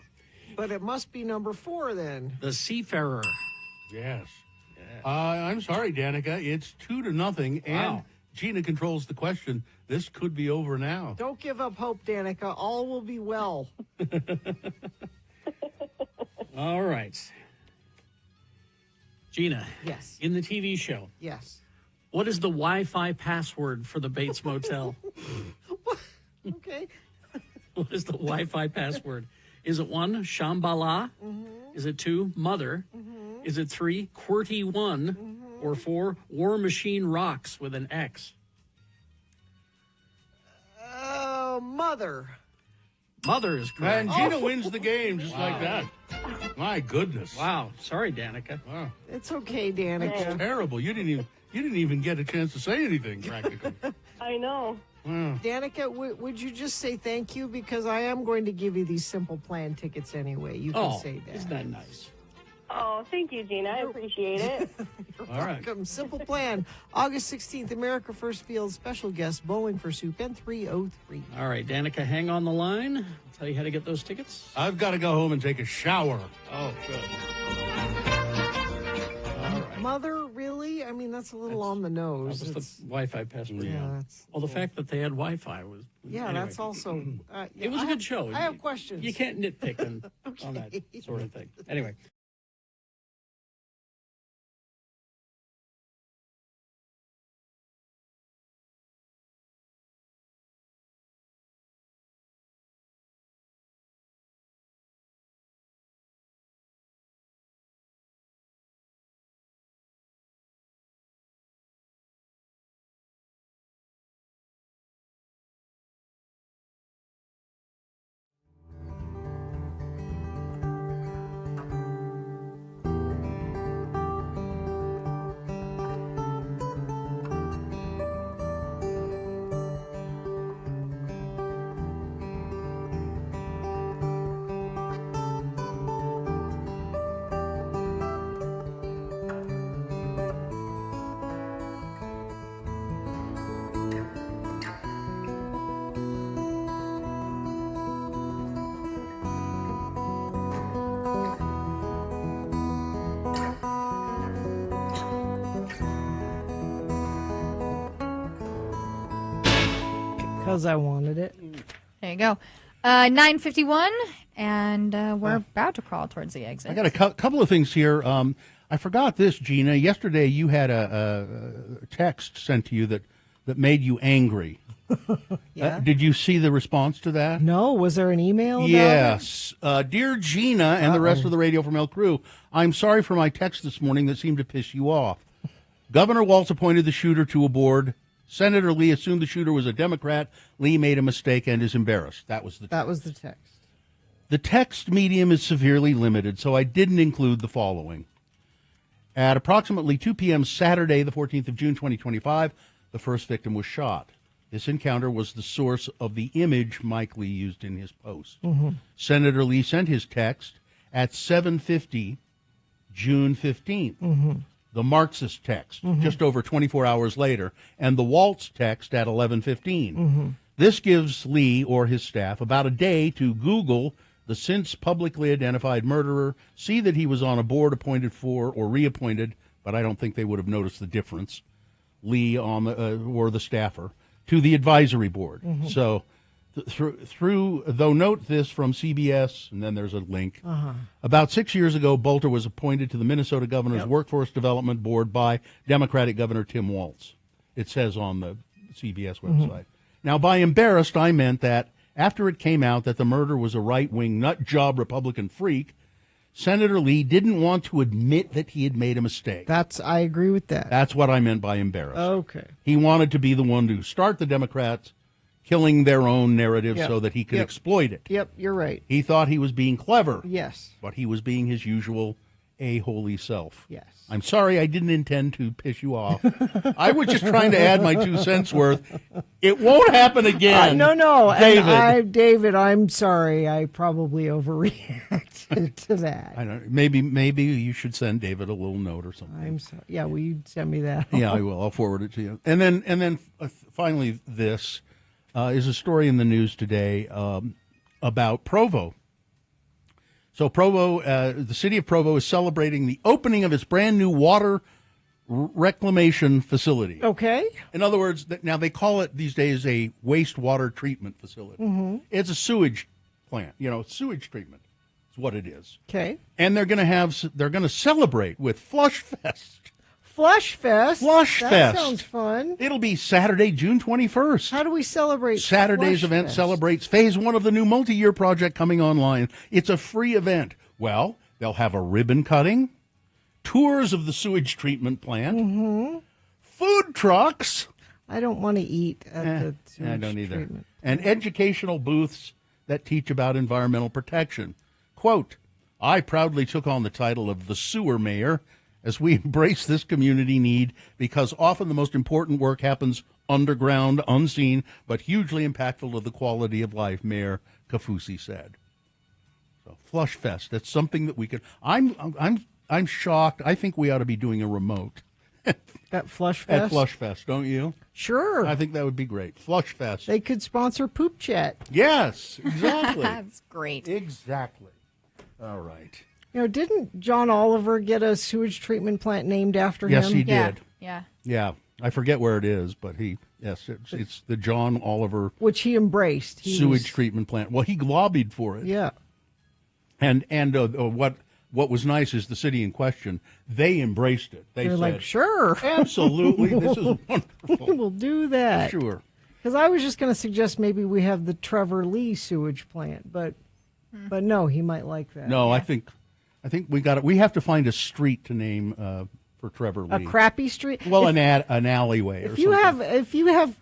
But it must be number 4 then. The Seafarer. Yes. I'm sorry, Danica. It's 2-0, and Gina controls the question. This could be over now. Don't give up hope, Danica. All will be well. All right. Gina. Yes. In the TV show, Yes. what is the Wi-Fi password for the Bates Motel? Okay. What is the Wi-Fi password? Is it 1, Shambhala? Is it 2, Mother? Is it 3, QWERTY1? Or 4, War Machine Rocks with an X? Mother. Mother is correct. And Gina wins the game just like that. My goodness. Wow. Sorry, Danica. Wow. It's okay, Danica. It's terrible. You didn't even get a chance to say anything, practically. I know. Wow. Danica, would you just say thank you? Because I am going to give you these Simple Plan tickets anyway. You can say that. Isn't that nice? Oh, thank you, Gina. I appreciate it. You're All right. welcome. Simple Plan. August 16th, America First Field. Special guest, Bowling for Soup, N303. All right, Danica, hang on the line. I'll tell you how to get those tickets. I've got to go home and take a shower. Oh, good. All right. Mother, really? I mean, that's a little on the nose. That was the Wi-Fi password. Yeah, that's Well, the fact that they had Wi-Fi was... yeah, anyway. that's also. It was a good show. I have questions. You can't nitpick on that sort of thing. Anyway. Because I wanted it. There you go. 9:51, and we're about to crawl towards the exit. I got a couple of things here. I forgot this, Gina. Yesterday you had a text sent to you that made you angry. Yeah. Did you see the response to that? No. Was there an email about Yes. Dear Gina and the rest of the Radio from Hell crew, I'm sorry for my text this morning that seemed to piss you off. Governor Walz appointed the shooter to a board. Senator Lee assumed the shooter was a Democrat. Lee made a mistake and is embarrassed. That was the text. The text medium is severely limited, so I didn't include the following. At approximately 2 p.m. Saturday, the 14th of June, 2025, the first victim was shot. This encounter was the source of the image Mike Lee used in his post. Senator Lee sent his text at 7:50, June 15th. The Marxist text, just over 24 hours later, and the Waltz text at 11:15. This gives Lee or his staff about a day to Google the since publicly identified murderer, see that he was on a board appointed for or reappointed, but I don't think they would have noticed the difference, Lee on the, or the staffer, to the advisory board. So though note this from CBS, and then there's a link. About 6 years ago, Bolter was appointed to the Minnesota Governor's Workforce Development Board by Democratic Governor Tim Walz. It says on the CBS website. Now, by embarrassed, I meant that after it came out that the murder was a right-wing nut-job Republican freak, Senator Lee didn't want to admit that he had made a mistake. I agree with that. That's what I meant by embarrassed. Okay. He wanted to be the one to start the Democrats killing their own narrative so that he could exploit it. Yep, you're right. He thought he was being clever. Yes. But he was being his usual a-holy self. Yes. I'm sorry, I didn't intend to piss you off. I was just trying to add my 2 cents worth. It won't happen again. No. David. David, I'm sorry. I probably overreacted to that. I don't. Maybe you should send David a little note or something. I'm sorry. Yeah, will you send me that? Yeah, I will. I'll forward it to you. And then finally, this is a story in the news today about Provo. So Provo, the city of Provo is celebrating the opening of its brand new water reclamation facility. Okay. In other words, now they call it these days a wastewater treatment facility. It's a sewage plant, sewage treatment is what it is. Okay. And they're going to celebrate with Flush Fest. Flush Fest? Flush that Fest. That sounds fun. It'll be Saturday, June 21st. How do we celebrate Saturday's Flush event Fest? celebrates phase 1 of the new multi-year project coming online. It's a free event. Well, they'll have a ribbon cutting, tours of the sewage treatment plant, food trucks. I don't want to eat at the sewage I don't either. treatment. And educational booths that teach about environmental protection. Quote, I proudly took on the title of the sewer mayor as we embrace this community need because often the most important work happens underground, unseen, but hugely impactful to the quality of life, Mayor Kafusi said. So Flush Fest, that's something that we could. I'm shocked. I think we ought to be doing a remote at Flush Fest. At Flush Fest, don't you? Sure. I think that would be great. Flush Fest. They could sponsor Poop Chat. Yes, exactly. That's great. Exactly. All right. Didn't John Oliver get a sewage treatment plant named after him? Yes, he did. Yeah. Yeah. I forget where it is, but it's the John Oliver, which he embraced. Sewage treatment plant. Well, he lobbied for it. Yeah. And what was nice is the city in question, they embraced it. They're said, like, sure, absolutely, this is wonderful. We will do that. Sure. Because I was just going to suggest maybe we have the Trevor Lee sewage plant, but no, he might like that. No, yeah. I think we have to find a street to name for Trevor Lee. A crappy street. Well, an alleyway. If or you something. if you have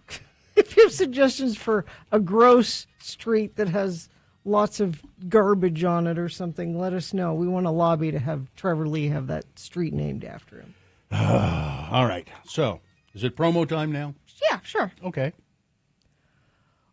suggestions for a gross street that has lots of garbage on it or something, let us know. We want to lobby to have Trevor Lee have that street named after him. All right. So, is it promo time now? Yeah, sure. Okay.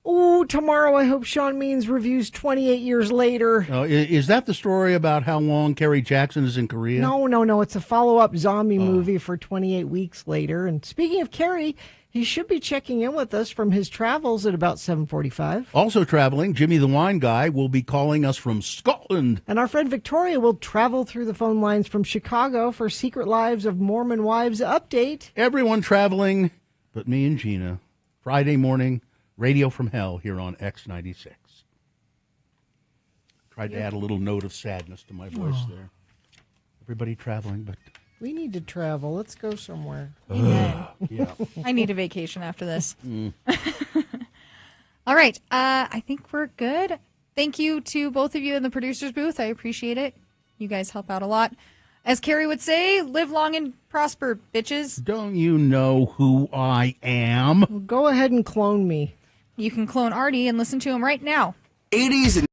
Oh, tomorrow I hope Sean Means reviews 28 years later. Is that the story about how long Kerry Jackson is in Korea? No. It's a follow-up zombie movie for 28 weeks later. And speaking of Kerry, he should be checking in with us from his travels at about 7:45. Also traveling, Jimmy the Wine Guy will be calling us from Scotland. And our friend Victoria will travel through the phone lines from Chicago for Secret Lives of Mormon Wives update. Everyone traveling but me and Gina. Friday morning, Radio from Hell here on X96. Tried to add a little note of sadness to my voice there. Everybody traveling, but... We need to travel. Let's go somewhere. Amen. Yeah. I need a vacation after this. All right. I think we're good. Thank you to both of you in the producer's booth. I appreciate it. You guys help out a lot. As Carrie would say, live long and prosper, bitches. Don't you know who I am? Well, go ahead and clone me. You can clone Artie and listen to him right now. 80s and